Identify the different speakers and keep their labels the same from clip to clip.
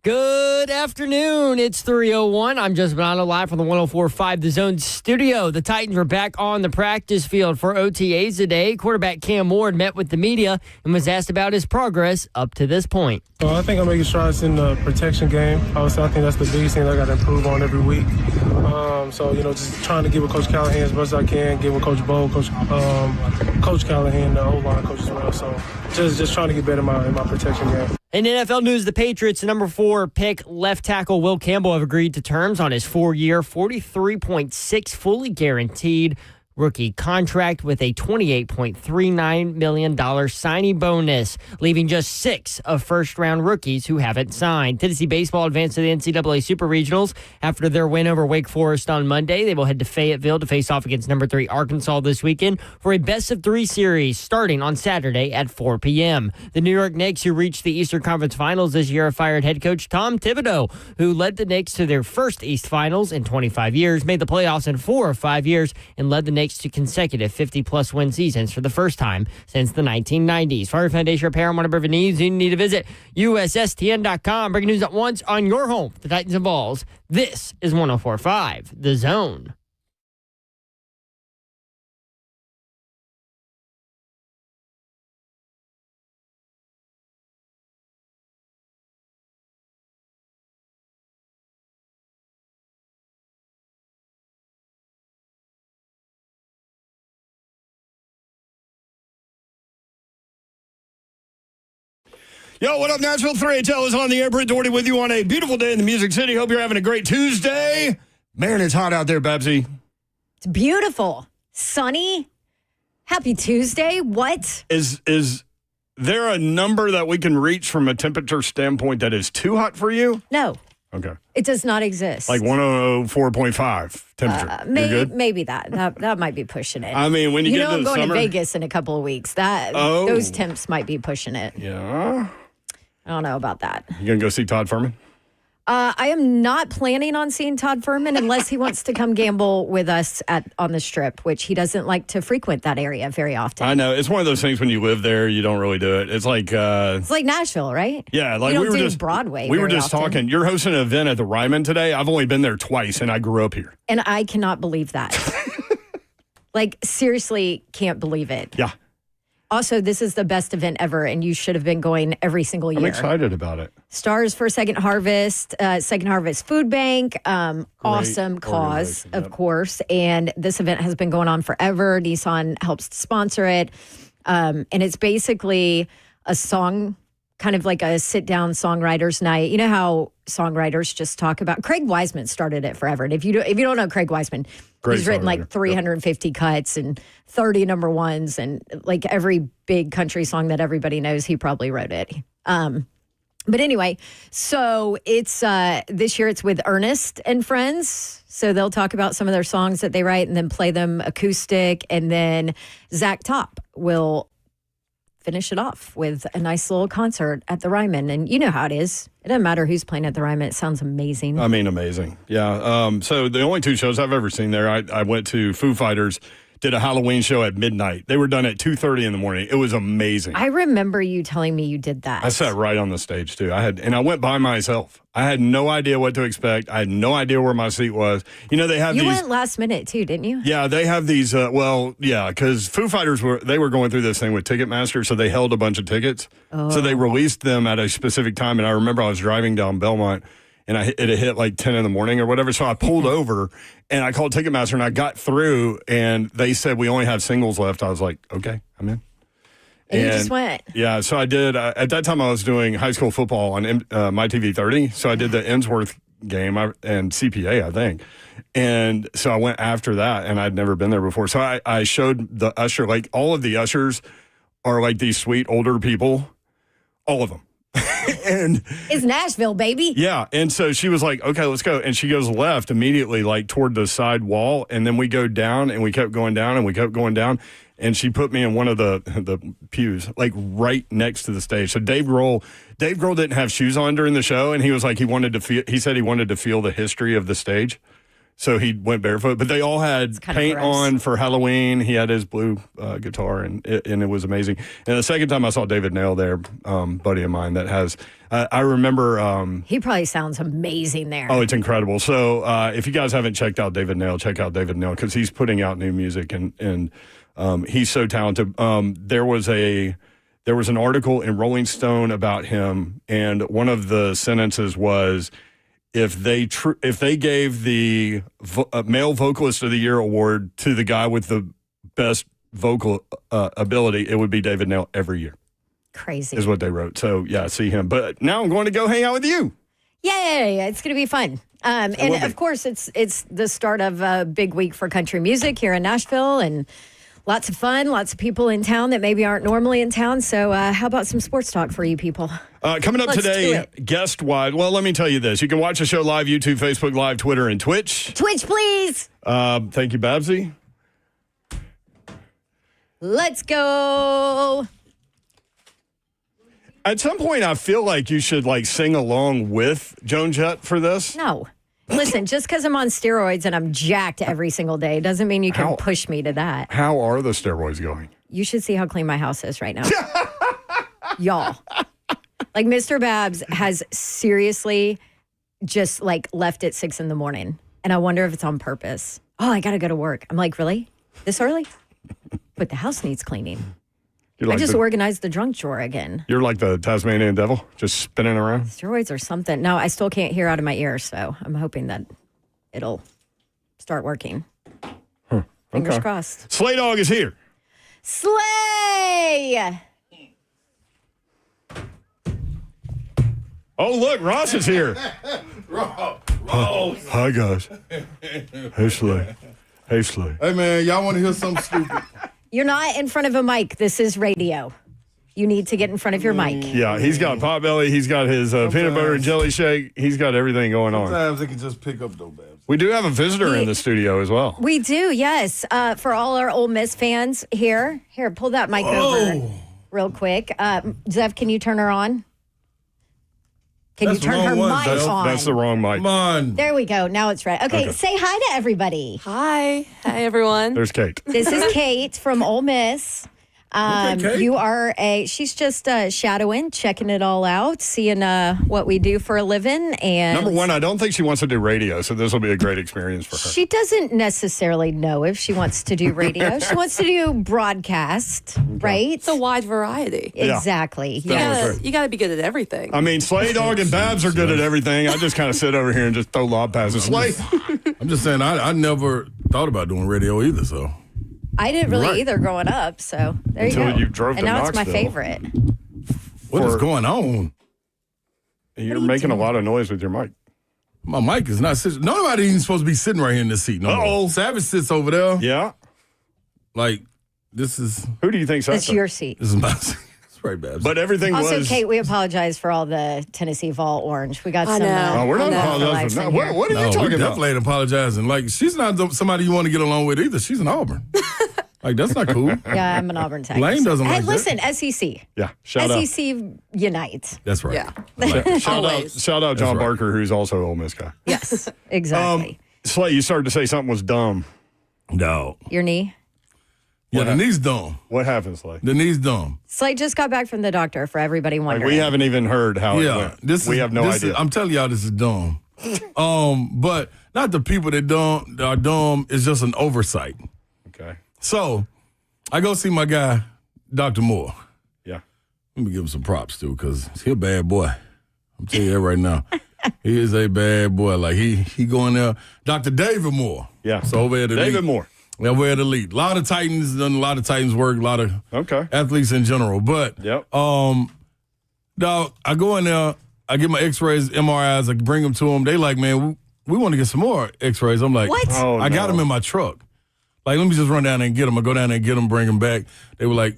Speaker 1: Good afternoon. It's 3:01. I'm Justin Bonanno live from the 104.5 The Zone studio. The Titans are back on the practice field for OTAs today. Quarterback Cam Ward met with the media and was asked about his progress up to this point.
Speaker 2: I think I'm making strides in the protection game. Obviously, I think that's the biggest thing that I got to improve on every week. Just trying to get with Coach Callahan as much as I can, get with Coach Bowe, Coach Callahan, the whole line of coaches as well. So just trying to get better in my protection game.
Speaker 1: In NFL news, the Patriots' number 4 pick left tackle Will Campbell have agreed to terms on his 4-year, $43.6 fully guaranteed rookie contract with a $28.39 million signing bonus, leaving just 6 of first-round rookies who haven't signed. Tennessee baseball advanced to the NCAA Super Regionals after their win over Wake Forest on Monday. They will head to Fayetteville to face off against number 3 Arkansas this weekend for a best-of-3 series starting on Saturday at 4 p.m. The New York Knicks, who reached the Eastern Conference Finals this year, have fired head coach Tom Thibodeau, who led the Knicks to their first East Finals in 25 years, made the playoffs in 4 of 5 years, and led the Knicks to consecutive 50-plus win seasons for the first time since the 1990s. For our Foundation Repair and whatever needs, you need to visit USSTN.com. Breaking news at once on your home, the Titans and Vols. This is 104.5 The Zone.
Speaker 3: Yo, what up, Nashville? 3HL is on the air. Britt Doherty with you on a beautiful day in the Music City. Hope you're having a great Tuesday. Man, it's hot out there, Babsy.
Speaker 4: It's beautiful. Sunny. Happy Tuesday. What?
Speaker 3: Is there a number that we can reach from a temperature standpoint that is too hot for you?
Speaker 4: No.
Speaker 3: Okay.
Speaker 4: It does not exist.
Speaker 3: Like 104.5 temperature. You're good?
Speaker 4: Maybe that might be pushing it.
Speaker 3: I mean, when you get to
Speaker 4: I'm
Speaker 3: the
Speaker 4: going
Speaker 3: summer,
Speaker 4: to Vegas in a couple of weeks. Those temps might be pushing it.
Speaker 3: Yeah.
Speaker 4: I don't know about that.
Speaker 3: You going to go see Todd Furman?
Speaker 4: I am not planning on seeing Todd Furman unless he wants to come gamble with us on the Strip, which he doesn't like to frequent that area very often.
Speaker 3: I know. It's one of those things when you live there, you don't really do it. It's like
Speaker 4: Nashville, right?
Speaker 3: Yeah, like
Speaker 4: we were just Broadway.
Speaker 3: We were just
Speaker 4: often.
Speaker 3: talking. You're hosting an event at the Ryman today. I've only been there twice, and I grew up here.
Speaker 4: And I cannot believe that. Seriously, can't believe it.
Speaker 3: Yeah.
Speaker 4: Also, this is the best event ever, and you should have been going every single year.
Speaker 3: I'm excited about it.
Speaker 4: Stars for Second Harvest Food Bank, awesome cause, of course. And this event has been going on forever. Nissan helps to sponsor it. And it's basically a song, kind of like a sit-down songwriters night. You know how songwriters just talk about... Craig Wiseman started it forever. And if you don't know Craig Wiseman... He's written like 350 cuts and 30 number ones, and like every big country song that everybody knows, he probably wrote it. But anyway, so it's this year it's with Ernest and Friends. So they'll talk about some of their songs that they write and then play them acoustic. And then Zach Top will finish it off with a nice little concert at the Ryman. And you know how it is. It doesn't matter who's playing at the Ryman. It sounds amazing.
Speaker 3: I mean, amazing. Yeah. So the only 2 shows I've ever seen there, I went to Foo Fighters, did a Halloween show at midnight. They were done at 2:30 in the morning. It was amazing.
Speaker 4: I remember you telling me you did that.
Speaker 3: I sat right on the stage, too. I went by myself. I had no idea what to expect. I had no idea where my seat was. You know, they have
Speaker 4: You
Speaker 3: these...
Speaker 4: went last minute, too, didn't you?
Speaker 3: Yeah, they have these... because Foo Fighters were going through this thing with Ticketmaster, so they held a bunch of tickets. Oh. So they released them at a specific time, and I remember I was driving down Belmont, and it had hit like 10 in the morning or whatever. So I pulled over and I called Ticketmaster and I got through and they said, we only have singles left. I was like, okay, I'm in.
Speaker 4: And you just went.
Speaker 3: Yeah. So I did. At that time I was doing high school football on My TV 30. So I did the Ensworth game and CPA, I think. And so I went after that and I'd never been there before. So I showed the usher, like all of the ushers are like these sweet older people, all of them. And
Speaker 4: it's Nashville, baby.
Speaker 3: Yeah. And so she was like, okay, let's go. And she goes left immediately, like toward the side wall. And then we go down and we kept going down and we kept going down. And she put me in one of the pews, like right next to the stage. So Dave Grohl didn't have shoes on during the show. And he was like, he said he wanted to feel the history of the stage. So he went barefoot, but they all had paint on for Halloween. He had his blue guitar, and it was amazing. And the second time I saw David Nail there, buddy of mine that has, I remember.
Speaker 4: He probably sounds amazing there.
Speaker 3: Oh, it's incredible. So if you guys haven't checked out David Nail, check out David Nail because he's putting out new music and he's so talented. There was an article in Rolling Stone about him, and one of the sentences was, if they gave the male vocalist of the year award to the guy with the best vocal ability, it would be David Nail every year.
Speaker 4: Crazy
Speaker 3: is what they wrote. So yeah, see him. But now I'm going to go hang out with you.
Speaker 4: Yay! It's going to be fun. And of course, it's the start of a big week for country music here in Nashville, and lots of fun, lots of people in town that maybe aren't normally in town. So how about some sports talk for you people?
Speaker 3: Coming up today, guest-wise. Well, let me tell you this. You can watch the show live, YouTube, Facebook Live, Twitter, and Twitch.
Speaker 4: Twitch, please.
Speaker 3: Thank you, Babsy.
Speaker 4: Let's go.
Speaker 3: At some point, I feel like you should sing along with Joan Jett for this.
Speaker 4: No. Listen, just because I'm on steroids and I'm jacked every single day doesn't mean you can push me to that.
Speaker 3: How are the steroids going?
Speaker 4: You should see how clean my house is right now. Y'all. Mr. Babs has seriously just left at 6 a.m. And I wonder if it's on purpose. Oh, I got to go to work. I'm like, really? This early? But the house needs cleaning. I just organized the junk drawer again.
Speaker 3: You're like the Tasmanian devil, just spinning around?
Speaker 4: Steroids or something. No, I still can't hear out of my ears, so I'm hoping that it'll start working. Fingers crossed.
Speaker 3: Slay Dog is here.
Speaker 4: Slay!
Speaker 3: Oh, look, Ross is here.
Speaker 5: Ross.
Speaker 3: Hi, guys. Hey, Slay. Hey, Slay.
Speaker 5: Hey, man, y'all want to hear something stupid?
Speaker 4: You're not in front of a mic. This is radio. You need to get in front of your mic.
Speaker 3: Yeah, he's got Potbelly. He's got his peanut butter and jelly shake. He's got everything going on.
Speaker 5: Sometimes they can just pick up though, Babs.
Speaker 3: We do have a visitor in the studio as well.
Speaker 4: We do, yes. For all our Ole Miss fans here, pull that mic over real quick. Zev, can you turn her on? Can you turn her mic on?
Speaker 3: That's the wrong mic.
Speaker 5: Come on.
Speaker 4: There we go. Now it's right. Okay, say hi to everybody.
Speaker 6: Hi. Hi, everyone.
Speaker 3: There's Kate.
Speaker 4: This is Kate from Ole Miss.
Speaker 5: Kate.
Speaker 4: You are she's just shadowing, checking it all out, seeing what we do for a living. And
Speaker 3: Number one, I don't think she wants to do radio, so this will be a great experience for her.
Speaker 4: she doesn't necessarily know if she wants to do radio. She wants to do broadcast, right?
Speaker 6: It's a wide variety.
Speaker 3: Yeah.
Speaker 4: Exactly.
Speaker 3: Yeah.
Speaker 6: You got to be good at everything.
Speaker 3: I mean, Slay Dog and Babs are good at everything. I just kind of sit over here and just throw lob passes. Slay.
Speaker 5: I'm just saying, I never thought about doing radio either, so.
Speaker 4: I didn't really either growing up, so there
Speaker 3: Until
Speaker 4: you go.
Speaker 3: you drove
Speaker 4: and
Speaker 3: to
Speaker 4: now it's my
Speaker 3: Knoxville.
Speaker 4: favorite.
Speaker 5: What is going on?
Speaker 3: You're making a lot of noise with your mic.
Speaker 5: My mic is not sitting. Nobody even supposed to be sitting right here in this seat. No
Speaker 3: Uh-oh.
Speaker 5: more. Savage sits over there.
Speaker 3: Yeah.
Speaker 5: This is
Speaker 3: Who do you think's
Speaker 4: That's
Speaker 3: that?
Speaker 4: your seat.
Speaker 5: my seat. That's right, Babs.
Speaker 3: But everything
Speaker 4: Also,
Speaker 3: was.
Speaker 4: Kate, we apologize for all the Tennessee Vol orange. We got
Speaker 6: I
Speaker 4: some.
Speaker 6: know.
Speaker 3: Oh, we're not
Speaker 6: I know.
Speaker 3: apologizing.
Speaker 4: Relax in
Speaker 3: What,
Speaker 4: here.
Speaker 3: what are you
Speaker 5: we
Speaker 3: talking about?
Speaker 5: definitely ain't apologizing. She's not somebody you want to get along with either. She's an Auburn. That's not cool.
Speaker 4: Yeah, I'm an Auburn Tigers.
Speaker 5: Lane doesn't
Speaker 4: Hey,
Speaker 5: like
Speaker 4: listen, SEC.
Speaker 3: Yeah. Shout out.
Speaker 4: SEC unite.
Speaker 5: That's right.
Speaker 6: Yeah.
Speaker 3: Shout out,
Speaker 6: Always.
Speaker 3: shout out John
Speaker 5: right.
Speaker 3: Barker, who's also an Ole Miss guy.
Speaker 4: Yes, exactly.
Speaker 3: Slay, you started to say something was dumb.
Speaker 5: No.
Speaker 4: Your knee.
Speaker 5: Yeah, the knee's dumb.
Speaker 3: What happened, Slay?
Speaker 5: The knee's dumb.
Speaker 4: Slade just got back from the doctor for everybody wondering.
Speaker 3: We haven't even heard how it
Speaker 5: Yeah,
Speaker 3: went. We have no idea.
Speaker 5: I'm telling y'all, this is dumb. But not the people that are dumb. It's just an oversight.
Speaker 3: Okay.
Speaker 5: So I go see my guy, Dr. Moore.
Speaker 3: Yeah.
Speaker 5: Let me give him some props too, because he's a bad boy. I'm telling you that right now. He is a bad boy. He going there. Dr. David Moore.
Speaker 3: Yeah.
Speaker 5: So over at the
Speaker 3: David Moore.
Speaker 5: Yeah, we're at Elite. A lot of Titans done a lot of Titans work, a lot of athletes in general. But
Speaker 3: Yep.
Speaker 5: dog, I go in there, I get my X-rays, MRIs, I bring them to them. They like, man, we want to get some more X-rays. I'm like,
Speaker 4: What?
Speaker 3: Oh,
Speaker 5: I got
Speaker 3: no.
Speaker 5: them in my truck. Let me just run down there and get them. I go down there and get them, bring them back. They were like,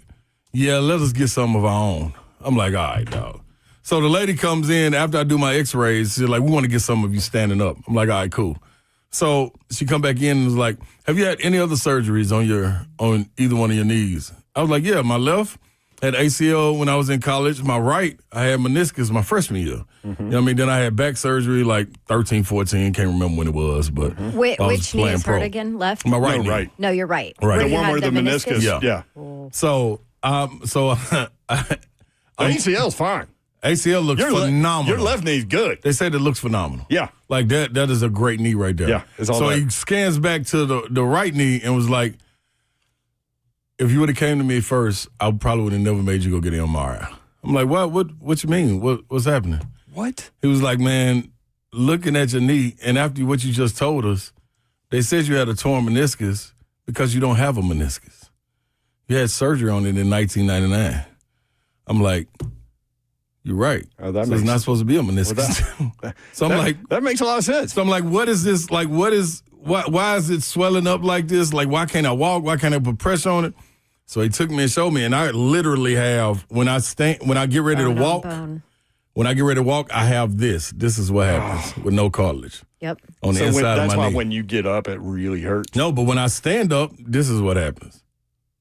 Speaker 5: yeah, let us get some of our own. I'm like, all right, dog. So the lady comes in after I do my X-rays. She's like, we want to get some of you standing up. I'm like, all right, cool. So she come back in and was like, have you had any other surgeries on either one of your knees? I was like, yeah, my left. Had ACL when I was in college. My right, I had meniscus my freshman year. You know what I mean? Then I had back surgery like 13, 14. Can't remember when it was, but
Speaker 4: Which knee is hurt again? Left?
Speaker 5: My right knee.
Speaker 3: Right.
Speaker 4: No, you're right.
Speaker 5: Right.
Speaker 4: Where
Speaker 3: The
Speaker 4: you
Speaker 3: one
Speaker 4: had
Speaker 3: where the meniscus. Yeah.
Speaker 5: So
Speaker 3: ACL's fine.
Speaker 5: ACL looks phenomenal.
Speaker 3: Your left knee's good.
Speaker 5: They said it looks phenomenal.
Speaker 3: Yeah.
Speaker 5: Like that is a great knee right there.
Speaker 3: Yeah, it's all
Speaker 5: so
Speaker 3: that.
Speaker 5: he scans back to the right knee and was like, if you would have came to me first, I probably would have never made you go get an MRI. I'm like, what you mean? What's happening?
Speaker 3: What?
Speaker 5: He was like, man, looking at your knee, and after what you just told us, they said you had a torn meniscus because you don't have a meniscus. You had surgery on it in 1999. I'm like, you're right.
Speaker 3: Oh, that
Speaker 5: so
Speaker 3: makes
Speaker 5: it's not supposed to be a meniscus. So I'm like,
Speaker 3: that makes a lot of sense.
Speaker 5: so I'm like, what is this? Like, why is it swelling up like this? Like, why can't I walk? Why can't I put pressure on it? So he took me and showed me, and I literally have when I get ready to walk. When I get ready to walk, I have this. This is what happens with no cartilage.
Speaker 4: Yep.
Speaker 5: On the inside of my knee.
Speaker 3: That's why when you get up, it really hurts.
Speaker 5: No, but when I stand up, this is what happens.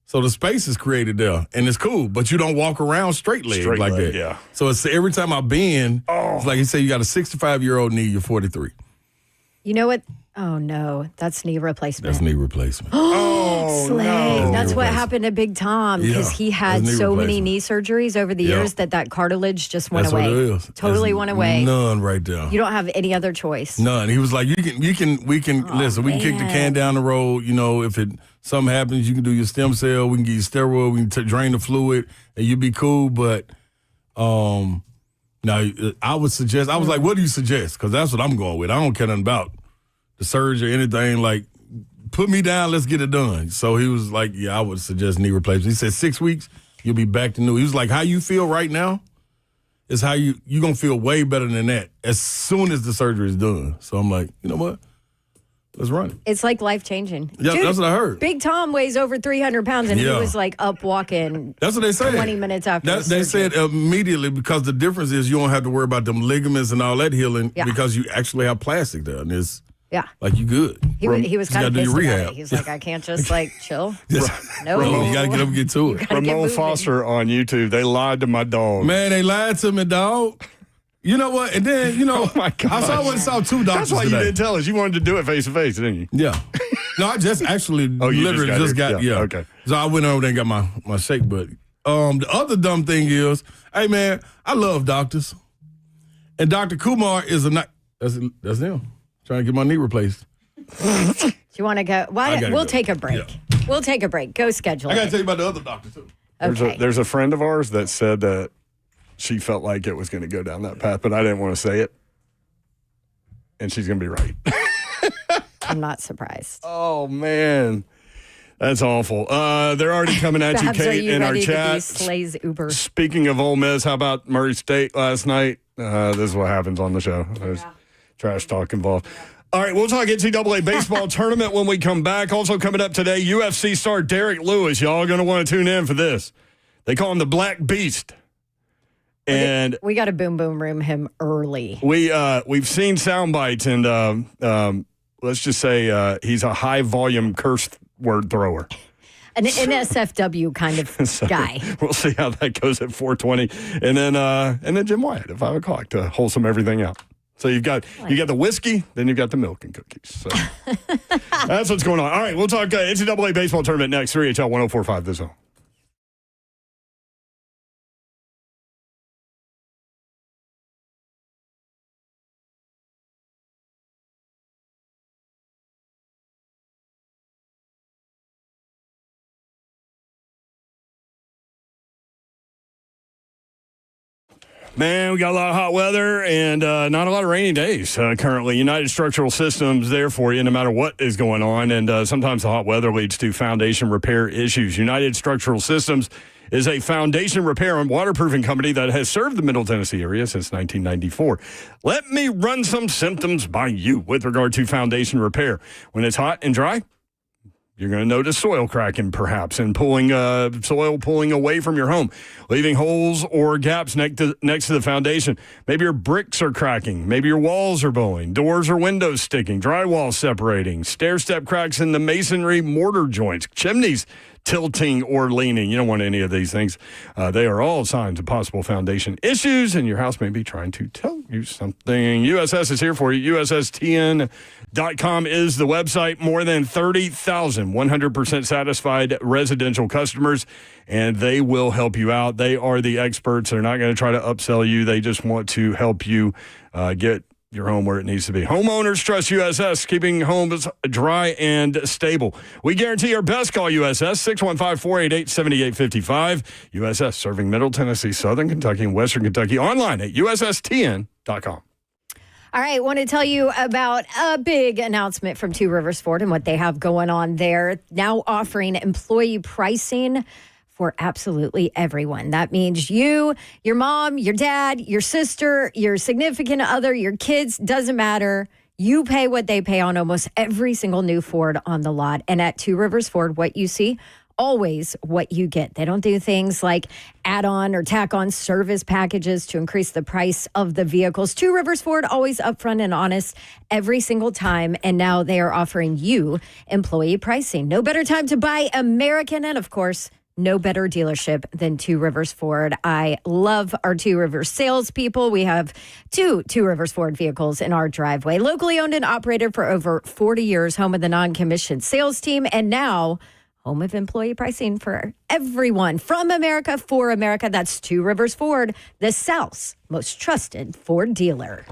Speaker 5: So the space is created there, and it's cool, but you don't walk around straight leg like that.
Speaker 3: Yeah.
Speaker 5: So it's every time I bend, it's like you say you got a 65-year-old knee, you're 43.
Speaker 4: You know what? Oh, no. That's knee replacement.
Speaker 5: That's knee replacement.
Speaker 4: Slay.
Speaker 3: no.
Speaker 4: That's what happened to Big Tom because he had
Speaker 5: That's knee
Speaker 4: so many
Speaker 5: replacement.
Speaker 4: knee surgeries over the years that cartilage just went
Speaker 5: That's
Speaker 4: away.
Speaker 5: what it is.
Speaker 4: Totally
Speaker 5: That's
Speaker 4: went away.
Speaker 5: None right there.
Speaker 4: You don't have any other choice.
Speaker 5: None. He was like, we can listen, we can kick the can down the road. You know, if something happens, you can do your stem cell, we can give you steroid, we can drain the fluid, and you'll be cool. But now I would suggest, I was like, what do you suggest? Because that's what I'm going with. I don't care nothing about the surgery or anything. Like, put me down, let's get it done. So he was like, yeah, I would suggest knee replacement. He said 6 weeks, you'll be back to new. He was like, how you feel right now is how you're going to feel way better than that as soon as the surgery is done. So I'm like, you know what? Let's run it.
Speaker 4: It's like life-changing.
Speaker 5: Yeah,
Speaker 4: Dude,
Speaker 5: that's what I heard.
Speaker 4: Big Tom weighs over 300 pounds, and he
Speaker 5: Yeah.
Speaker 4: was like up walking.
Speaker 5: That's what they said.
Speaker 4: 20 minutes after the
Speaker 5: They
Speaker 4: surgery.
Speaker 5: said immediately because the difference is you don't have to worry about them ligaments and all that healing because you actually have plastic there. And it's like you good.
Speaker 4: He was kind of
Speaker 5: do
Speaker 4: pissed
Speaker 5: your
Speaker 4: about
Speaker 5: rehab.
Speaker 4: it. He's like, I can't just like chill.
Speaker 5: No, you got to get up and get to it.
Speaker 4: Gotta get
Speaker 3: Ramon
Speaker 4: moving.
Speaker 3: Foster on YouTube. They lied to my dog.
Speaker 5: Man, they lied to me, dog. You know what? And then,
Speaker 3: Oh my God!
Speaker 5: I went and saw two doctors
Speaker 3: That's why
Speaker 5: today.
Speaker 3: you didn't tell us. You wanted to do it face to face, didn't you?
Speaker 5: Yeah. No, I just actually literally just got
Speaker 3: here. Okay.
Speaker 5: So I went over there and got my shake. But the other dumb thing is, hey, man, I love doctors. And Dr. Kumar is that's him. Trying to get my knee replaced.
Speaker 4: Do you want to go? We'll
Speaker 5: go.
Speaker 4: take a break.
Speaker 5: Yeah.
Speaker 4: We'll take a break. Go schedule
Speaker 5: I got to
Speaker 4: it.
Speaker 5: tell you about the other doctor, too.
Speaker 4: Okay.
Speaker 3: There's a friend of ours that said that she felt like it was going to go down that path, but I didn't want to say it. And she's going to be right.
Speaker 4: I'm not surprised.
Speaker 3: Oh, man. That's awful. They're already coming at you,
Speaker 4: Babs, are
Speaker 3: Kate,
Speaker 4: you
Speaker 3: in our
Speaker 4: ready to be
Speaker 3: chat.
Speaker 4: Slay's Uber?
Speaker 3: Speaking of Ole Miss, how about Murray State last night? This is what happens on the show. There's trash talk involved. All right, we'll talk NCAA baseball tournament when we come back. Also coming up today, UFC star Derrick Lewis. Y'all are going to want to tune in for this. They call him the Black Beast. And
Speaker 4: We got to boom boom room him early.
Speaker 3: we've seen sound bites, and let's just say he's a high volume curse word thrower.
Speaker 4: An NSFW kind of
Speaker 3: So
Speaker 4: guy.
Speaker 3: We'll see how that goes at 4:20, and then Jim Wyatt at 5 o'clock to wholesome everything out. So you got the whiskey, then you've got the milk and cookies. So that's what's going on. All right, we'll talk NCAA baseball tournament next. 3HL 1045 this home. Man, we got a lot of hot weather and not a lot of rainy days currently. United Structural Systems there for you no matter what is going on. And sometimes the hot weather leads to foundation repair issues. United Structural Systems is a foundation repair and waterproofing company that has served the Middle Tennessee area since 1994. Let me run some symptoms by you with regard to foundation repair. When it's hot and dry, you're going to notice soil cracking, perhaps, and soil pulling away from your home, leaving holes or gaps next to the foundation. Maybe your bricks are cracking. Maybe your walls are bowing. Doors or windows sticking. Drywall separating. Stair-step cracks in the masonry mortar joints. Chimneys tilting or leaning. You don't want any of these things. They are all signs of possible foundation issues, and your house may be trying to tell you something. USS is here for you. USSTN.com is the website. More than 30,000 100% satisfied residential customers, and they will help you out. They are the experts. They're not going to try to upsell you. They just want to help you get your home where it needs to be. Homeowners trust USS, keeping homes dry and stable. We guarantee your best. Call USS 615-488-7855. USS serving Middle Tennessee, Southern Kentucky, and Western Kentucky. Online at USSTN.com.
Speaker 4: All right, want to tell you about a big announcement from Two Rivers Ford and what they have going on there. Now offering employee pricing for absolutely everyone. That means you, your mom, your dad, your sister, your significant other, your kids, doesn't matter. You pay what they pay on almost every single new Ford on the lot. And at Two Rivers Ford, what you see, always what you get. They don't do things like add on or tack on service packages to increase the price of the vehicles. Two Rivers Ford, always upfront and honest every single time. And now they are offering you employee pricing. No better time to buy American, and of course, no better dealership than Two Rivers Ford. I love our Two Rivers salespeople. We have two Rivers Ford vehicles in our driveway. Locally owned and operated for over 40 years, home of the non-commissioned sales team, and now home of employee pricing for everyone. From America, for America, that's Two Rivers Ford, the South's most trusted Ford dealer.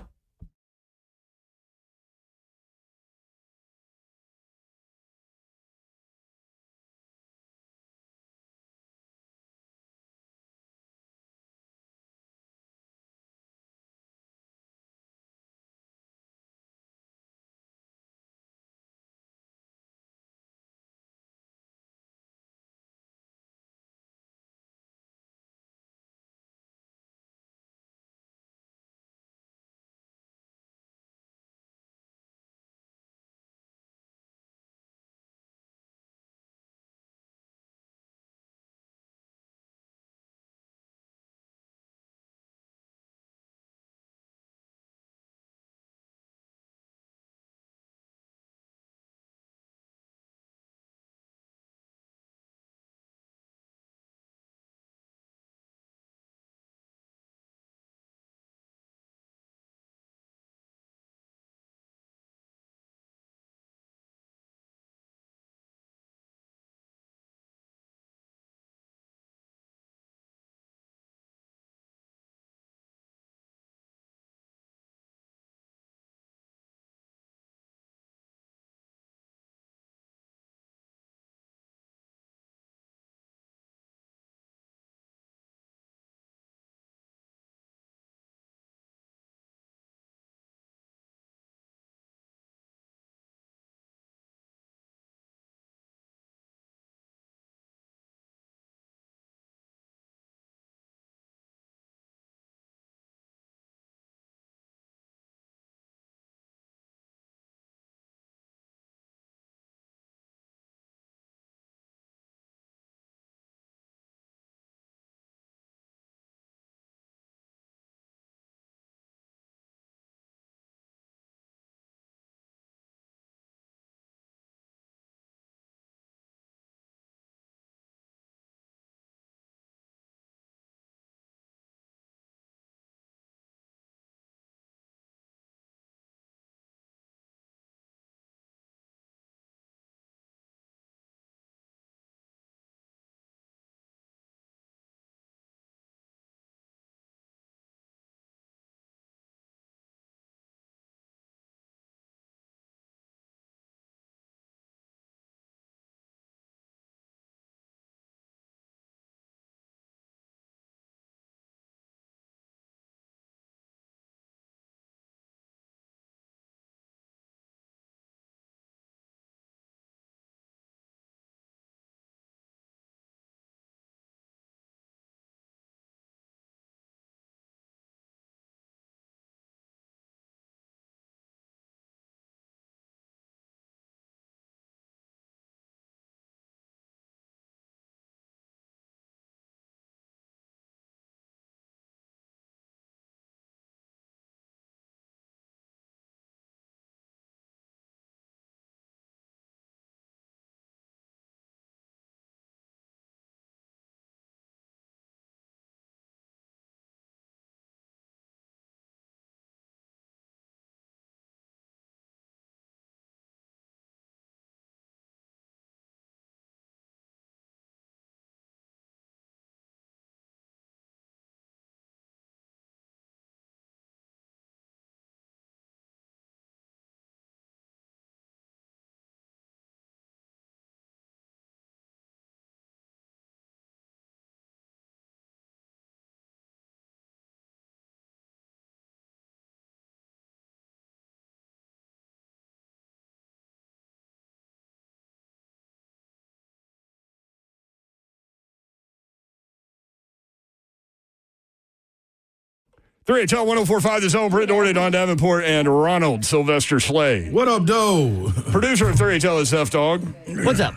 Speaker 3: 3HL 1045 The Zone, Britt Norton, Don Davenport, and Ronald Sylvester Slay.
Speaker 5: What up, though?
Speaker 3: Producer of 3HL is Zeph Dog.
Speaker 1: What's up?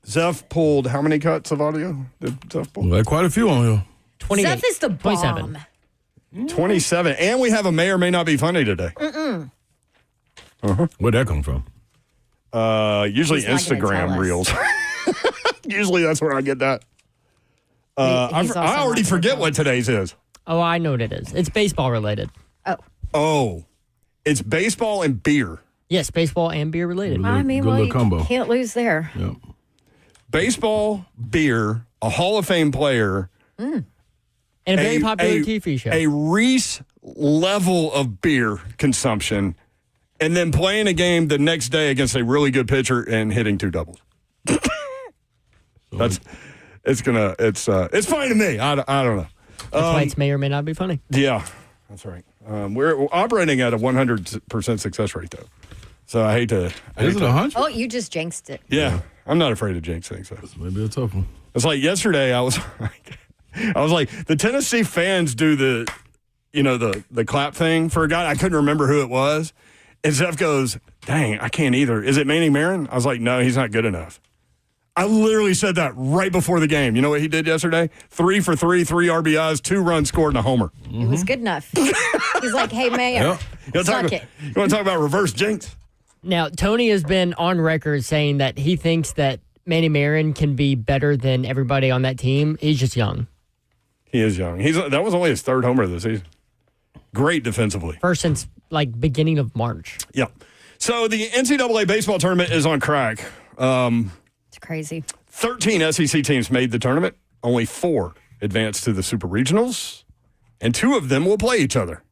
Speaker 3: Zeph pulled how many cuts of audio did Zeph pull?
Speaker 5: Like quite a few on here.
Speaker 1: 28.
Speaker 4: Seth is the bomb.
Speaker 1: 27.
Speaker 3: 27. And we have a may or may not be funny today.
Speaker 5: Where'd that come from?
Speaker 3: Usually
Speaker 4: He's not gonna tell
Speaker 3: Instagram
Speaker 4: us.
Speaker 3: reels. Usually that's where I get that.
Speaker 4: He's also
Speaker 3: I already
Speaker 4: not gonna
Speaker 3: forget
Speaker 4: tell
Speaker 3: what
Speaker 4: us.
Speaker 3: today's is.
Speaker 1: Oh, I know what it is. It's baseball related.
Speaker 3: Oh, it's baseball and beer.
Speaker 1: Yes, baseball and beer related.
Speaker 4: I mean,
Speaker 5: Good
Speaker 4: well,
Speaker 5: little
Speaker 4: you
Speaker 5: combo.
Speaker 4: can't lose there.
Speaker 5: Yep.
Speaker 3: Baseball, beer, a Hall of Fame player,
Speaker 1: And a very popular TV show.
Speaker 3: a Reese level of beer consumption, and then playing a game the next day against a really good pitcher and hitting 2 doubles. It's fine to me. I don't know.
Speaker 1: That's why it's may or may not be funny.
Speaker 3: Yeah, that's right. We're operating at a 100% success rate though, so I hate to.
Speaker 5: Is it 100?
Speaker 4: Oh, you just jinxed it.
Speaker 3: Yeah, I'm not afraid of jinx things. So.
Speaker 5: Maybe a tough one.
Speaker 3: It's like yesterday. I was like, the Tennessee fans do the clap thing for a guy. I couldn't remember who it was, and Zeph goes, "Dang, I can't either. Is it Manny Marin?" I was like, "No, he's not good enough." I literally said that right before the game. You know what he did yesterday? 3 for 3, 3 RBIs, 2 runs scored, and a homer.
Speaker 4: It was good enough. He's like, hey, Mayor, suck it.
Speaker 3: You want to talk about reverse jinx?
Speaker 1: Now, Tony has been on record saying that he thinks that Manny Marin can be better than everybody on that team. He's just young.
Speaker 3: He is young. That was only his 3rd homer of the season. Great defensively.
Speaker 1: First since like beginning of March.
Speaker 3: Yeah. So the NCAA baseball tournament is on crack.
Speaker 4: It's crazy.
Speaker 3: 13 SEC teams made the tournament. Only 4 advanced to the Super Regionals, and 2 of them will play each other.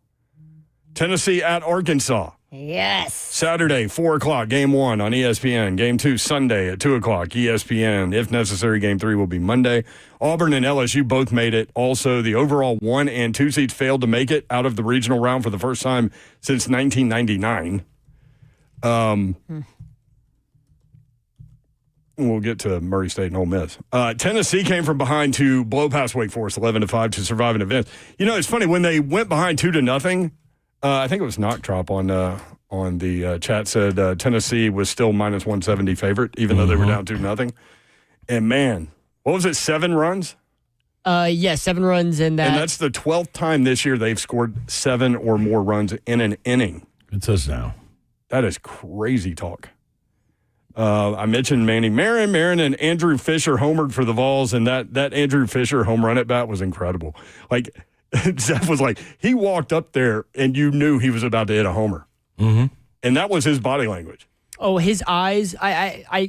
Speaker 3: Tennessee at Arkansas.
Speaker 4: Yes.
Speaker 3: Saturday, 4 o'clock, Game 1 on ESPN. Game 2, Sunday at 2 o'clock, ESPN. If necessary, Game 3 will be Monday. Auburn and LSU both made it. Also, the overall 1 and 2 seeds failed to make it out of the regional round for the first time since 1999. We'll get to Murray State and Ole Miss. Tennessee came from behind to blow past Wake Forest 11-5 to survive an event. You know, it's funny when they went behind 2-0. I think it was Knock Drop on the chat said Tennessee was still minus 170 favorite, even though they were down 2-0. And man, what was it? 7 runs.
Speaker 1: 7 runs in that.
Speaker 3: And that's the 12th time this year they've scored 7 or more runs in an inning.
Speaker 5: Good touchdown.
Speaker 3: That is crazy talk. I mentioned Manny Marin and Andrew Fisher homered for the Vols, and that Andrew Fisher home run at bat was incredible. Like, Zeph was like, he walked up there, and you knew he was about to hit a homer. Mm-hmm. And that was his body language.
Speaker 1: Oh, his eyes!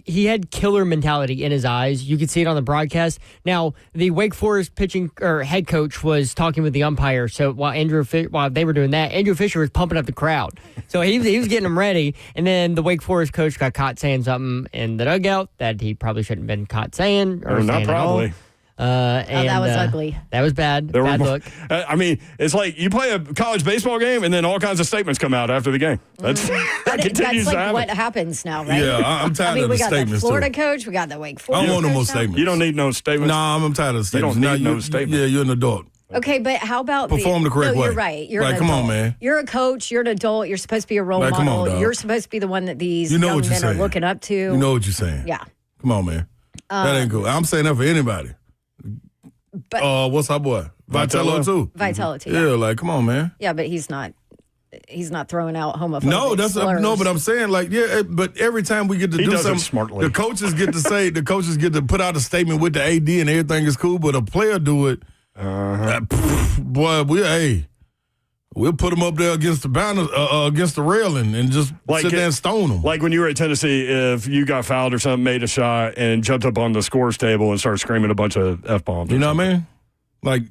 Speaker 1: He had killer mentality in his eyes. You could see it on the broadcast. Now, the Wake Forest pitching or head coach was talking with the umpire. So while they were doing that, Andrew Fisher was pumping up the crowd. So he was getting them ready. And then the Wake Forest coach got caught saying something in the dugout that he probably shouldn't have been caught saying or
Speaker 3: not
Speaker 1: saying
Speaker 3: probably.
Speaker 1: At all. That
Speaker 4: was ugly.
Speaker 1: That was bad. Bad look.
Speaker 3: I mean, it's like you play a college baseball game, and then all kinds of statements come out after the game. That continues
Speaker 4: That's
Speaker 3: to
Speaker 4: like
Speaker 3: happen.
Speaker 4: what happens now, right?
Speaker 5: Yeah, I'm tired of the
Speaker 4: we got the
Speaker 5: statements,
Speaker 4: Florida
Speaker 5: too.
Speaker 4: coach, we got the Wake
Speaker 5: I
Speaker 4: Forest
Speaker 5: don't want no more
Speaker 4: coach now.
Speaker 5: statements.
Speaker 3: You don't need no statements.
Speaker 5: Nah, I'm tired of the statements.
Speaker 3: don't need
Speaker 5: Nah,
Speaker 3: no statements.
Speaker 5: Yeah, you're an adult.
Speaker 4: Okay, but how about
Speaker 5: Perform the correct
Speaker 4: no,
Speaker 5: way.
Speaker 4: You're right. You're
Speaker 5: Like,
Speaker 4: an
Speaker 5: come on,
Speaker 4: adult.
Speaker 5: man.
Speaker 4: You're a coach. You're an adult. You're supposed to be a role
Speaker 5: Like, come
Speaker 4: model.
Speaker 5: on, dog.
Speaker 4: You're supposed to be the one that these
Speaker 5: You know
Speaker 4: young
Speaker 5: what you're
Speaker 4: men are
Speaker 5: saying.
Speaker 4: looking up to.
Speaker 5: You know what you're saying.
Speaker 4: Yeah.
Speaker 5: Come on, man. That ain't cool. I'm saying that for anybody.
Speaker 4: But
Speaker 5: What's our boy? Vitello, too.
Speaker 4: Vitality.
Speaker 5: Yeah, like, come on, man.
Speaker 4: Yeah, but he's not throwing out homophobic
Speaker 5: No,
Speaker 4: slurs.
Speaker 5: no, but I'm saying like, yeah, but every time we get to
Speaker 3: He
Speaker 5: do
Speaker 3: does it
Speaker 5: something,
Speaker 3: smartly.
Speaker 5: the coaches get to put out a statement with the AD and everything is cool, but a player do it. Boy, we'll put him up there against the banner, against the railing, and just sit there and stone him.
Speaker 3: Like when you were at Tennessee, if you got fouled or something, made a shot, and jumped up on the scores table and started screaming a bunch of F-bombs.
Speaker 5: You know what I mean? Like,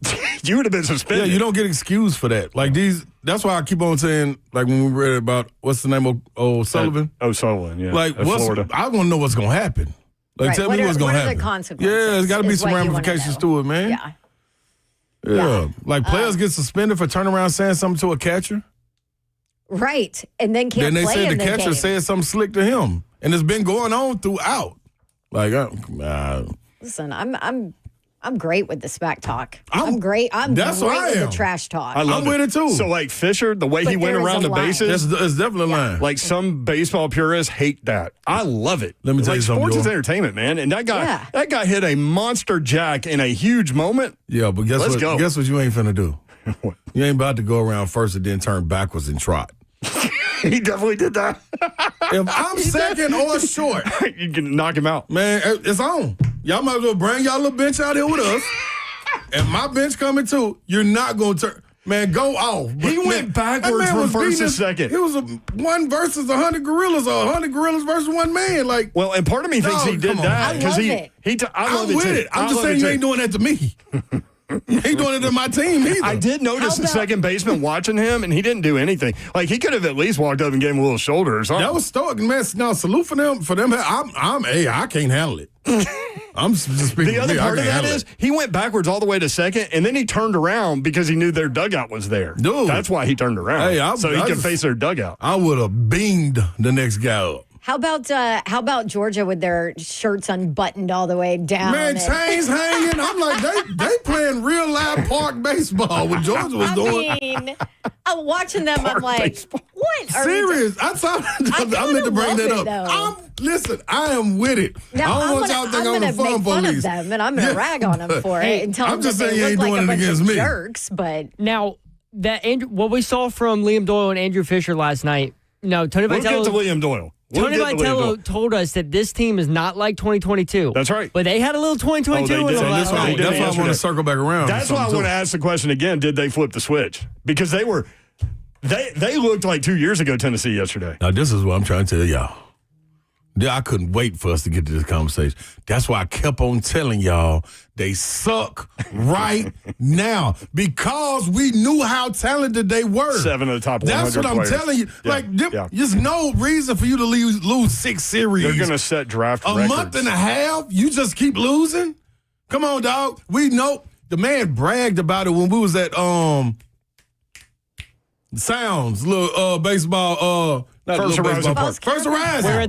Speaker 3: You would have been suspended.
Speaker 5: yeah, you don't get excused for that. Like that's why I keep on saying, like when we read about what's the name of O'Sullivan.
Speaker 3: O'Sullivan, yeah.
Speaker 5: Like,
Speaker 3: at Florida.
Speaker 5: I want to know what's gonna happen. Like,
Speaker 4: Right.
Speaker 5: tell me what's gonna
Speaker 4: what are
Speaker 5: happen.
Speaker 4: the consequences?
Speaker 5: Yeah, there's got to be
Speaker 4: is
Speaker 5: some
Speaker 4: what you wanna
Speaker 5: ramifications
Speaker 4: know.
Speaker 5: to it, man.
Speaker 4: Yeah.
Speaker 5: Yeah. Like players get suspended for turning around saying something to a catcher.
Speaker 4: Right. And then can't
Speaker 5: Then they
Speaker 4: play
Speaker 5: said
Speaker 4: in
Speaker 5: the
Speaker 4: the
Speaker 5: catcher
Speaker 4: game.
Speaker 5: said something slick to him. And it's been going on throughout. Like,
Speaker 4: Listen, I'm I'm great with the smack talk. I'm great.
Speaker 5: That's
Speaker 4: great
Speaker 5: what I
Speaker 4: with
Speaker 5: am.
Speaker 4: the trash talk.
Speaker 5: I'm with it too.
Speaker 3: So, like Fisher, the way
Speaker 4: But
Speaker 3: he went
Speaker 4: there is
Speaker 3: around
Speaker 4: a
Speaker 3: the
Speaker 4: line.
Speaker 3: bases,
Speaker 5: It's definitely a line.
Speaker 3: like some baseball purists hate that. I love it.
Speaker 5: Let me tell you something,
Speaker 3: Sports is
Speaker 5: Joel.
Speaker 3: entertainment, man. And that
Speaker 4: Yeah.
Speaker 3: guy hit a monster jack in a huge moment.
Speaker 5: Yeah, but guess
Speaker 3: Let's
Speaker 5: what?
Speaker 3: go.
Speaker 5: Guess what you ain't finna do?
Speaker 3: What?
Speaker 5: You ain't about to go around first and then turn backwards and trot.
Speaker 3: He definitely did that.
Speaker 5: If I'm second or short,
Speaker 3: You can knock him out.
Speaker 5: man, it's on. Y'all might as well bring y'all little bench out here with us. And my bench coming too. You're not going to turn. Man, go off.
Speaker 3: He went backwards from first to second.
Speaker 5: It was a 1 versus 100 gorillas or 100 gorillas versus one man. Like,
Speaker 3: Well, and part of me thinks
Speaker 5: No,
Speaker 3: he did
Speaker 5: come on.
Speaker 3: that
Speaker 4: I
Speaker 3: because
Speaker 4: love
Speaker 3: he
Speaker 4: it.
Speaker 3: I love
Speaker 5: I'm
Speaker 3: it
Speaker 5: with
Speaker 3: too.
Speaker 5: it. I'm
Speaker 3: I
Speaker 5: just
Speaker 3: love
Speaker 5: saying
Speaker 3: it
Speaker 5: you
Speaker 3: too.
Speaker 5: ain't doing that to me. You ain't doing it to my team either.
Speaker 3: I did notice
Speaker 4: How
Speaker 3: the
Speaker 4: about-
Speaker 3: second baseman watching him, and he didn't do anything. Like, he could have at least walked up and gave him a little shoulder or something.
Speaker 5: That was stoic, man. Now salute for them. I can't handle it. I'm just speaking.
Speaker 3: The other
Speaker 5: for me.
Speaker 3: part
Speaker 5: I
Speaker 3: of
Speaker 5: can't
Speaker 3: that
Speaker 5: handle
Speaker 3: is
Speaker 5: it.
Speaker 3: he went backwards all the way to second, and then he turned around because he knew their dugout was there.
Speaker 5: Dude.
Speaker 3: That's why he turned around.
Speaker 5: Hey,
Speaker 3: so he
Speaker 5: I
Speaker 3: could
Speaker 5: just-
Speaker 3: face their dugout.
Speaker 5: I would have beamed the next guy up.
Speaker 4: How about Georgia with their shirts unbuttoned all the way down?
Speaker 5: Man,
Speaker 4: and-
Speaker 5: chains hanging. I'm like, they playing real live park baseball. What Georgia was doing.
Speaker 4: I mean, I'm watching them. I'm
Speaker 3: Park
Speaker 4: like,
Speaker 3: baseball.
Speaker 4: what? Are we
Speaker 5: Serious. I meant to bring that up. Listen, I am with it.
Speaker 4: Now,
Speaker 5: I don't want y'all to think I'm the fun
Speaker 4: make fun
Speaker 5: police.
Speaker 4: of them, and I'm going to rag on them for
Speaker 1: Hey,
Speaker 4: it and tell
Speaker 5: I'm
Speaker 4: them
Speaker 5: just
Speaker 4: that
Speaker 5: saying
Speaker 4: they
Speaker 5: you ain't
Speaker 4: look like
Speaker 5: doing
Speaker 4: a
Speaker 5: it
Speaker 4: bunch
Speaker 5: against
Speaker 4: of
Speaker 5: me.
Speaker 4: jerks. But
Speaker 1: Now, what we saw from Liam Doyle and Andrew Fisher last night, no, Tony
Speaker 3: We'll get to
Speaker 1: Vitello.
Speaker 3: William Doyle. We'll
Speaker 1: Tony
Speaker 3: get to William Doyle.
Speaker 1: Vitello told us that this team is not like 2022.
Speaker 3: That's right.
Speaker 1: But they had a little 2022
Speaker 3: Oh, they
Speaker 1: in
Speaker 3: did.
Speaker 1: them
Speaker 3: So
Speaker 1: last
Speaker 3: that's why
Speaker 1: night.
Speaker 3: they did.
Speaker 5: That's why I want
Speaker 3: yesterday.
Speaker 5: to circle back around.
Speaker 3: That's why I want to ask the question again. Did they flip the switch? Because they looked like 2 years ago, Tennessee, yesterday.
Speaker 5: Now, this is what I'm trying to tell y'all. I couldn't wait for us to get to this conversation. That's why I kept on telling y'all they suck right now because we knew how talented they were.
Speaker 3: 7 of the top 100
Speaker 5: That's what I'm
Speaker 3: players.
Speaker 5: telling you.
Speaker 3: Yeah,
Speaker 5: Like,
Speaker 3: yeah.
Speaker 5: there's no reason for you to lose 6 series.
Speaker 3: They're going to set draft
Speaker 5: a
Speaker 3: records.
Speaker 5: month and a half. You just keep losing. Come on, dog. We know the man bragged about it when we was at Sounds little baseball not
Speaker 3: First
Speaker 5: little
Speaker 3: Horizon
Speaker 5: baseball
Speaker 3: Park.
Speaker 5: First Horizon.
Speaker 1: We're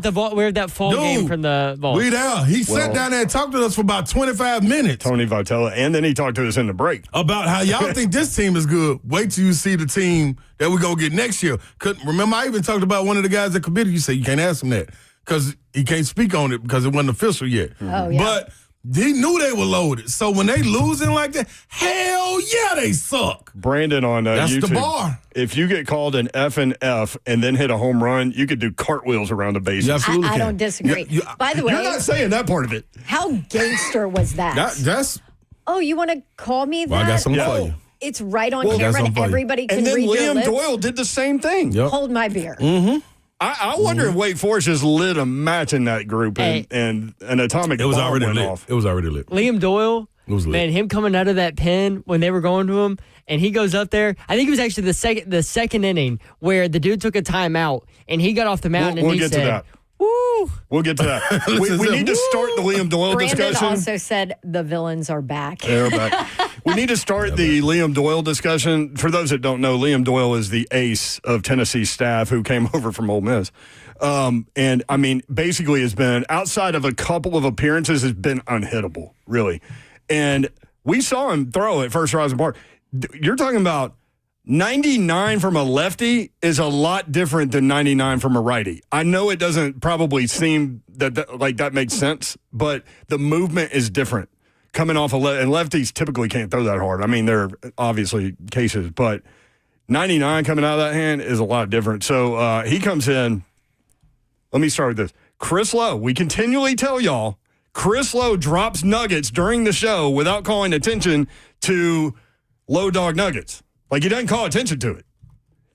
Speaker 1: at that fall
Speaker 5: Dude,
Speaker 1: game from the Vols.
Speaker 5: We there. He sat down there and talked to us for about 25 minutes
Speaker 3: Tony Vitello, and then he talked to us in the break.
Speaker 5: about how y'all think this team is good. Wait till you see the team that we're going to get next year. Remember, I even talked about one of the guys that committed. You say you can't ask him that because he can't speak on it because it wasn't official yet.
Speaker 4: Oh, yeah.
Speaker 5: But he knew they were loaded. So when they losing like that, hell yeah, they suck.
Speaker 3: Brandon on
Speaker 5: That's
Speaker 3: YouTube.
Speaker 5: the bar.
Speaker 3: If you get called an F and F and then hit a home run, you could do cartwheels around the bases.
Speaker 5: You absolutely
Speaker 4: I
Speaker 5: can.
Speaker 4: don't disagree. By the way,
Speaker 3: You're not saying that part of it.
Speaker 4: how gangster was that?
Speaker 5: That's
Speaker 4: Oh, you want to call me that?
Speaker 5: well, I got something
Speaker 3: Yeah.
Speaker 5: for you.
Speaker 4: It's right on
Speaker 5: Well,
Speaker 4: camera,
Speaker 5: that's
Speaker 4: and
Speaker 5: something for you.
Speaker 4: everybody can
Speaker 3: And then
Speaker 4: read your
Speaker 3: Liam
Speaker 4: lips.
Speaker 3: Doyle did the same thing.
Speaker 5: Yep.
Speaker 4: Hold my beer.
Speaker 3: I wonder if Wake Forest just lit a match in that group and,
Speaker 1: Hey.
Speaker 3: and an atomic
Speaker 5: It was
Speaker 3: bomb
Speaker 5: already
Speaker 3: went
Speaker 5: lit.
Speaker 3: off.
Speaker 5: It was already lit.
Speaker 1: Liam Doyle,
Speaker 5: It was lit.
Speaker 1: man, him coming out of that pen when they were going to him, and he goes up there. I think it was actually the second inning where the dude took a timeout and he got off the mound
Speaker 3: We'll
Speaker 1: and he
Speaker 3: get
Speaker 1: said,
Speaker 3: to that.
Speaker 1: "Woo!"
Speaker 3: We'll get to that. we need to start the Liam Doyle
Speaker 4: Brandon
Speaker 3: discussion.
Speaker 4: also said the villains are back.
Speaker 3: They're back. We need to start the Liam Doyle discussion. For those that don't know, Liam Doyle is the ace of Tennessee staff who came over from Ole Miss. And, I mean, basically has been, outside of a couple of appearances, has been unhittable, really. And we saw him throw at First Horizon Park. You're talking about 99 from a lefty is a lot different than 99 from a righty. I know it doesn't probably seem that makes sense, but the movement is different. Coming off and lefties typically can't throw that hard. I mean, there are obviously cases, but 99 coming out of that hand is a lot different. So he comes in. Let me start with this. Chris Lowe, we continually tell y'all, Chris Lowe drops nuggets during the show without calling attention to low dog nuggets. Like, he doesn't call attention to it.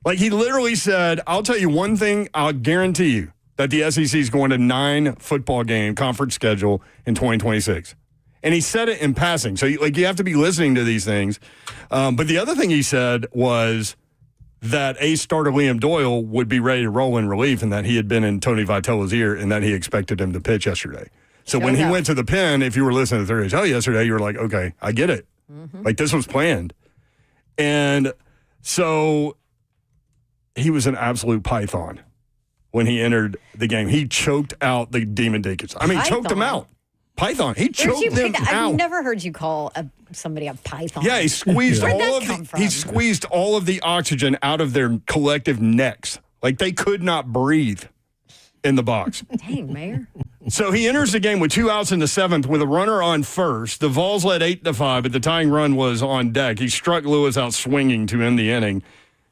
Speaker 3: Like, he literally said, I'll tell you one thing, I'll guarantee you that the SEC is going to 9 football game conference schedule in 2026. And he said it in passing. So, you have to be listening to these things. But the other thing he said was that ace starter Liam Doyle would be ready to roll in relief and that he had been in Tony Vitello's ear and that he expected him to pitch yesterday. So when he went to the pen, if you were listening to Thursday Show yesterday, you were like, okay, I get it. Like, this was planned. And so he was an absolute python when he entered the game. He choked out the Demon Deacons. I mean, choked them out. Python. He
Speaker 4: Where'd
Speaker 3: choked
Speaker 4: you
Speaker 3: them
Speaker 4: pick that?
Speaker 3: out.
Speaker 4: I've never heard you call somebody a python.
Speaker 3: Yeah, he squeezed
Speaker 4: Where'd
Speaker 3: all
Speaker 4: that
Speaker 3: of
Speaker 4: come
Speaker 3: the
Speaker 4: from?
Speaker 3: he squeezed all of the oxygen out of their collective necks. Like they could not breathe in the box.
Speaker 4: Dang, Mayor.
Speaker 3: So he enters the game with 2 outs in the 7th with a runner on first. The Vols led 8-5, but the tying run was on deck. He struck Lewis out swinging to end the inning,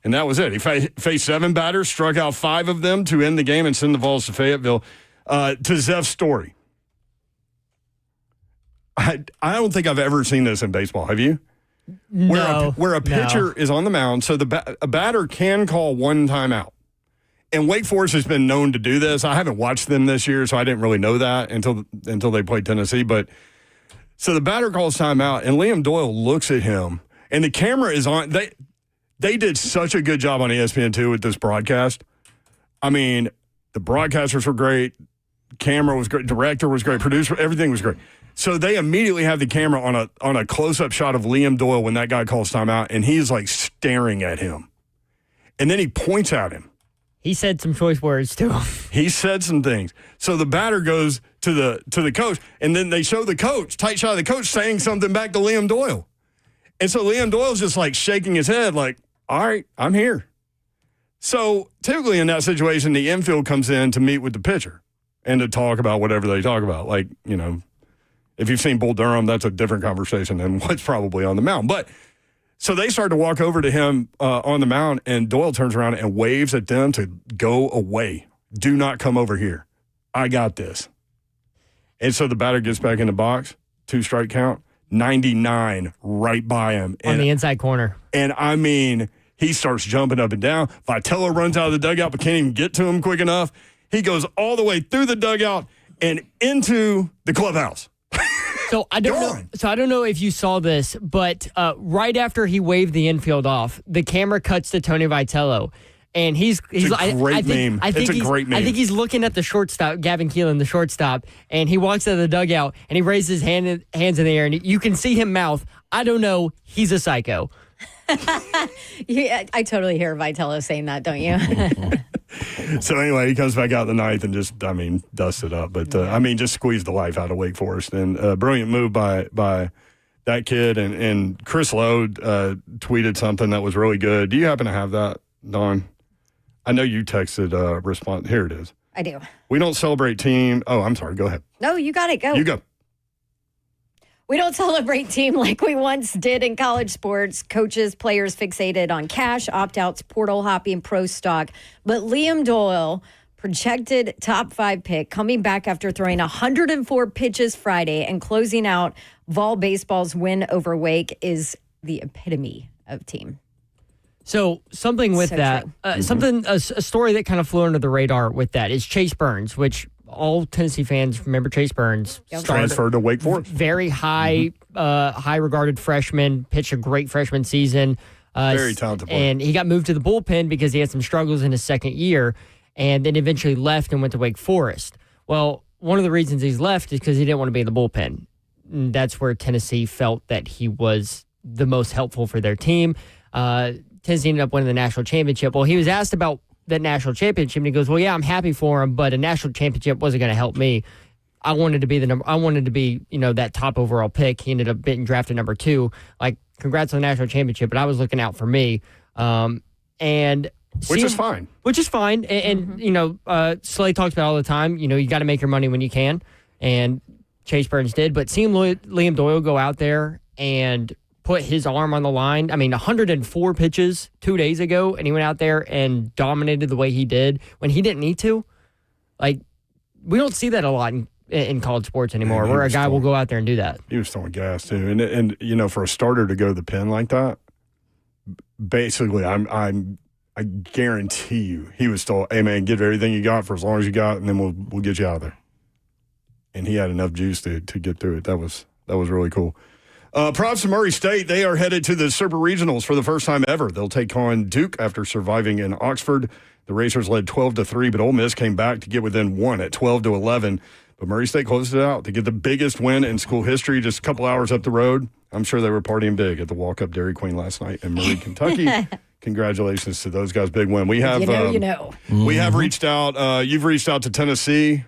Speaker 3: and that was it. He faced 7 batters, struck out 5 of them to end the game and send the Vols to Fayetteville. To Zeph's story, I don't think I've ever seen this in baseball. Have you?
Speaker 1: No.
Speaker 3: Where a pitcher is on the mound, so a batter can call one timeout. And Wake Forest has been known to do this. I haven't watched them this year, so I didn't really know that until they played Tennessee. But so the batter calls timeout, and Liam Doyle looks at him, and the camera is on. They did such a good job on ESPN2 with this broadcast. I mean, the broadcasters were great, camera was great, director was great, producer, everything was great. So they immediately have the camera on a close-up shot of Liam Doyle when that guy calls timeout, and he's like staring at him. And then he points at him.
Speaker 1: He said some choice words to him.
Speaker 3: He said some things. So the batter goes to the coach, and then they show the coach, tight shot of the coach, saying something back to Liam Doyle. And so Liam Doyle's just like shaking his head like, all right, I'm here. So typically in that situation, the infield comes in to meet with the pitcher and to talk about whatever they talk about. Like, you know, if you've seen Bull Durham, that's a different conversation than what's probably on the mound. But so they start to walk over to him on the mound, and Doyle turns around and waves at them to go away. Do not come over here. I got this. And so the batter gets back in the box, 2-strike count, 99 right by him.
Speaker 1: On the inside corner.
Speaker 3: And I mean, he starts jumping up and down. Vitello runs out of the dugout but can't even get to him quick enough. He goes all the way through the dugout and into the clubhouse.
Speaker 1: So I don't know if you saw this, but right after he waved the infield off, the camera cuts to Tony Vitello, and he's
Speaker 3: a great meme. It's a great meme.
Speaker 1: I think he's looking at the shortstop, Gavin Keelan, the shortstop, and he walks out of the dugout and he raises his hands in the air, and you can see him mouth, "I don't know, he's a psycho."
Speaker 4: Yeah, I totally hear Vitello saying that, don't you?
Speaker 3: So anyway, he comes back out in the 9th and just, dust it up. But, just squeeze the life out of Wake Forest. And brilliant move by that kid. And Chris Lowe tweeted something that was really good. Do you happen to have that, Dawn? I know you texted a response. Here it is.
Speaker 4: I do.
Speaker 3: We don't celebrate team. Oh, I'm sorry. Go ahead.
Speaker 4: No, you got it. Go.
Speaker 3: You go.
Speaker 4: We don't celebrate team like we once did in college sports. Coaches, players fixated on cash, opt-outs, portal hopping, pro stock. But Liam Doyle, projected top 5 pick, coming back after throwing 104 pitches Friday and closing out Vol baseball's win over Wake, is the epitome of team.
Speaker 1: So something with
Speaker 4: So
Speaker 1: that,
Speaker 4: true.
Speaker 1: a story that kind of flew under the radar with that is Chase Burns, which all Tennessee fans remember Chase Burns.
Speaker 3: Transferred to Wake Forest.
Speaker 1: Very high, high regarded freshman, pitched a great freshman season.
Speaker 3: Very talented player.
Speaker 1: And he got moved to the bullpen because he had some struggles in his second year, and then eventually left and went to Wake Forest. Well, one of the reasons he's left is because he didn't want to be in the bullpen. And that's where Tennessee felt that he was the most helpful for their team. Tennessee ended up winning the national championship. Well, he was asked about that national championship, and he goes, "Well, yeah, I'm happy for him, but a national championship wasn't going to help me. I wanted to be that top overall pick. He ended up being drafted number 2. Like, congrats on the national championship, but I was looking out for me." Which
Speaker 3: is fine.
Speaker 1: Which is fine. And Slay talks about it all the time. You got to make your money when you can, and Chase Burns did. But seeing Liam Doyle go out there and put his arm on the line. 104 pitches 2 days ago, and he went out there and dominated the way he did when he didn't need to. Like, we don't see that a lot in college sports anymore, where a guy will go out there and do that.
Speaker 3: He was throwing gas, too. And for a starter to go to the pen like that, basically, I guarantee you, he was told, "Hey, man, give everything you got for as long as you got, and then we'll get you out of there." And he had enough juice to get through it. That was really cool. Props to Murray State. They are headed to the Super Regionals for the first time ever. They'll take on Duke after surviving in Oxford. The Racers led 12-3, but Ole Miss came back to get within 1 at 12-11. But Murray State closed it out to get the biggest win in school history just a couple hours up the road. I'm sure they were partying big at the walk-up Dairy Queen last night in Murray, Kentucky. Congratulations to those guys. Big win. We have
Speaker 4: you know.
Speaker 3: We have reached out. You've reached out to Tennessee.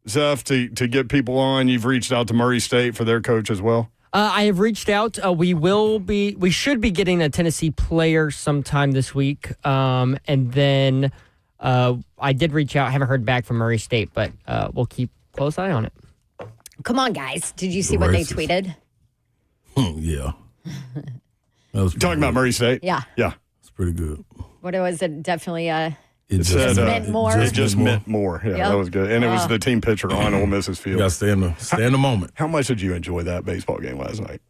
Speaker 3: Zeph, to get people on? You've reached out to Murray State for their coach as well.
Speaker 1: I have reached out. We should be getting a Tennessee player sometime this week. And then I did reach out. Haven't heard back from Murray State, but we'll keep close eye on it.
Speaker 4: Come on, guys. Did you see what they tweeted?
Speaker 5: Yeah. That was
Speaker 3: Talking about Murray State?
Speaker 4: Yeah.
Speaker 3: Yeah.
Speaker 5: It's pretty good.
Speaker 4: What was it? Definitely
Speaker 5: It
Speaker 4: just meant more.
Speaker 3: It just meant more. Yeah,
Speaker 4: Yep.
Speaker 3: that was good. And it was the team pitcher on Ole Miss's field.
Speaker 5: You got to stay in the moment.
Speaker 3: How much did you enjoy that baseball game last night?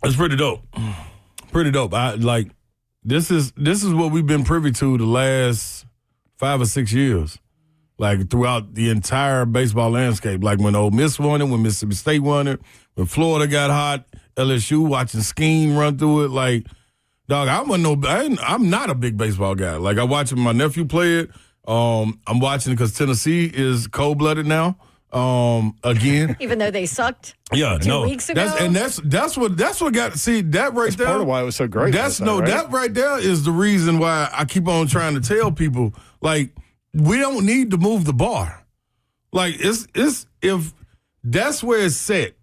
Speaker 5: It's pretty dope. Pretty dope. This is what we've been privy to the last 5 or 6 years. Like throughout the entire baseball landscape. Like when Ole Miss won it, when Mississippi State won it, when Florida got hot, LSU watching Skeen run through it. Like, dog, I'm not a big baseball guy. Like I watch my nephew play it. I'm watching it because Tennessee is cold-blooded now. Again,
Speaker 4: Even though they sucked.
Speaker 5: yeah,
Speaker 4: 2 weeks ago.
Speaker 5: That's what got. See that right there.
Speaker 3: Part of why it was so great.
Speaker 5: That right there is the reason why I keep on trying to tell people like we don't need to move the bar. Like it's if that's where it's set.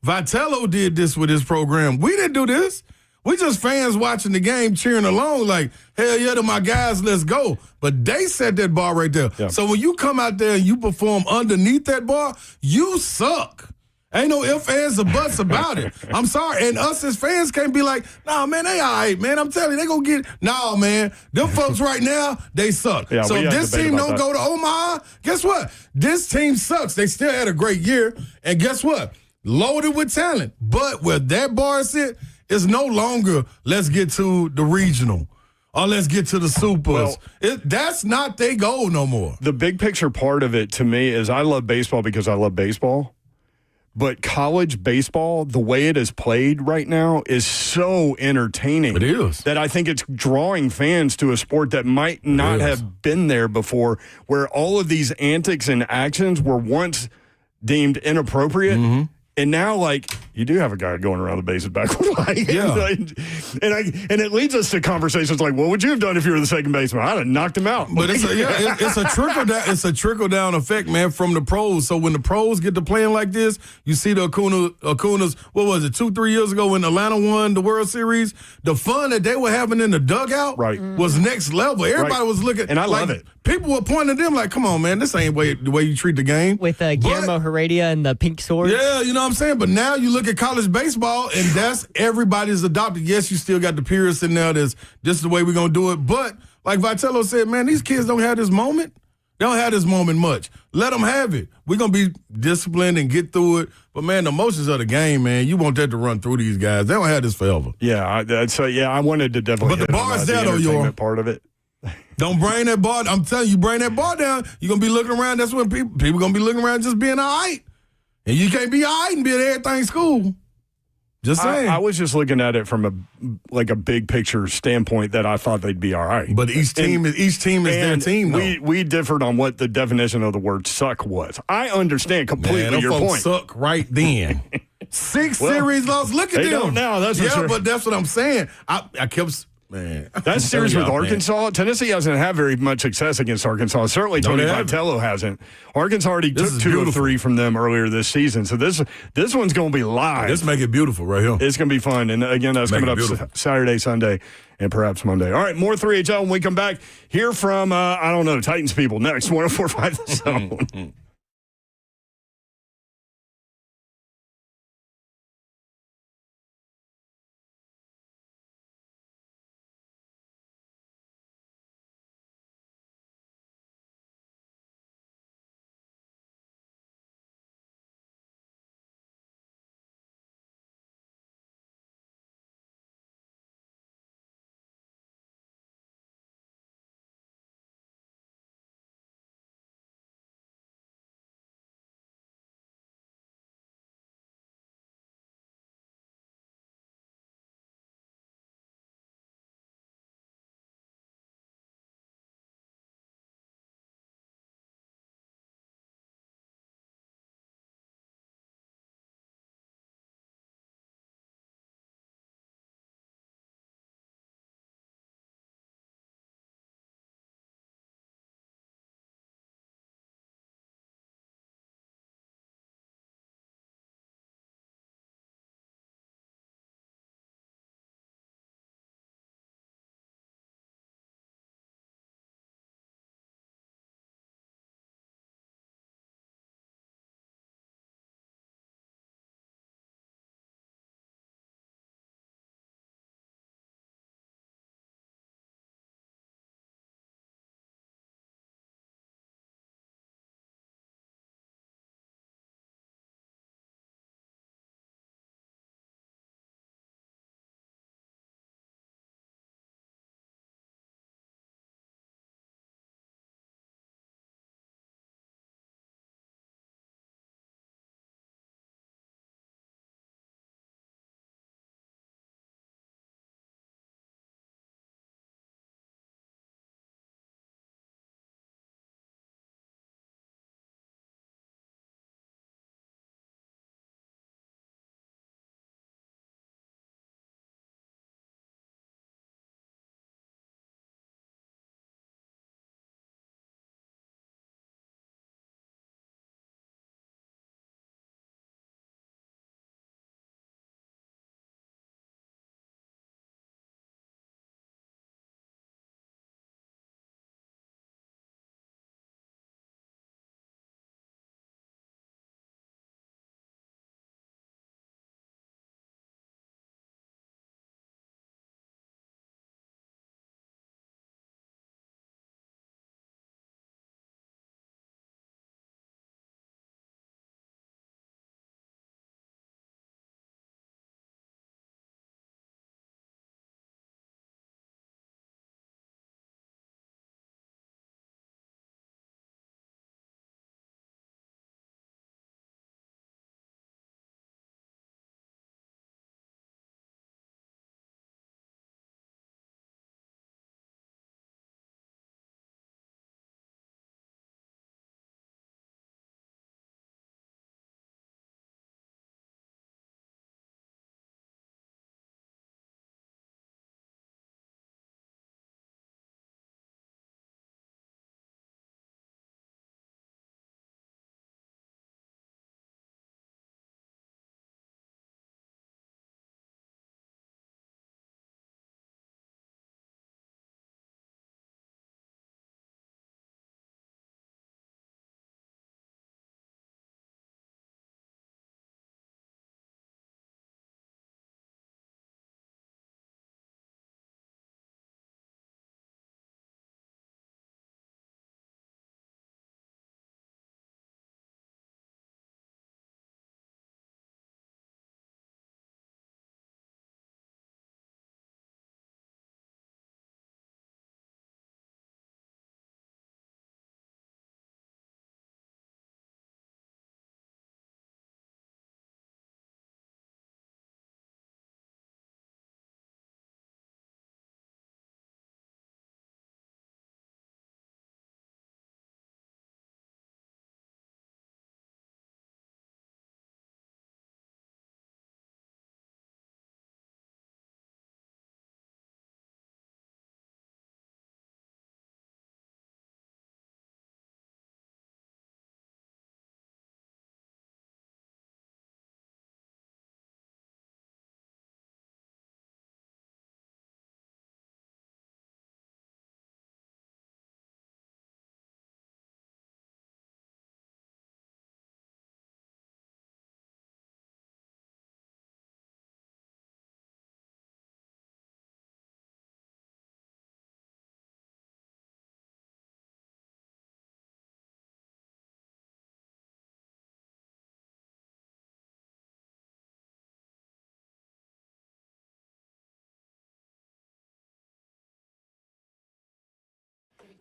Speaker 5: Vitello did this with his program. We didn't do this. We just fans watching the game, cheering along like, hell yeah, to my guys, let's go. But they set that bar right there.
Speaker 3: Yeah.
Speaker 5: So when you come out there and you perform underneath that bar, you suck. Ain't no ifs, ands, or buts about it. I'm sorry. And us as fans can't be like, nah, man, they all right, man. I'm telling you, they gonna get nah, man. Them folks right now, they suck.
Speaker 3: Yeah,
Speaker 5: so
Speaker 3: we
Speaker 5: if
Speaker 3: had
Speaker 5: this
Speaker 3: debate
Speaker 5: team
Speaker 3: about
Speaker 5: don't
Speaker 3: that.
Speaker 5: go to Omaha, guess what? This team sucks. They still had a great year. And guess what? Loaded with talent. But where that bar sit, it's no longer let's get to the regional or let's get to the supers. That's not their goal no more.
Speaker 3: The big picture part of it to me is I love baseball because I love baseball. But college baseball, the way it is played right now, is so entertaining.
Speaker 5: It is.
Speaker 3: That I think it's drawing fans to a sport that might not have been there before, where all of these antics and actions were once deemed inappropriate.
Speaker 5: Mm-hmm.
Speaker 3: And now, like, you do have a guy going around the bases backward.
Speaker 5: Yeah.
Speaker 3: and it leads us to conversations like, what would you have done if you were the second baseman? I'd have knocked him out.
Speaker 5: But it's a trickle down. It's a trickle down effect, man, from the pros. So when the pros get to playing like this, you see the Acunas. What was it? 2-3 years ago when Atlanta won the World Series, the fun that they were having in the dugout was next level. Everybody was looking,
Speaker 3: and I love
Speaker 5: like,
Speaker 3: it.
Speaker 5: People were pointing at them like, "Come on, man, this ain't the way you treat the game."
Speaker 1: With Guillermo Heredia and the pink sword.
Speaker 5: Yeah, you know what I'm saying? But now you look at college baseball, and that's everybody's adopted. Yes, you still got the purists in there. This is the way we're going to do it. But like Vitello said, man, these kids don't have this moment. They don't have this moment much. Let them have it. We're going to be disciplined and get through it. But, man, the emotions of the game, man, you want that to run through these guys. They don't have this forever.
Speaker 3: Yeah, I wanted to definitely
Speaker 5: But the
Speaker 3: hit on
Speaker 5: bar's
Speaker 3: that,
Speaker 5: there,
Speaker 3: the
Speaker 5: though,
Speaker 3: entertainment part of it.
Speaker 5: Don't bring that bar. I'm telling you, bring that bar down. You're going to be looking around. That's when people going to be looking around just being all right. And you can't be all right and be at everything school. Just saying.
Speaker 3: I was just looking at it from a big picture standpoint that I thought they'd be all right.
Speaker 5: But each team is their team, though.
Speaker 3: We differed on what the definition of the word suck was. I understand completely
Speaker 5: Man,
Speaker 3: your
Speaker 5: folks
Speaker 3: point.
Speaker 5: suck right then. 6 series lost. Look at
Speaker 3: they
Speaker 5: them.
Speaker 3: don't now, that's for
Speaker 5: yeah,
Speaker 3: sure.
Speaker 5: but that's what I'm saying. I kept, man.
Speaker 3: That series with
Speaker 5: y'all,
Speaker 3: Arkansas, Tennessee hasn't had very much success against Arkansas. Certainly Tony
Speaker 5: they haven't.
Speaker 3: Vitello hasn't. Arkansas already
Speaker 5: This
Speaker 3: took
Speaker 5: is
Speaker 3: 2 of
Speaker 5: beautiful.
Speaker 3: 3 from them earlier this season. So this one's going to be live.
Speaker 5: Let's make it beautiful right here.
Speaker 3: It's going to be fun. And again, that's
Speaker 5: Make
Speaker 3: coming
Speaker 5: it
Speaker 3: up
Speaker 5: beautiful.
Speaker 3: Saturday, Sunday, and perhaps Monday. All right, more 3HL when we come back. Hear from, Titans people next. 104.5 The Zone.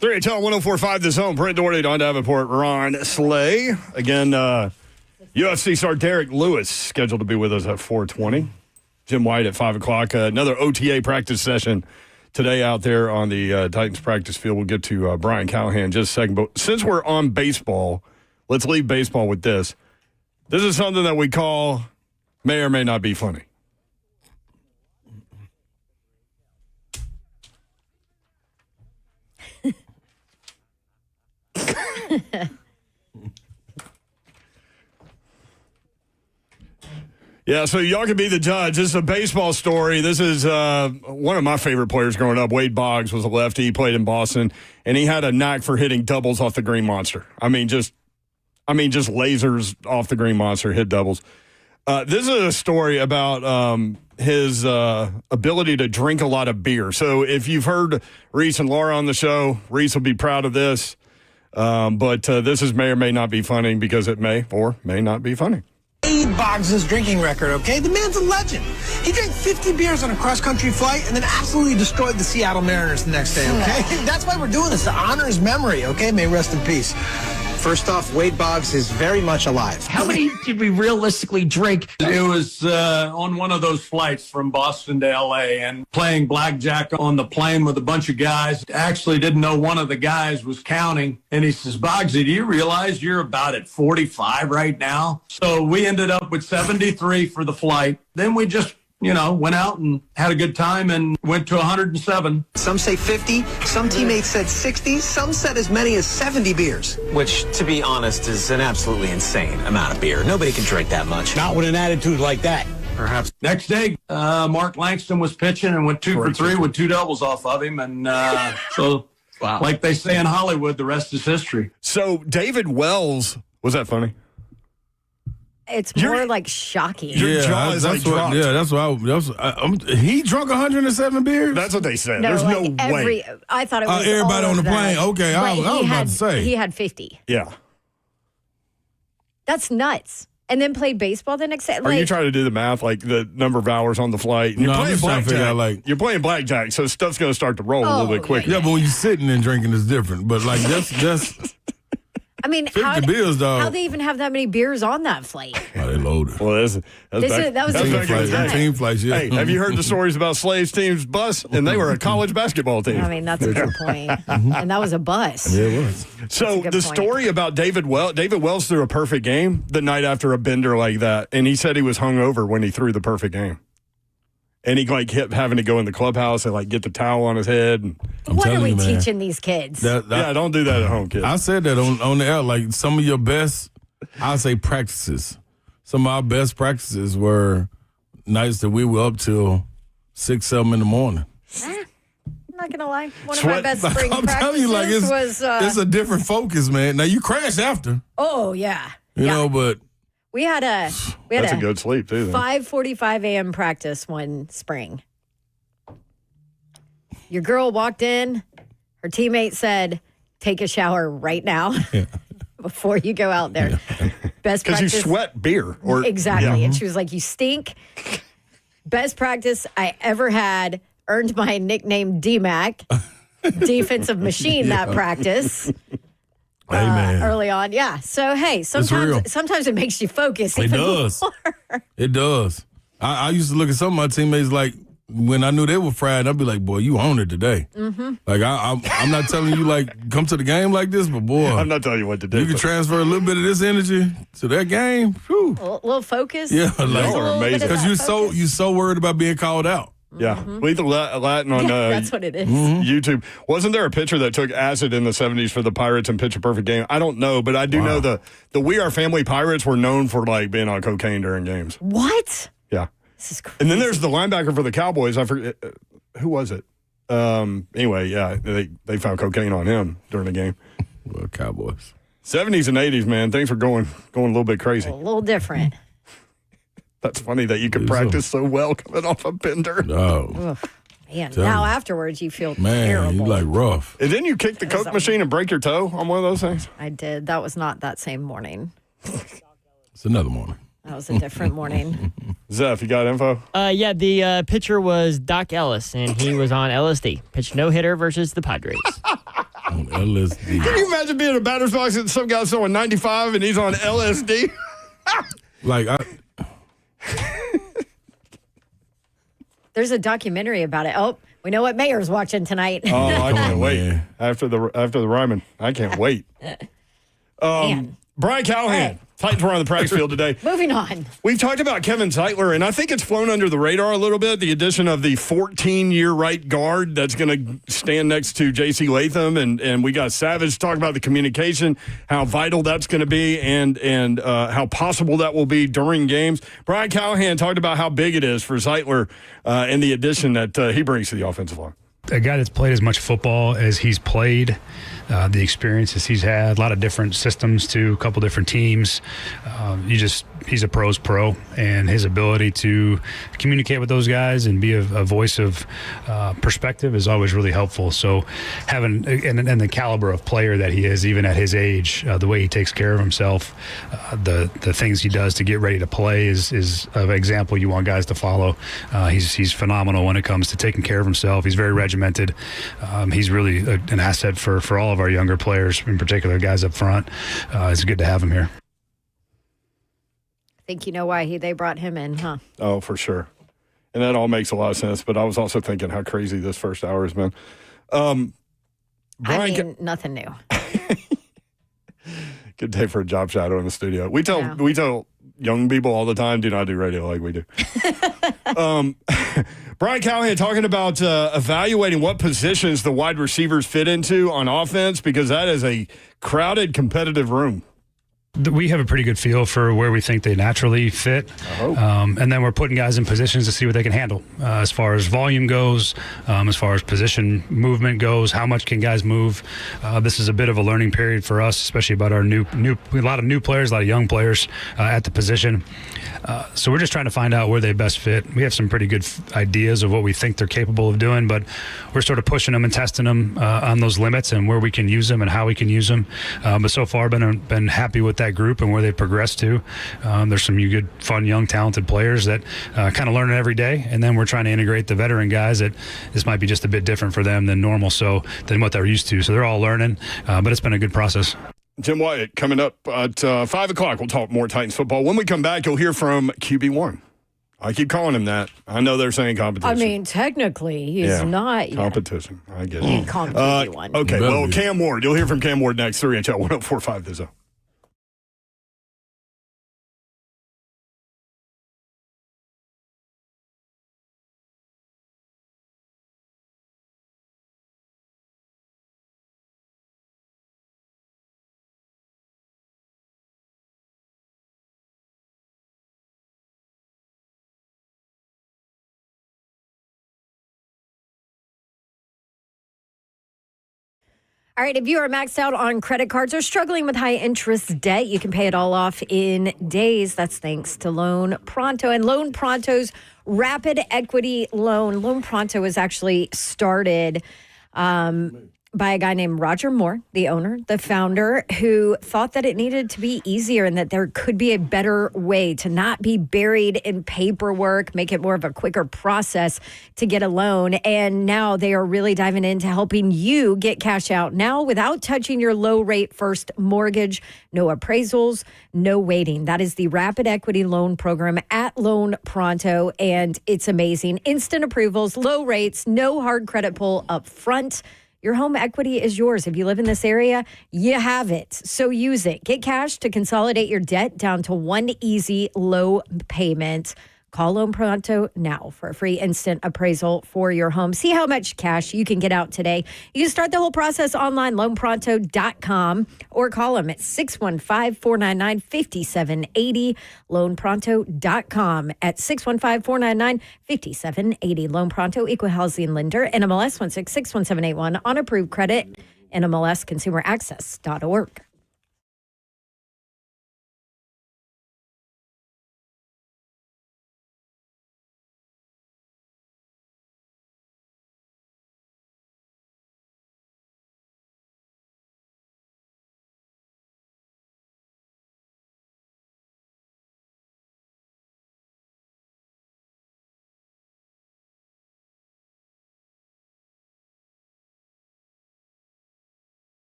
Speaker 3: 3HL 104.5 this home. Brent Doherty, Don Davenport, Ron Slay. Again, UFC star Derrick Lewis scheduled to be with us at 4:20. Jim White at 5 o'clock. Another OTA practice session today out there on the Titans practice field. We'll get to Brian Callahan in just a second. But since we're on baseball, let's leave baseball with this. This is something that we call may or may not be funny. Yeah, so y'all can be the judge. This is a baseball story. This is one of my favorite players growing up. Wade Boggs was a lefty. He played in Boston, and he had a knack for hitting doubles off the Green Monster. I mean, just lasers off the Green Monster, hit doubles. This is a story about his ability to drink a lot of beer. So if you've heard Reese and Laura on the show, Reese will be proud of this. But this is may or may not be funny because it may or may not be funny.
Speaker 7: Wade Boggs' drinking record, okay? The man's a legend. He drank 50 beers on a cross-country flight and then absolutely destroyed the Seattle Mariners the next day, okay? That's why we're doing this, to honor his memory, okay? May rest in peace. First off, Wade Boggs is very much alive.
Speaker 8: How many did we realistically drink?
Speaker 9: It was on one of those flights from Boston to L.A. and playing blackjack on the plane with a bunch of guys. Actually didn't know one of the guys was counting. And he says, Boggsy, do you realize you're about at 45 right now? So we ended up with 73 for the flight. Then we just, went out and had a good time and went to 107.
Speaker 7: Some say 50, some teammates said 60, some said as many as 70 beers.
Speaker 10: Which, to be honest, is an absolutely insane amount of beer. Nobody can drink that much.
Speaker 8: Not with an attitude like that.
Speaker 9: Perhaps. Next day, Mark Langston was pitching and went 2 for 3 with 2 doubles off of him. And so, wow. Like they say in Hollywood, the rest is history.
Speaker 3: So David Wells, was that funny?
Speaker 4: It's more like shocking.
Speaker 3: Your jaw is like dropped.
Speaker 5: That's he drunk 107 beers?
Speaker 3: That's what they said. There's no way.
Speaker 4: I thought it was
Speaker 5: everybody
Speaker 4: all
Speaker 5: on the
Speaker 4: of
Speaker 5: plane.
Speaker 4: them.
Speaker 5: Okay, I was about to say.
Speaker 4: He had 50.
Speaker 3: Yeah.
Speaker 4: That's nuts. And then played baseball the next day.
Speaker 3: Are you trying to do the math, like the number of hours on the flight? And
Speaker 5: No,
Speaker 3: you're
Speaker 5: I'm
Speaker 3: playing
Speaker 5: just trying to figure
Speaker 3: blackjack.
Speaker 5: out,
Speaker 3: You're playing blackjack, so stuff's going to start to roll a little bit quicker.
Speaker 5: Yeah, but when you're sitting and drinking, it's different. But like that's
Speaker 4: I mean,
Speaker 5: 50 beers, dog.
Speaker 4: How they even have that many beers on that flight?
Speaker 5: Oh, they loaded.
Speaker 3: Well, that was
Speaker 4: a
Speaker 3: back in the day.
Speaker 5: Team flights, yeah.
Speaker 3: Hey, have you heard the stories about Slaves team's bus? And they were a college basketball team.
Speaker 4: I mean, that's a good point. And that was a bus.
Speaker 5: Yeah, it was.
Speaker 3: So the story about David Wells threw a perfect game the night after a bender like that, and he said he was hungover when he threw the perfect game. And he kept having to go in the clubhouse and get the towel on his head. And
Speaker 4: What are we teaching these kids?
Speaker 3: yeah, don't do that at home, kids.
Speaker 5: I said that on the air. Like some of your best, I say practices. Some of our best practices were nights that we were up till 6, 7 in the morning.
Speaker 4: I'm not gonna lie. One of my best spring
Speaker 5: I'm
Speaker 4: practices
Speaker 5: telling you,
Speaker 4: was.
Speaker 5: it's a different focus, man. Now you crash after,
Speaker 4: Oh yeah.
Speaker 5: you know, but
Speaker 4: We had a
Speaker 3: That's a good sleep too.
Speaker 4: 5:45 a.m. practice one spring. Your girl walked in. Her teammate said, "Take a shower right now before you go out there." Best
Speaker 3: Because
Speaker 4: practice.
Speaker 3: you sweat beer.
Speaker 4: Exactly.
Speaker 3: Yeah.
Speaker 4: And she was like, "You stink." Best practice I ever had. Earned my nickname DMAC, defensive machine. That practice.
Speaker 5: hey, man.
Speaker 4: Early on, yeah. So hey, sometimes it makes you focus.
Speaker 5: It
Speaker 4: even
Speaker 5: does.
Speaker 4: more.
Speaker 5: It does. I used to look at some of my teammates like when I knew they were fried, I'd be like, boy, you own it today. Mm-hmm. Like I'm not telling you come to the game like this, but boy,
Speaker 3: I'm not telling you what to do.
Speaker 5: you can transfer a little bit of this energy to that game. Whew.
Speaker 4: A little focus.
Speaker 5: Yeah,
Speaker 3: Y'all are amazing.
Speaker 5: because you're so worried about being called out.
Speaker 3: Yeah, Lethal Latin on
Speaker 4: That's what it is.
Speaker 3: YouTube. Wasn't there a pitcher that took acid in the 70s for the Pirates and pitched a perfect game? I don't know, but I do know the We Are Family Pirates were known for being on cocaine during games.
Speaker 4: What?
Speaker 3: Yeah.
Speaker 4: This is crazy.
Speaker 3: And then there's the linebacker for the Cowboys. I forget who was it. Anyway, yeah, they found cocaine on him during the game.
Speaker 5: Well, Cowboys.
Speaker 3: 70s and 80s, man, things were going a little bit crazy.
Speaker 4: A little different.
Speaker 3: That's funny that you could practice so well coming off a bender.
Speaker 5: Oh,
Speaker 4: Man,
Speaker 5: Tell
Speaker 4: now
Speaker 5: me.
Speaker 4: afterwards you feel
Speaker 5: man,
Speaker 4: terrible.
Speaker 5: you like rough.
Speaker 3: And then you kick the Coke machine and break your toe on one of those things?
Speaker 4: I did. That was not that same morning.
Speaker 5: It's another morning.
Speaker 4: That was a different morning.
Speaker 3: Zeph, you got info?
Speaker 1: Yeah, the pitcher was Doc Ellis, and he was on LSD. Pitched no-hitter versus the Padres.
Speaker 5: On LSD.
Speaker 3: Can you imagine being a batter's box and some guy's throwing 95 and he's on LSD?
Speaker 4: There's a documentary about it. Oh, we know what Mayor's watching tonight.
Speaker 3: Oh, I can't wait. After the rhyming, I can't wait. Brian Callahan, Titans were on the practice field today.
Speaker 4: Moving on.
Speaker 3: We've talked about Kevin Zeitler, and I think it's flown under the radar a little bit, the addition of the 14-year right guard that's going to stand next to J.C. Latham, and we got Savage talk about the communication, how vital that's going to be, and how possible that will be during games. Brian Callahan talked about how big it is for Zeitler and the addition that he brings to the offensive line.
Speaker 11: A guy that's played as much football as he's played, the experiences he's had, a lot of different systems to a couple different teams. He's a pro's pro, and his ability to communicate with those guys and be a voice of perspective is always really helpful. So having and the caliber of player that he is, even at his age, the way he takes care of himself, the things he does to get ready to play is an example you want guys to follow. He's phenomenal when it comes to taking care of himself. He's very regimented. He's really an asset for all of our younger players, in particular guys up front. It's good to have him here.
Speaker 4: I think you know why they brought him in, huh?
Speaker 3: Oh, for sure. And that all makes a lot of sense, but I was also thinking how crazy this first hour has been.
Speaker 4: Nothing new.
Speaker 3: Good day for a job shadow in the studio. We tell young people all the time, do not do radio like we do. Brian Callahan talking about evaluating what positions the wide receivers fit into on offense, because that is a crowded, competitive room.
Speaker 11: We have a pretty good feel for where we think they naturally fit. And then we're putting guys in positions to see what they can handle as far as volume goes, as far as position movement goes, how much can guys move. This is a bit of a learning period for us, especially about our a lot of new players, a lot of young players at the position. So we're just trying to find out where they best fit. We have some pretty good ideas of what we think they're capable of doing, but we're sort of pushing them and testing them on those limits and where we can use them and how we can use them. But so far, been happy with that group and where they progressed to. There's some good, fun, young, talented players that kind of learn it every day, and then we're trying to integrate the veteran guys that this might be just a bit different for them than normal, than what they're used to. So they're all learning, but it's been a good process.
Speaker 3: Jim Wyatt coming up at 5 o'clock. We'll talk more Titans football. When we come back, you'll hear from QB1. I keep calling him that. I know they're saying competition.
Speaker 4: I mean, technically, he's not yet.
Speaker 3: Competition. I get it.
Speaker 4: Call him QB1.
Speaker 3: Okay, well, Cam Ward. You'll hear from Cam Ward next. 3HL 104.5 The Zone.
Speaker 4: All right, if you are maxed out on credit cards or struggling with high interest debt, you can pay it all off in days. That's thanks to Loan Pronto. And Loan Pronto's rapid equity loan. Loan Pronto was actually started by a guy named Roger Moore, the owner, the founder, who thought that it needed to be easier and that there could be a better way to not be buried in paperwork, make it more of a quicker process to get a loan. And now they are really diving into helping you get cash out now without touching your low rate first mortgage, no appraisals, no waiting. That is the Rapid Equity Loan Program at Loan Pronto, and it's amazing. Instant approvals, low rates, no hard credit pull up front. Your home equity is yours. If you live in this area, you have it. So use it. Get cash to consolidate your debt down to one easy, low payment. Call Loan Pronto now for a free instant appraisal for your home. See how much cash you can get out today. You can start the whole process online, loanpronto.com, or call them at 615-499-5780, loanpronto.com at 615-499-5780. Loan Pronto, Equal Housing Lender, NMLS 1661781, on approved credit, NMLSconsumeraccess.org.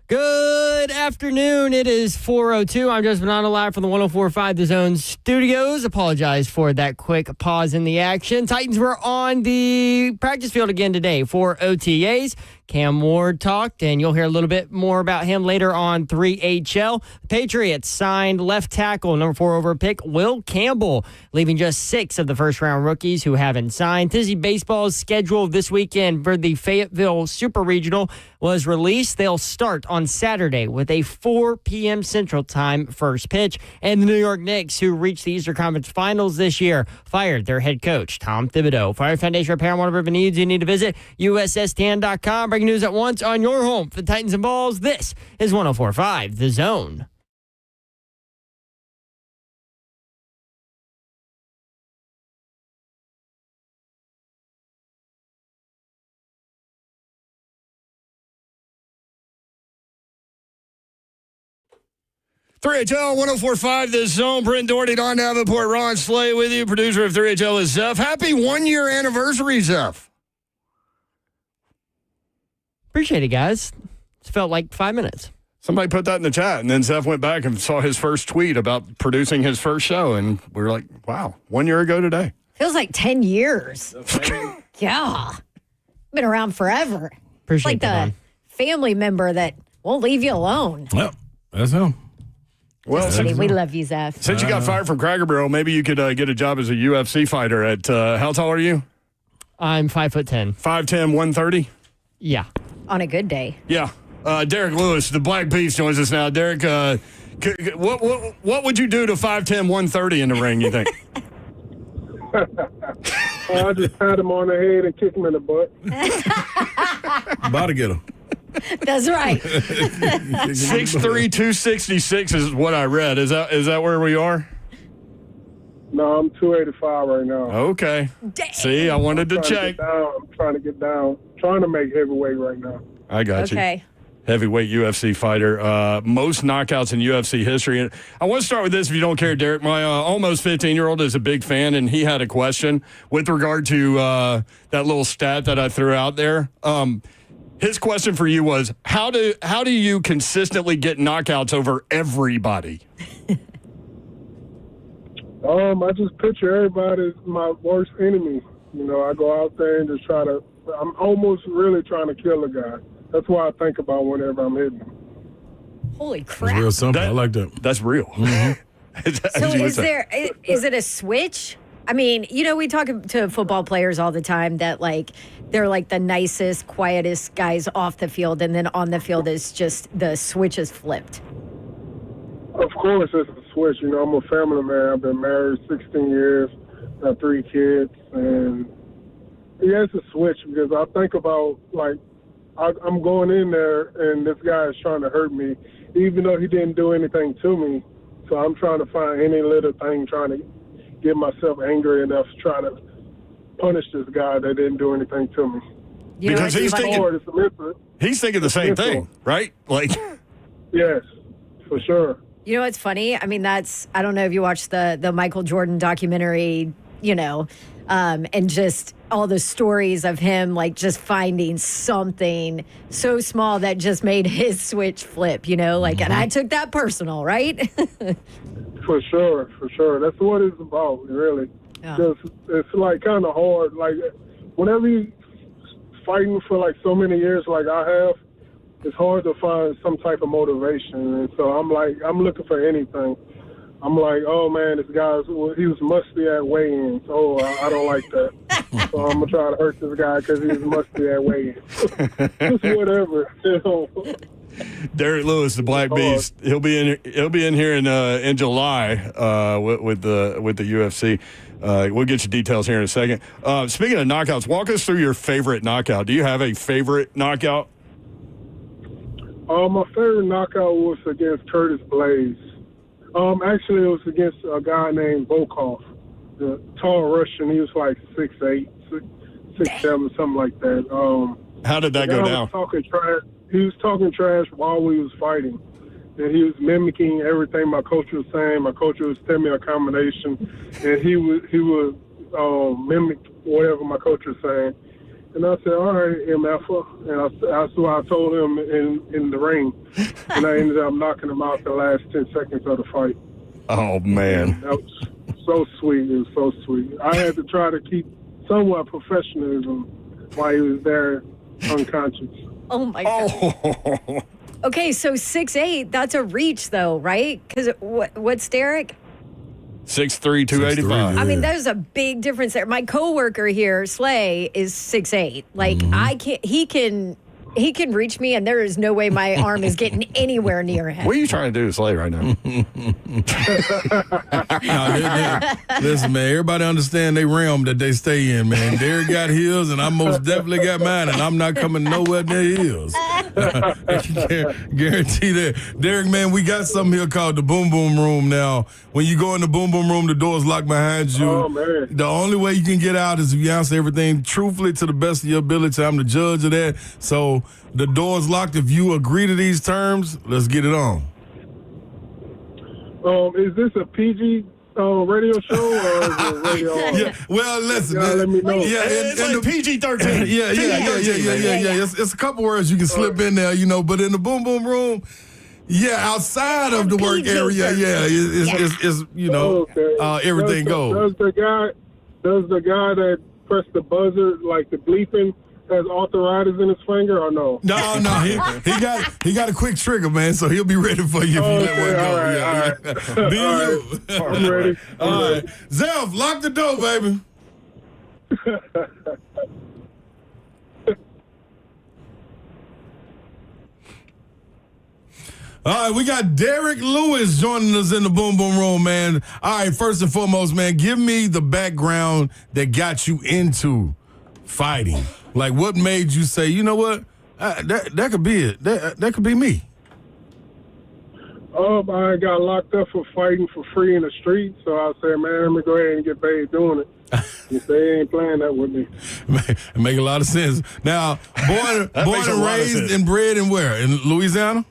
Speaker 1: Good afternoon. It is 4:02. I'm Justin Bonanno live from the 104.5 The Zone studios. Apologize for that quick pause in the action. Titans were on the practice field again today for OTAs. Cam Ward talked, and you'll hear a little bit more about him later on 3HL. The Patriots signed left tackle, number 4 overall pick, Will Campbell, leaving just 6 of the first-round rookies who haven't signed. Tennessee Baseball's schedule this weekend for the Fayetteville Super Regional was released. They'll start on Saturday with a 4 p.m. Central Time first pitch. And the New York Knicks, who reached the Eastern Conference Finals this year, fired their head coach, Tom Thibodeau. Fire Foundation repair and whatever needs you need to visit USSTN.com. Breaking news at once on your home for the Titans and Balls. This is 104.5 The Zone.
Speaker 3: .3HL 104.5 The Zone. Brent Doherty, Don Davenport, Ron Slay with you. Producer of 3HL is Zeph. Happy 1-year anniversary, Zeph.
Speaker 1: Appreciate it, guys. It felt like 5 minutes.
Speaker 3: Somebody put that in the chat, and then Zeph went back and saw his first tweet about producing his first show, and we were like, wow, 1 year ago today.
Speaker 4: Feels like 10 years. Yeah. Been around forever.
Speaker 1: Appreciate
Speaker 4: like
Speaker 1: that,
Speaker 4: the family member that won't leave you alone.
Speaker 5: Well, that's him.
Speaker 3: Well,
Speaker 4: We love you, Zeph.
Speaker 3: Since you got fired from Cracker Barrel, maybe you could get a job as a UFC fighter at, how tall are you?
Speaker 1: I'm 5'10".
Speaker 3: 5'10", 130?
Speaker 1: Yeah.
Speaker 4: On a good day.
Speaker 3: Yeah. Derrick Lewis, the Black Beast, joins us now. Derrick, what would you do to 5'10", 130 in the ring, you think?
Speaker 2: I just pat him on the head and kick him in the butt.
Speaker 5: About to get him.
Speaker 4: That's right.
Speaker 3: 6'3", 266 is what I read. Is that where we are?
Speaker 2: No, I'm 285 right now.
Speaker 3: Okay.
Speaker 4: Dang.
Speaker 3: See, I wanted to check.
Speaker 2: I'm trying to get down. Trying to make heavyweight right now.
Speaker 3: I got you.
Speaker 4: Okay.
Speaker 3: Heavyweight UFC fighter. Most knockouts in UFC history. And I want to start with this, if you don't care, Derek. My almost 15-year-old is a big fan, and he had a question with regard to that little stat that I threw out there. His question for you was, how do you consistently get knockouts over everybody?
Speaker 2: I just picture everybody as my worst enemy. You know, I go out there and just I'm almost really trying to kill a guy. That's what I think about whenever I'm hitting him.
Speaker 4: Holy crap.
Speaker 5: That's real simple. I like that.
Speaker 3: That's real.
Speaker 4: So is it a switch? I mean, you know, we talk to football players all the time that, like, they're like the nicest, quietest guys off the field, and then on the field is just the switch is flipped.
Speaker 2: Of course, it's a switch. You know, I'm a family man. I've been married 16 years, got 3 kids, and yeah, it's a switch because I think about, like, I'm going in there and this guy is trying to hurt me, even though he didn't do anything to me. So I'm trying to find any little thing, trying to get myself angry enough to try to punish this guy that didn't do anything to me.
Speaker 3: Because he's thinking the same thing, right? Like,
Speaker 2: yes, for sure.
Speaker 4: You know what's funny? I mean, I don't know if you watched the Michael Jordan documentary, you know, and just all the stories of him, like, just finding something so small that just made his switch flip, you know, like, and I took that personal, right?
Speaker 2: For sure. That's what it's about, really. Yeah. It's like kind of hard. Like, whenever you're fighting for like so many years, like I have, it's hard to find some type of motivation. And so I'm looking for anything. I'm like, oh man, this guy's, he was musty at weigh-ins. Oh, I don't like that. So I'm gonna try to hurt this guy because he was musty at weigh-ins. Just whatever. You know?
Speaker 3: Derrick Lewis, the Black Beast. He'll be in here in July with the UFC. We'll get you details here in a second. Speaking of knockouts, walk us through your favorite knockout. Do you have a favorite knockout?
Speaker 2: My favorite knockout was against Curtis Blaze. Actually, it was against a guy named Volkov, the tall Russian. He was like 6'8", 6'7", something like that.
Speaker 3: How did that go down?
Speaker 2: He was talking trash while we was fighting, and he was mimicking everything my coach was saying. My coach was telling me a combination, and he would mimic whatever my coach was saying. And I said, all right, MFer. And that's what I told him in the ring. And I ended up knocking him out the last 10 seconds of the fight.
Speaker 3: Oh, man.
Speaker 2: That was so sweet. It was so sweet. I had to try to keep somewhat professionalism while he was there unconscious.
Speaker 4: Oh, my God.
Speaker 3: Oh.
Speaker 4: Okay, so 6'8", that's a reach, though, right? Because what's Derrick?
Speaker 3: 6'3", 285.
Speaker 4: I mean, there's a big difference there. My coworker here, Slay, is 6'8". Like, I can't. He can reach me, and there is no way my arm is getting anywhere near him.
Speaker 3: What are you trying to do to Slay right now?
Speaker 5: Listen, man, everybody understand they realm that they stay in, man. Derrick got his, and I most definitely got mine, and I'm not coming nowhere near his. Guarantee that. Derrick, man, we got something here called the Boom Boom Room now. When you go in the Boom Boom Room, the door's locked behind you.
Speaker 2: Oh, man.
Speaker 5: The only way you can get out is if you answer everything truthfully to the best of your ability. I'm the judge of that. So the door's locked. If you agree to these terms, let's get it on.
Speaker 2: Is this a PG radio show or is it radio?
Speaker 5: Yeah, well, listen.
Speaker 2: Let me know.
Speaker 5: Yeah,
Speaker 3: it's like PG-13.
Speaker 5: Yeah. It's a couple words you can slip in there, but in the Boom Boom Room, outside of the work area, it's everything goes.
Speaker 2: Does the guy that pressed the buzzer, like the bleeping, has arthritis in his finger or no?
Speaker 5: No. He got a quick trigger, man, so he'll be ready for you if you let one go.
Speaker 2: All right. I'm ready.
Speaker 5: All right. Zelf, lock the door, baby. All right, we got Derrick Lewis joining us in the Boom Boom Room, man. All right, first and foremost, man, give me the background that got you into fighting. Like, what made you say, you know what, that could be it. That could be me.
Speaker 2: I got locked up for fighting for free in the street, so I said, man, let me go ahead and get paid doing it. They ain't playing that with me.
Speaker 5: Make a lot of sense. Now, born and raised and bred in where? In Louisiana?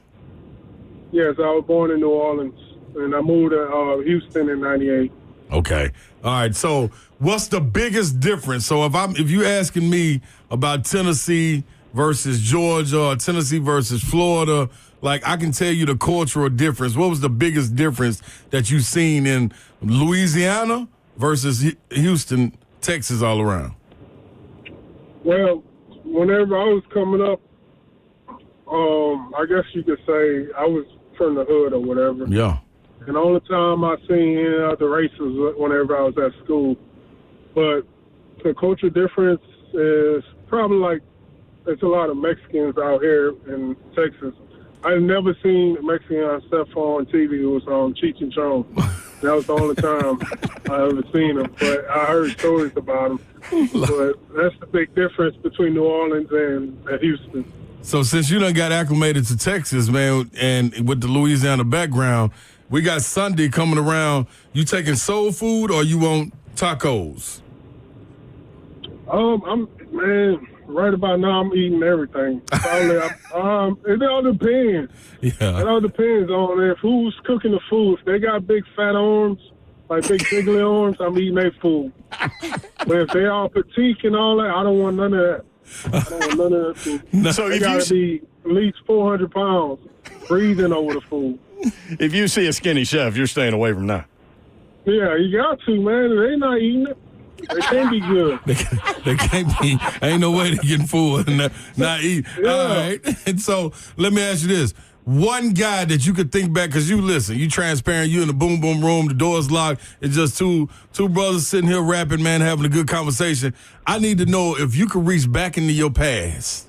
Speaker 2: Yes, I was born in New Orleans, and I moved to Houston in '98.
Speaker 5: Okay. All right. So, what's the biggest difference? So, if you asking me about Tennessee versus Georgia or Tennessee versus Florida, like, I can tell you the cultural difference. What was the biggest difference that you seen in Louisiana versus Houston, Texas, all around?
Speaker 2: Well, whenever I was coming up, I guess you could say I was from the hood or whatever.
Speaker 5: Yeah.
Speaker 2: And the only time I seen any other races was whenever I was at school. But the culture difference is probably like there's a lot of Mexicans out here in Texas. I've never seen a Mexican except on TV. It was on Cheech and Chong. That was the only time I ever seen them. But I heard stories about them. But that's the big difference between New Orleans and Houston.
Speaker 5: So since you done got acclimated to Texas, man, and with the Louisiana background, we got Sunday coming around. You taking soul food or you want tacos?
Speaker 2: Right about now I'm eating everything. It all depends.
Speaker 5: Yeah.
Speaker 2: It all depends on if who's cooking the food. If they got big fat arms, like big jiggly arms, I'm eating their food. But if they all petite and all that, I don't want none of that. I don't want none of that food.
Speaker 3: So
Speaker 2: they gotta be at least 400 pounds breathing over the food.
Speaker 3: If you see a skinny chef, you're staying away from that.
Speaker 2: Yeah, you got to, man. They not eating it. They can't be good.
Speaker 5: They can't be. Ain't no way they getting full and not eat.
Speaker 2: Yeah.
Speaker 5: All right. And so let me ask you this. One guy that you could think back, because you transparent, you in the Boom Boom Room, the door's locked. It's just two brothers sitting here rapping, man, having a good conversation. I need to know if you could reach back into your past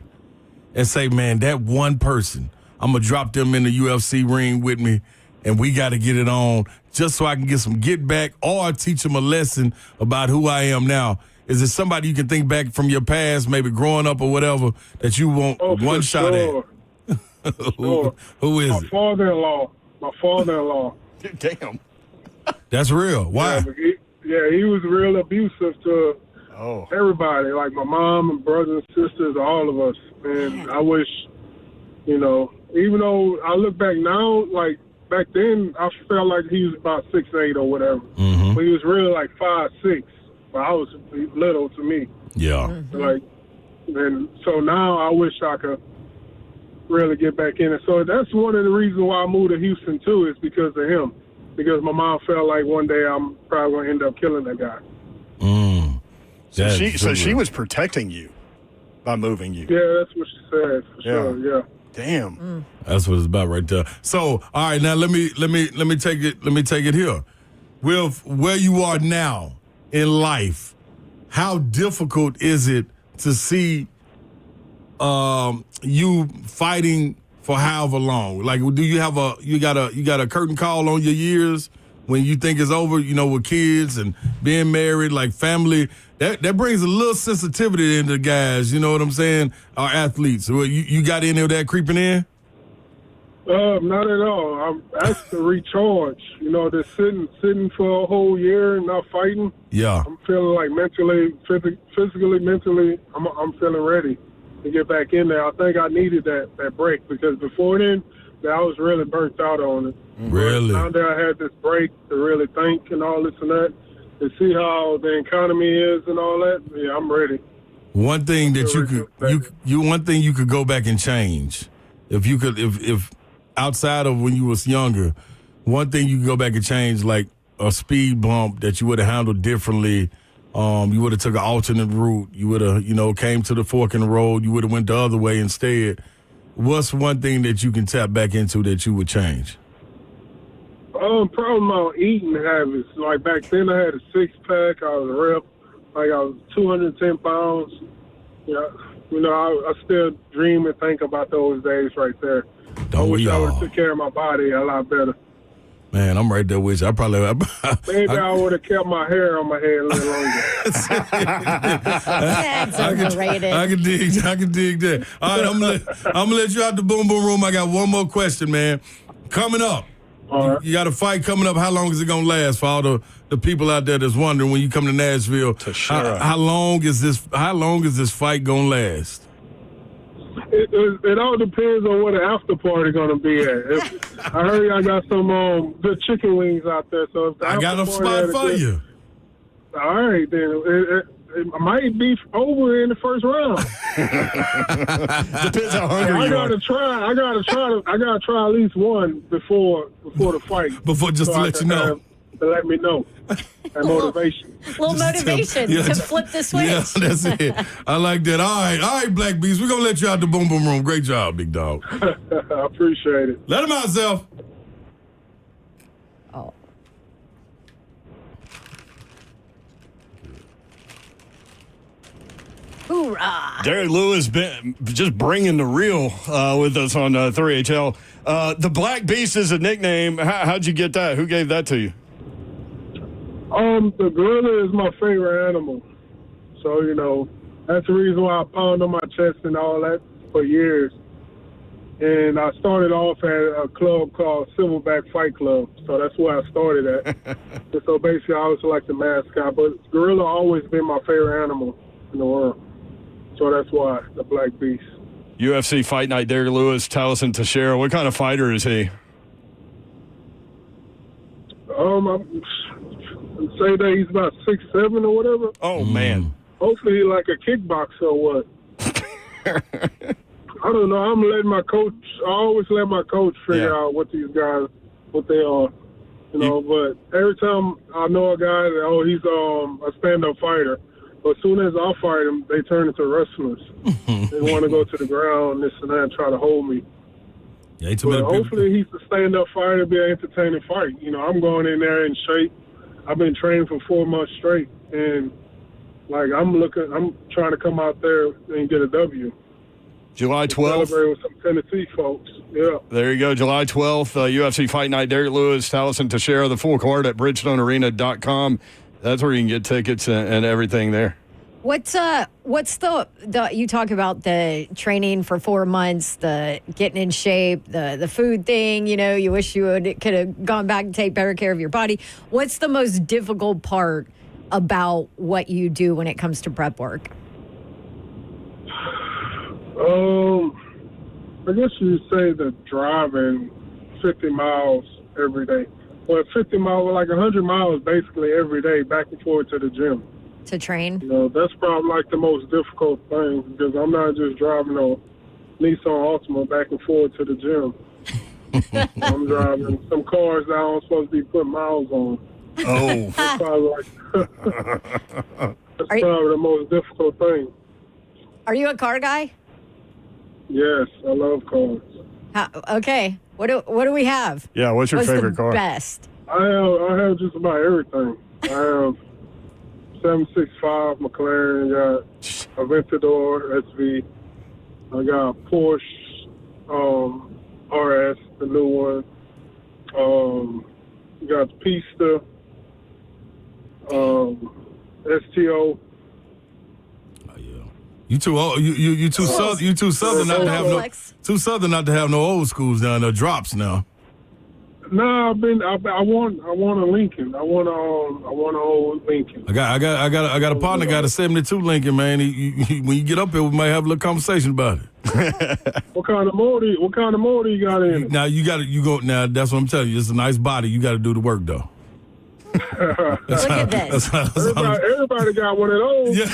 Speaker 5: and say, man, that one person, I'm going to drop them in the UFC ring with me, and we got to get it on just so I can get some get back or teach them a lesson about who I am now. Is it somebody you can think back from your past, maybe growing up or whatever, that you want one shot at? Who is it?
Speaker 2: My father-in-law.
Speaker 3: Damn.
Speaker 5: That's real. Why?
Speaker 2: He was real abusive to everybody, like my mom and brothers and sisters, all of us. And I wish, even though I look back now, like back then, I felt like he was about 6'8" or whatever.
Speaker 5: Mm-hmm.
Speaker 2: But he was really like 5'6". But I was little to me.
Speaker 5: Yeah.
Speaker 2: Like, And so now I wish I could really get back in it. So that's one of the reasons why I moved to Houston, too, is because of him. Because my mom felt like one day I'm probably going to end up killing that guy.
Speaker 3: So she was protecting you by moving you.
Speaker 2: Yeah, that's what she said, for sure, yeah.
Speaker 3: Damn.
Speaker 5: That's what it's about right there. So, all right, now let me take it here. With where you are now in life, how difficult is it to see you fighting for however long? Like, do you have you got a curtain call on your years when you think it's over? You know, with kids and being married, like family, that brings a little sensitivity into guys. You know what I'm saying? Our athletes. Well, you got any of that creeping in?
Speaker 2: Not at all. I'm asked to recharge. You know, just sitting for a whole year and not fighting.
Speaker 5: Yeah.
Speaker 2: I'm feeling like physically, mentally, I'm feeling ready to get back in there. I think I needed that break because before then, I was really burnt out on it.
Speaker 5: Really?
Speaker 2: Now that I had this break to really think and all this and that, to see how the economy is and all that, yeah, I'm ready.
Speaker 5: One thing that one thing you could go back and change, if outside of when you was younger, one thing you could go back and change, like a speed bump that you would have handled differently. You would have took an alternate route. You would have, came to the fork in the road. You would have went the other way instead. What's one thing that you can tap back into that you would change?
Speaker 2: Probably my eating habits. Like back then, I had a 6-pack. I was ripped. Like I was 210 pounds. Yeah, I still dream and think about those days right there. I wish I would have took care of my body a lot better.
Speaker 5: Man, I'm right there with you.
Speaker 2: Maybe I would have kept my hair on my head a little longer.
Speaker 4: That's overrated.
Speaker 5: I can dig that. All right, I'm gonna let you out the boom boom room. I got one more question, man. Coming up, you got a fight coming up. How long is it gonna last for all the people out there that's wondering when you come to Nashville? How long is this fight gonna last?
Speaker 2: It all depends on where the after party going to be at. I heard y'all got some good chicken wings out there. So if
Speaker 5: I got a spot for you.
Speaker 2: All right, then. It might be over in the first round.
Speaker 3: Depends how hungry you are.
Speaker 2: I gotta try at least one before the fight.
Speaker 5: Before just to let you know.
Speaker 2: To let me know. And motivation.
Speaker 4: Little motivation to flip the switch.
Speaker 5: Yeah, that's it. I like that. All right, Black Beast. We're going to let you out the boom boom room. Great job, big dog.
Speaker 2: I appreciate it.
Speaker 5: Let him out, Zelf.
Speaker 4: Oh. Hoorah.
Speaker 3: Derrick Lewis just bringing the real with us on 3HL. The Black Beast is a nickname. How'd you get that? Who gave that to you?
Speaker 2: The gorilla is my favorite animal. So, that's the reason why I pound on my chest and all that for years. And I started off at a club called Silverback Fight Club. So that's where I started at. And so basically I was like the mascot. But gorilla always been my favorite animal in the world. So that's why, the Black Beast.
Speaker 3: UFC Fight Night, Derrick Lewis, Taliesin Teixeira. What kind of fighter is he? I'd say that he's about 6'7" or whatever. Oh, man.
Speaker 2: Hopefully he's like a kickboxer or what. I don't know. I'm letting my coach. I always let my coach figure out what these guys, what they are. But every time I know a guy that, he's a stand-up fighter. But as soon as I fight them, they turn into wrestlers. They want to go to the ground, this and that, and try to hold me.
Speaker 5: Yeah,
Speaker 2: but hopefully he's a stand-up fighter, be an entertaining fight. I'm going in there in shape. I've been training for 4 months straight, and I'm trying to come out there and get a W.
Speaker 3: July 12th.
Speaker 2: Celebrate with some Tennessee folks. Yeah.
Speaker 3: There you go. July 12th, UFC Fight Night, Derrick Lewis, Taliesin Teixeira, the full card at BridgestoneArena.com. That's where you can get tickets and everything there.
Speaker 4: What's the you talk about the training for 4 months, the getting in shape, the food thing, you wish you could have gone back and take better care of your body. What's the most difficult part about what you do when it comes to prep work?
Speaker 2: I guess you'd say the driving 50 miles every day. Well, 50 miles, like 100 miles basically every day, back and forth to the gym.
Speaker 4: to train?
Speaker 2: You know, that's probably like the most difficult thing because I'm not just driving a Nissan Altima back and forth to the gym. I'm driving some cars that I'm supposed to be putting miles on.
Speaker 3: Oh.
Speaker 2: That's probably the most difficult thing.
Speaker 4: Are you a car guy?
Speaker 2: Yes, I love cars.
Speaker 4: Okay. What do we have?
Speaker 3: Yeah, what's your favorite car?
Speaker 4: Best?
Speaker 2: I have just about everything. I have 765 McLaren, got a Aventador SV. I got a Porsche RS, the new one. Got the Pista, STO.
Speaker 5: You too old. You too southern. You too southern not to have no. Too southern not to have no old schools down there. Drops now.
Speaker 2: No, I want a Lincoln. I want an old Lincoln.
Speaker 5: I got a partner got a 72 Lincoln, man. When you get up here, we might have a little conversation about it.
Speaker 2: What kind of motor you got in it?
Speaker 5: Now you go. Now that's what I'm telling you. It's a nice body. You got to do the work though.
Speaker 4: Look at this.
Speaker 2: Everybody got one of those.
Speaker 5: Yeah.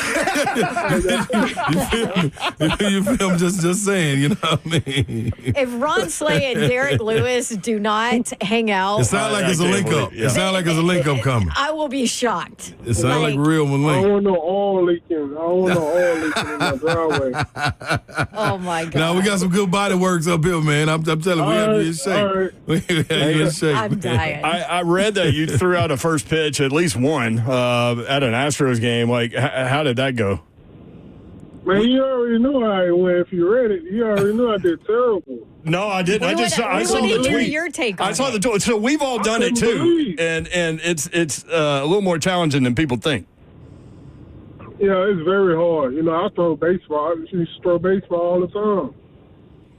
Speaker 5: you feel me? Just saying, you know what I mean?
Speaker 4: If Ron Slay and Derrick Lewis do not hang out,
Speaker 5: it sounds like it's a link up. It sounds like it's a link up coming.
Speaker 4: I will be shocked.
Speaker 5: It sounds like real one link.
Speaker 2: I don't want no oil leaking. I don't want no oil leaking in my driveway.
Speaker 4: Oh my God.
Speaker 5: Now we got some good body works up here, man. I'm telling you, we have to be in shape. We have to be in shape.
Speaker 4: I'm dying.
Speaker 3: I read that you threw out a first pitch, at least one, at an Astros game. Like, how did that go?
Speaker 2: Man, you already knew how it went. If you read it, you already knew I did terrible.
Speaker 3: No, I didn't. I saw the tweet.
Speaker 4: Your take on
Speaker 3: I saw
Speaker 4: it.
Speaker 3: the tweet. So we've all done it too, and it's a little more challenging than people think.
Speaker 2: Yeah, it's very hard. You know, I throw baseball. I used to throw baseball all the time.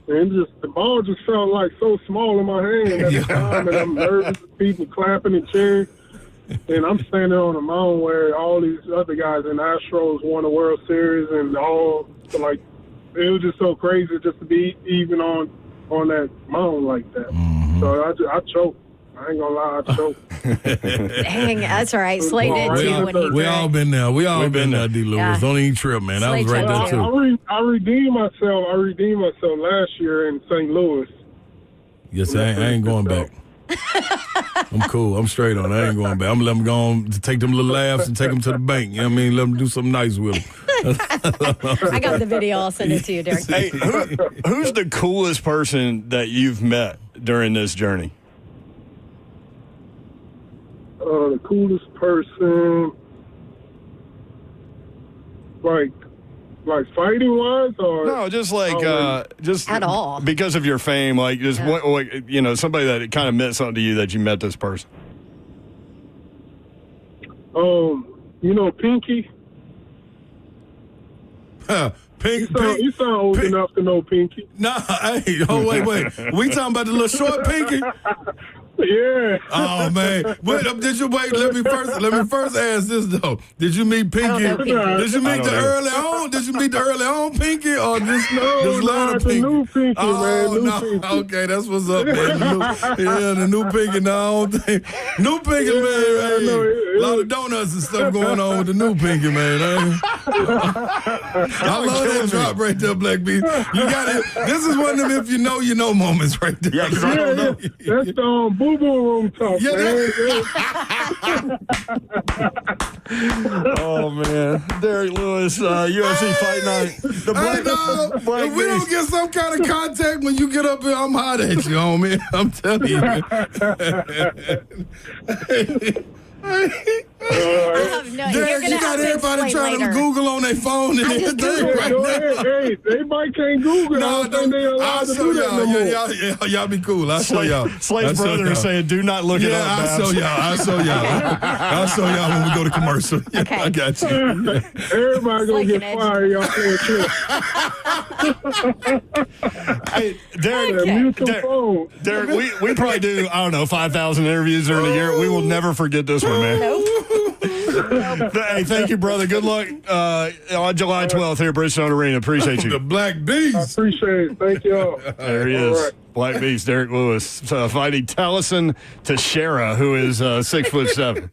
Speaker 2: And the ball just felt like so small in my hand at the time, and I'm nervous, people clapping and cheering. And I'm standing on a mound where all these other guys in Astros won the World Series, and all like it was just so crazy just to be even on that mound like that. Mm-hmm. So I choked. I ain't gonna lie, I choked.
Speaker 4: Dang, that's all right. Slay did too when he
Speaker 5: We all been there. We all been there, D. Lewis.
Speaker 4: Yeah.
Speaker 5: Don't even trip, man. I was right there too.
Speaker 2: I redeemed myself. I redeemed myself last year in St. Louis.
Speaker 5: Yes, I ain't going back. I'm cool. I'm straight on it. I ain't going back. I'm gonna let them go on to take them little laughs and take them to the bank. You know what I mean? Let them do something nice with them.
Speaker 4: I got the video. I'll send it to you, Derrick.
Speaker 3: Hey, who's the coolest person that you've met during this journey?
Speaker 2: The coolest person, like fighting wise, or
Speaker 3: no, just like just
Speaker 4: at all
Speaker 3: because of your fame, like just what you know, somebody that kind of meant something to you that you met this person.
Speaker 2: You know, Pinky. You sound old enough to know Pinky.
Speaker 5: Nah, hey, wait. We talking about the little short Pinky?
Speaker 2: Yeah.
Speaker 5: Oh man. Did you wait? Let me first ask this though. Did you meet Pinky? Did you meet the early on? Did you meet the early on Pinky or just later Pinky?
Speaker 2: The new Pinky,
Speaker 5: oh,
Speaker 2: man.
Speaker 5: Pinky. Okay, that's what's up, man. The new Pinky. No, I don't think new Pinky, man. Hey, a lot of donuts and stuff going on with the new Pinky, man. I love that drop right there, Black B. You got it. This is one of them if you know moments right there.
Speaker 2: Yeah, that's the Boo Boo Room talk, man.
Speaker 3: Oh man, Derrick Lewis, UFC Fight Night. The Black
Speaker 5: if we don't get some kind of contact when you get up here, I'm hot at you, homie. I'm telling you. Derrick, you got everybody trying to Google on their phone and everything right now.
Speaker 2: Hey, everybody can't Google.
Speaker 5: I'll show y'all. Y'all be cool. I'll show y'all.
Speaker 3: Slade's brother is saying, "Do not look it up."
Speaker 5: I'll show y'all. I'll show y'all when we go to commercial.
Speaker 4: Okay.
Speaker 5: I got you.
Speaker 2: Everybody gonna get fired. Y'all playing tricks.
Speaker 3: Hey, Derrick, we probably do, I don't know, 5,000 interviews during the year. We will never forget this one, man.
Speaker 4: Nope.
Speaker 3: Hey, thank you, brother. Good luck on July 12th here at Bridgestone Arena. Appreciate you.
Speaker 5: The Black Beast.
Speaker 2: I appreciate it. Thank y'all.
Speaker 3: There he is. Right. Black Beast, Derrick Lewis, fighting Taliesin Teixeira, who is 6'7".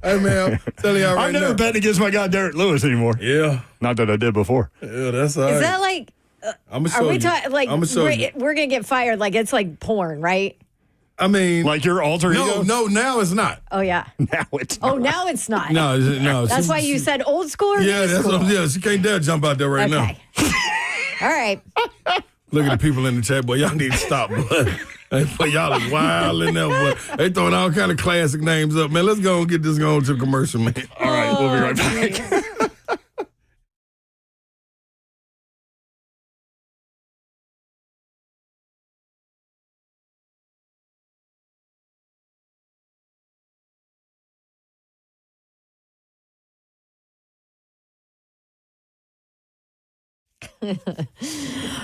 Speaker 5: Hey, man, I'm telling y'all right
Speaker 3: I'm never
Speaker 5: now.
Speaker 3: betting against my guy Derrick Lewis anymore.
Speaker 5: Yeah.
Speaker 3: Not that I did before.
Speaker 5: Yeah, that's all right.
Speaker 4: Is that like?
Speaker 5: I'm going to
Speaker 4: Are
Speaker 5: show
Speaker 4: we
Speaker 5: you.
Speaker 4: talking like
Speaker 5: I'm gonna show you.
Speaker 4: we're gonna get fired? Like it's like porn, right?
Speaker 5: I mean.
Speaker 3: Like your alter ego?
Speaker 5: No, now it's not.
Speaker 4: Oh yeah.
Speaker 3: Now it's
Speaker 4: Oh, now it's not.
Speaker 5: No.
Speaker 4: That's why you said old school or
Speaker 5: Yeah,
Speaker 4: new
Speaker 5: that's
Speaker 4: school?
Speaker 5: what I'm she can't dare jump out there right now.
Speaker 4: Okay. All right.
Speaker 5: Look at the people in the chat, boy. Y'all need to stop, boy. Boy, y'all is wild in there, boy. They throwing all kind of classic names up, man. Let's go and get this going to the commercial, man.
Speaker 3: All right, we'll be right back.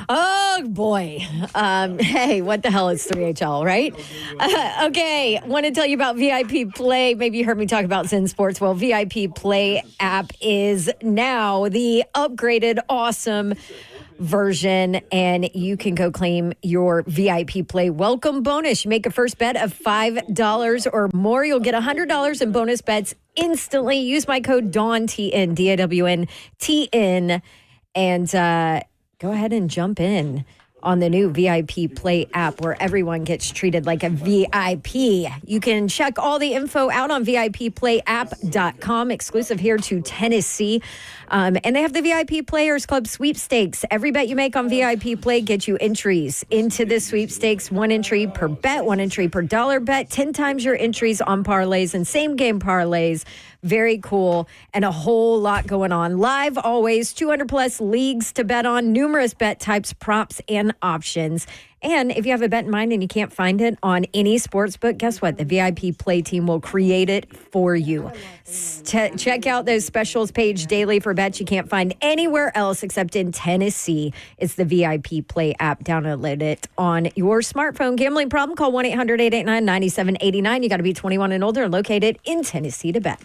Speaker 4: Oh boy. Hey, what the hell is 3HL, right? Okay, want to tell you about VIP Play. Maybe you heard me talk about Zen Sports. Well, VIP Play app is now the upgraded, awesome version, and you can go claim your VIP Play welcome bonus. You make a first bet of $5 or more, you'll get $100 in bonus bets instantly. Use my code DAWN, DAWN, TN, and go ahead and jump in on the new VIP Play app where everyone gets treated like a VIP. You can check all the info out on VIPPlayApp.com, exclusive here to Tennessee. And they have the VIP Players Club sweepstakes. Every bet you make on VIP Play gets you entries into the sweepstakes. 1 entry per bet, 1 entry per dollar bet, 10 times your entries on parlays and same game parlays. Very cool, and a whole lot going on. Live always, 200 plus leagues to bet on, numerous bet types, props, and options. And if you have a bet in mind and you can't find it on any sports book, guess what? The VIP Play team will create it for you. Check out those specials page daily for bets you can't find anywhere else except in Tennessee. It's the VIP Play app. Download it on your smartphone. Gambling problem? Call 1-800-889-9789. You got to be 21 and older and located in Tennessee to bet.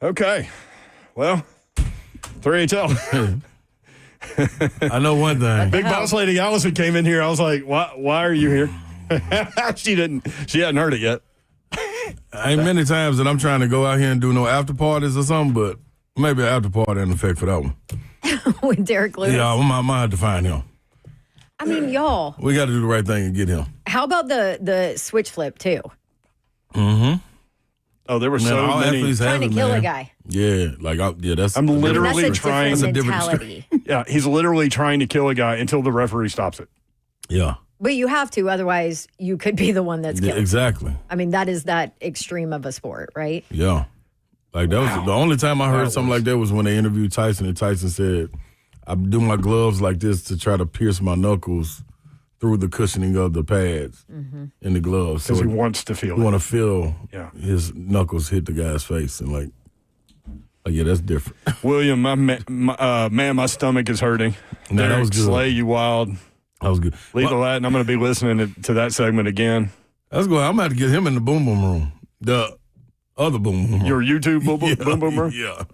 Speaker 3: Okay. Well, 3HL.
Speaker 5: I know one thing.
Speaker 3: Big Boss Lady Allison came in here. I was like, why are you here? She hadn't heard it yet.
Speaker 5: Ain't many times that I'm trying to go out here and do no after parties or something, but maybe an after party in effect for that one.
Speaker 4: With Derrick Lewis.
Speaker 5: Yeah, I might have to find him.
Speaker 4: I mean, y'all.
Speaker 5: We got to do the right thing and get him.
Speaker 4: How about the switch flip, too?
Speaker 5: Mm-hmm.
Speaker 3: Oh, there were so many.
Speaker 4: Trying to kill a guy.
Speaker 5: Yeah, that's.
Speaker 3: I'm literally
Speaker 4: that's a
Speaker 3: trying.
Speaker 4: different mentality.
Speaker 3: Yeah, he's literally trying to kill a guy until the referee stops it.
Speaker 5: Yeah.
Speaker 4: But you have to, otherwise you could be the one that's killed.
Speaker 5: Exactly.
Speaker 4: I mean, that is that extreme of a sport, right?
Speaker 5: Yeah. Like that was the only time I heard something like that was when they interviewed Tyson, and Tyson said, I do my gloves like this to try to pierce my knuckles through the cushioning of the pads in the gloves.
Speaker 3: Because he wants to feel it.
Speaker 5: He want to feel his knuckles hit the guy's face. And like yeah, that's different.
Speaker 3: William, my stomach is hurting.
Speaker 5: No, that was good.
Speaker 3: Slay, you wild.
Speaker 5: That was good.
Speaker 3: Leave the Latin. I'm going to be listening to that segment again.
Speaker 5: That's good. I'm going to have to get him in the boom boom room. The other boom boom room.
Speaker 3: Your YouTube boom boom room?
Speaker 5: Yeah.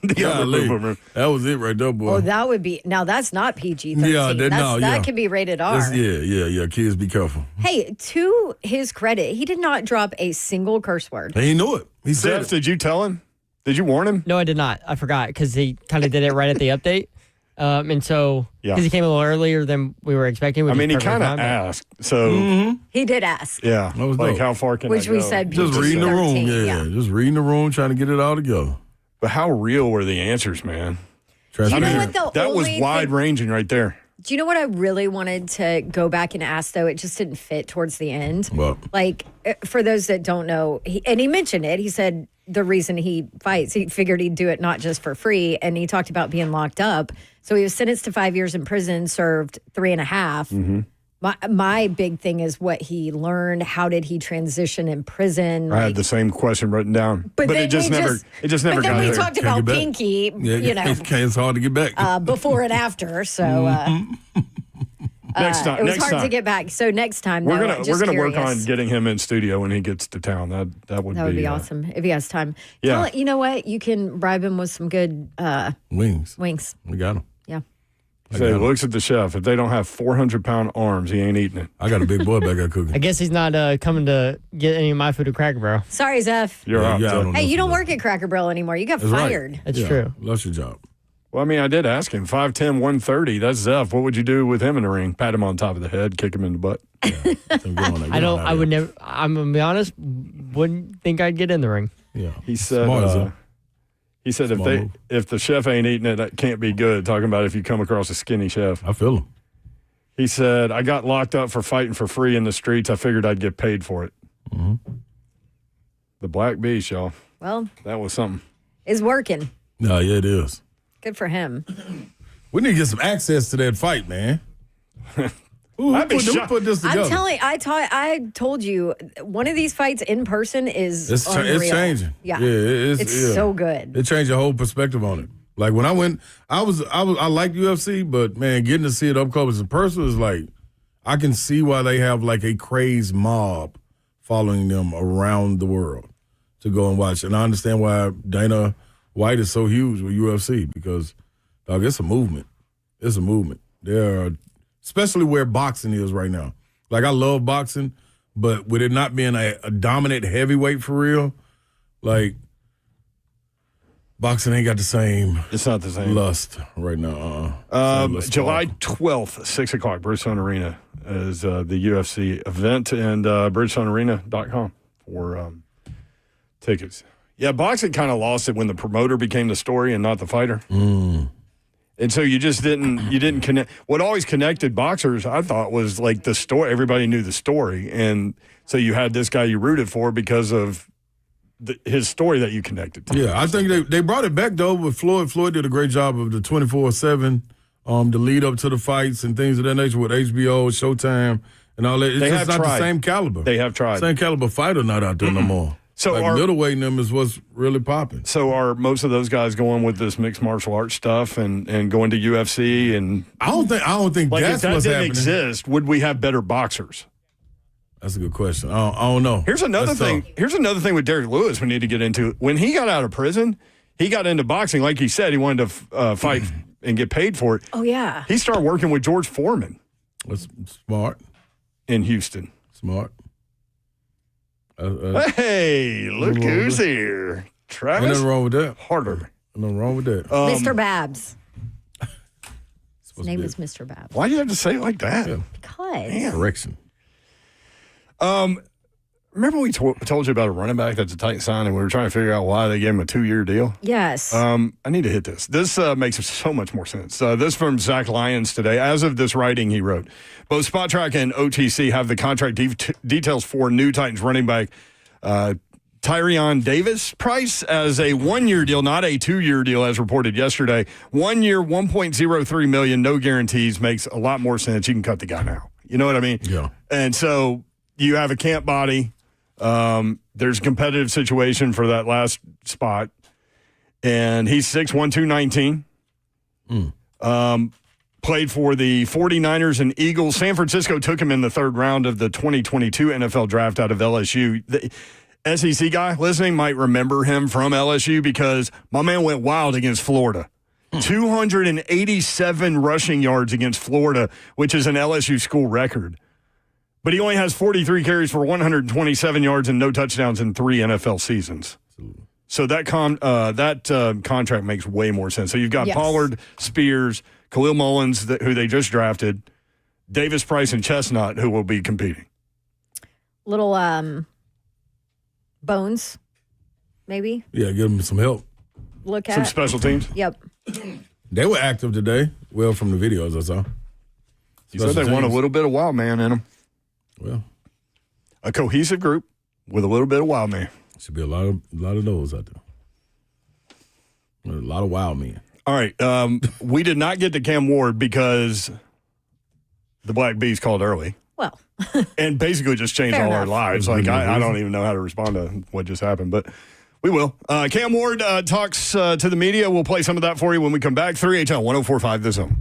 Speaker 3: The other boom boom room.
Speaker 5: That was it right there, boy.
Speaker 4: Oh, that would be. Now, that's not PG-13.
Speaker 5: Yeah,
Speaker 4: that could be rated R.
Speaker 5: Yeah. Kids, be careful.
Speaker 4: Hey, to his credit, he did not drop a single curse word.
Speaker 5: He knew it. He said it.
Speaker 3: Did you tell him? Did you warn him?
Speaker 1: No, I did not. I forgot because he kind of did it right at the update. And so, because he came a little earlier than we were expecting.
Speaker 3: I mean, he kind of asked. So
Speaker 4: he did ask.
Speaker 3: Yeah.
Speaker 5: That was
Speaker 3: like,
Speaker 5: dope.
Speaker 3: how far can
Speaker 4: Which
Speaker 3: I go?
Speaker 4: we said
Speaker 5: just reading the room.
Speaker 4: Yeah.
Speaker 5: Just reading the room, trying to get it all together.
Speaker 3: But how real were the answers, man?
Speaker 4: You know what,
Speaker 3: that was wide ranging right there.
Speaker 4: Do you know what I really wanted to go back and ask, though? It just didn't fit towards the end.
Speaker 5: Well,
Speaker 4: like, for those that don't know, and he mentioned it, he said the reason he fights, he figured he'd do it not just for free, and he talked about being locked up. So he was sentenced to 5 years in prison, served 3.5.
Speaker 3: Mm-hmm.
Speaker 4: My big thing is what he learned. How did he transition in prison?
Speaker 3: I had the same question written down, but it just never got there.
Speaker 4: But then we talked about Pinky,
Speaker 5: it's hard to get back.
Speaker 4: Before and after. So
Speaker 3: next time,
Speaker 4: it was hard to get back. So next time,
Speaker 3: we're gonna work on getting him in studio when he gets to town. That would be
Speaker 4: awesome if he has time.
Speaker 3: Yeah,
Speaker 4: you know what? You can bribe him with some good
Speaker 5: wings.
Speaker 4: We
Speaker 5: got him.
Speaker 4: Yeah.
Speaker 3: So he looks at the chef. If they don't have 400-pound arms, he ain't eating it.
Speaker 5: I got a big boy back there cooking.
Speaker 1: I guess he's not coming to get any of my food at Cracker Barrel.
Speaker 4: Sorry, Zeph.
Speaker 3: You're out.
Speaker 4: Hey, you don't work at Cracker Barrel anymore. You got fired.
Speaker 5: Right.
Speaker 1: That's true.
Speaker 5: Lost your job.
Speaker 3: Well, I mean, I did ask him. 5'10", 130. That's Zeph. What would you do with him in the ring? Pat him on top of the head, kick him in the butt.
Speaker 1: I would never. I'm gonna be honest. Wouldn't think I'd get in the ring.
Speaker 5: Yeah.
Speaker 3: He said. He said if the chef ain't eating it, that can't be good. Talking about if you come across a skinny chef.
Speaker 5: I feel him.
Speaker 3: He said, I got locked up for fighting for free in the streets. I figured I'd get paid for it.
Speaker 5: Mm-hmm.
Speaker 3: The Black Beast, y'all.
Speaker 4: Well,
Speaker 3: that was something.
Speaker 4: It's working.
Speaker 5: No, yeah, it is.
Speaker 4: Good for him.
Speaker 5: We need to get some access to that fight, man. Who put this together?
Speaker 4: I'm telling you, I told you, one of these fights in person is unreal.
Speaker 5: It's changing.
Speaker 4: Yeah.
Speaker 5: It's
Speaker 4: so good.
Speaker 5: It changed your whole perspective on it. Like when I went, I liked UFC, but man, getting to see it up close in person is like, I can see why they have like a crazed mob following them around the world to go and watch. And I understand why Dana White is so huge with UFC because, dog, it's a movement. It's a movement. There are, especially where boxing is right now. Like, I love boxing, but with it not being a dominant heavyweight for real, like, boxing ain't got the same.
Speaker 3: It's not the same
Speaker 5: lust right now.
Speaker 3: July 12th, 6 o'clock, Bridgestone Arena is the UFC event, and BridgestoneArena.com for tickets. Yeah, boxing kind of lost it when the promoter became the story and not the fighter. And so you just didn't connect. What always connected boxers, I thought, was like the story. Everybody knew the story. And so you had this guy you rooted for because of his story that you connected to.
Speaker 5: Yeah, I think they brought it back, though, with Floyd. Floyd did a great job of the 24/7, the lead up to the fights and things of that nature with HBO, Showtime, and all that. It's just not the same caliber.
Speaker 3: They have tried.
Speaker 5: Same caliber fighter not out there no more.
Speaker 3: So
Speaker 5: like middleweight in them is what's really popping.
Speaker 3: So are most of those guys going with this mixed martial arts stuff and going to UFC? And
Speaker 5: I don't think
Speaker 3: like
Speaker 5: that's
Speaker 3: if that
Speaker 5: what's
Speaker 3: didn't
Speaker 5: happening.
Speaker 3: exist, would we have better boxers?
Speaker 5: That's a good question. I don't know.
Speaker 3: Here's another
Speaker 5: That's
Speaker 3: thing.
Speaker 5: tough.
Speaker 3: Here's another thing with Derrick Lewis we need to get into. When he got out of prison, he got into boxing. Like he said, he wanted to fight and get paid for it.
Speaker 4: Oh, yeah.
Speaker 3: He started working with George Foreman.
Speaker 5: That's smart.
Speaker 3: In Houston.
Speaker 5: Smart.
Speaker 3: Hey, look who's here. Travis.
Speaker 5: Ain't nothing wrong with that.
Speaker 3: Harder.
Speaker 5: Nothing wrong with that.
Speaker 4: Mr. Babs. His name is Mr. Babs.
Speaker 3: Why do you have to say it like that?
Speaker 5: Yeah.
Speaker 4: Because.
Speaker 5: Correction.
Speaker 3: Remember we told you about a running back that's a tight sign, and we were trying to figure out why they gave him a 2-year deal?
Speaker 4: Yes.
Speaker 3: I need to hit this. This makes so much more sense. This from Zach Lyons today. As of this writing, he wrote, both Spot Track and OTC have the contract details for new Titans running back Tyrion Davis Price as a 1-year deal, not a 2-year deal, as reported yesterday. 1 year, $1.03 million, no guarantees, makes a lot more sense. You can cut the guy now. You know what I mean?
Speaker 5: Yeah.
Speaker 3: And so you have a camp body. There's a competitive situation for that last spot. And he's 6'1", 219. Played for the 49ers and Eagles. San Francisco took him in the third round of the 2022 NFL draft out of LSU. The SEC guy listening might remember him from LSU because my man went wild against Florida. 287 rushing yards against Florida, which is an LSU school record. But he only has 43 carries for 127 yards and no touchdowns in 3 NFL seasons. So that contract makes way more sense. So you've got Pollard, Spears, Khalil Mullins, who they just drafted, Davis, Price, and Chestnut, who will be competing.
Speaker 4: Little Bones, maybe?
Speaker 5: Yeah, give them some help.
Speaker 4: Look at
Speaker 3: some special teams?
Speaker 4: Yep.
Speaker 5: They were active today. Well, from the videos I saw.
Speaker 3: You said they want a little bit of wild man in them.
Speaker 5: Well,
Speaker 3: a cohesive group with a little bit of wild man.
Speaker 5: Should be a lot of those out there. A lot of wild men.
Speaker 3: All right. We did not get to Cam Ward because the Black Bees called early.
Speaker 4: Well.
Speaker 3: And basically just changed all our lives. Like, I don't even know how to respond to what just happened, but we will. Cam Ward talks to the media. We'll play some of that for you when we come back. 3HL 104.5 The Zone.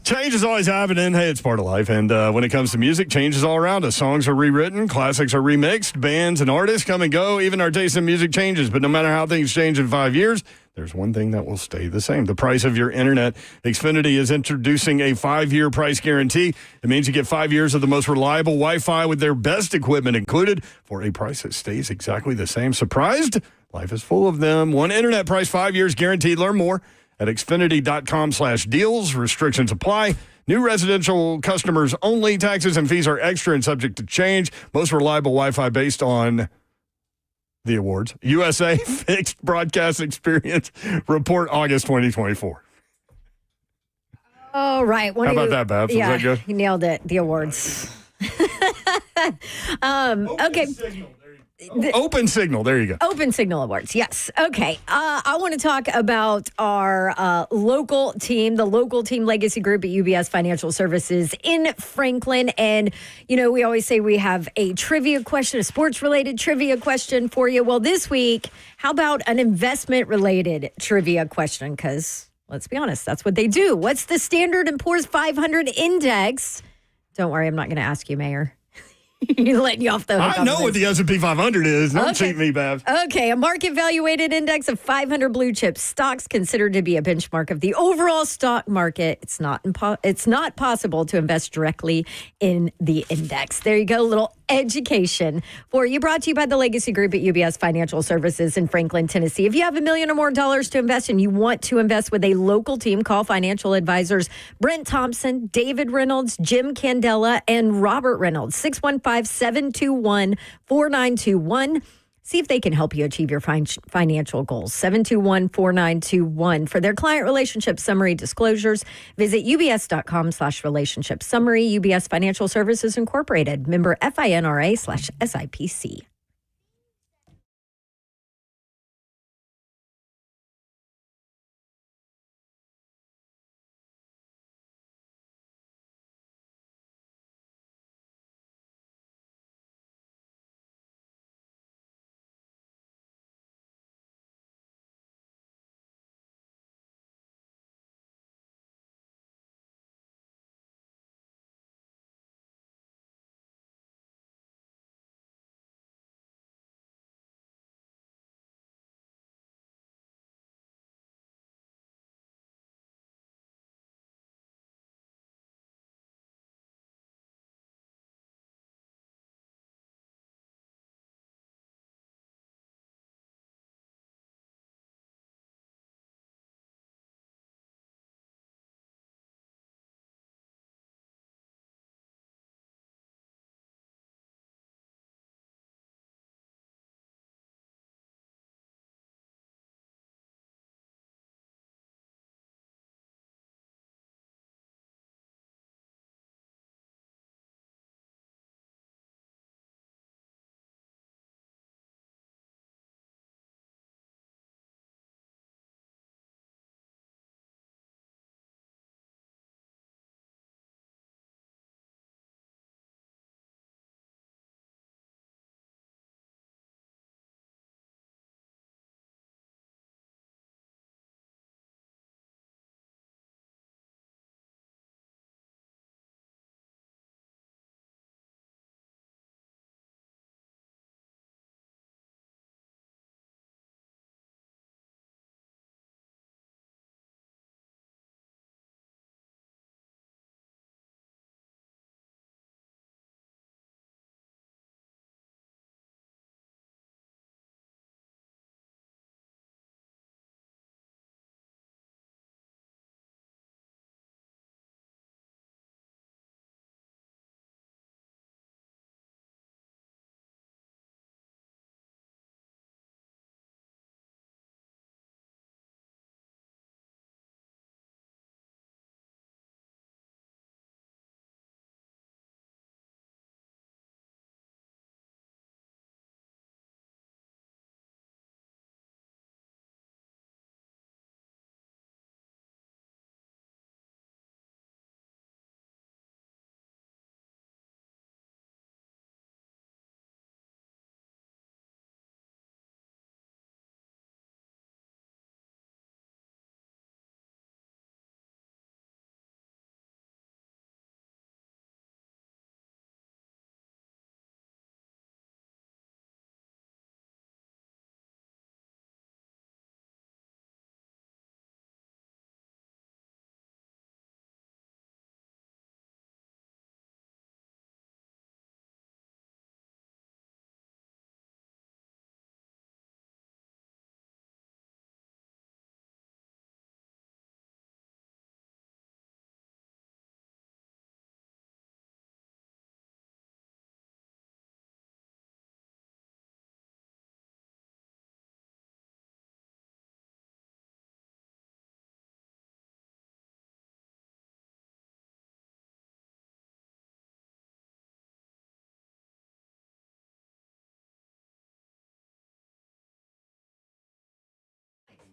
Speaker 3: Change is always happening. Hey, it's part of life. And when it comes to music, change is all around us. Songs are rewritten, classics are remixed, bands and artists come and go. Even our taste in music changes. But no matter how things change in 5 years, there's one thing that will stay the same: the price of your internet. Xfinity is introducing a 5-year price guarantee. It means you get 5 years of the most reliable Wi-Fi with their best equipment included for a price that stays exactly the same. Surprised? Life is full of them. One internet price, 5 years guaranteed. Learn more at Xfinity.com/deals. Restrictions apply. New residential customers only. Taxes and fees are extra and subject to change. Most reliable Wi-Fi based on the awards. USA Fixed Broadcast Experience Report August 2024.
Speaker 4: Oh, right.
Speaker 3: How about that, Babs?
Speaker 4: Yeah,
Speaker 3: Was that good?
Speaker 4: You nailed it. The awards. Okay.
Speaker 3: Open Signal. There you go.
Speaker 4: Open Signal Awards. Yes. Okay. I want to talk about our local team, the local team legacy group at UBS Financial Services in Franklin. And, you know, we always say we have a trivia question, a sports related trivia question for you. Well, this week, how about an investment related trivia question? Because let's be honest, that's what they do. What's the Standard & Poor's 500 index? Don't worry, I'm not going to ask you, Mayor. You're letting you off the hook.
Speaker 3: I know what the S&P 500 is. Don't cheat me, Babs.
Speaker 4: Okay, a market-valuated index of 500 blue-chip stocks considered to be a benchmark of the overall stock market. It's not possible to invest directly in the index. There you go, a little education for you. Brought to you by the Legacy Group at UBS Financial Services in Franklin, Tennessee. If you have $1 million or more to invest and you want to invest with a local team, call financial advisors Brent Thompson, David Reynolds, Jim Candela, and Robert Reynolds. 615-721-4921. See if they can help you achieve your financial goals. 721-4921. For their client relationship summary disclosures, visit ubs.com/relationship summary. UBS Financial Services Incorporated. Member FINRA/SIPC.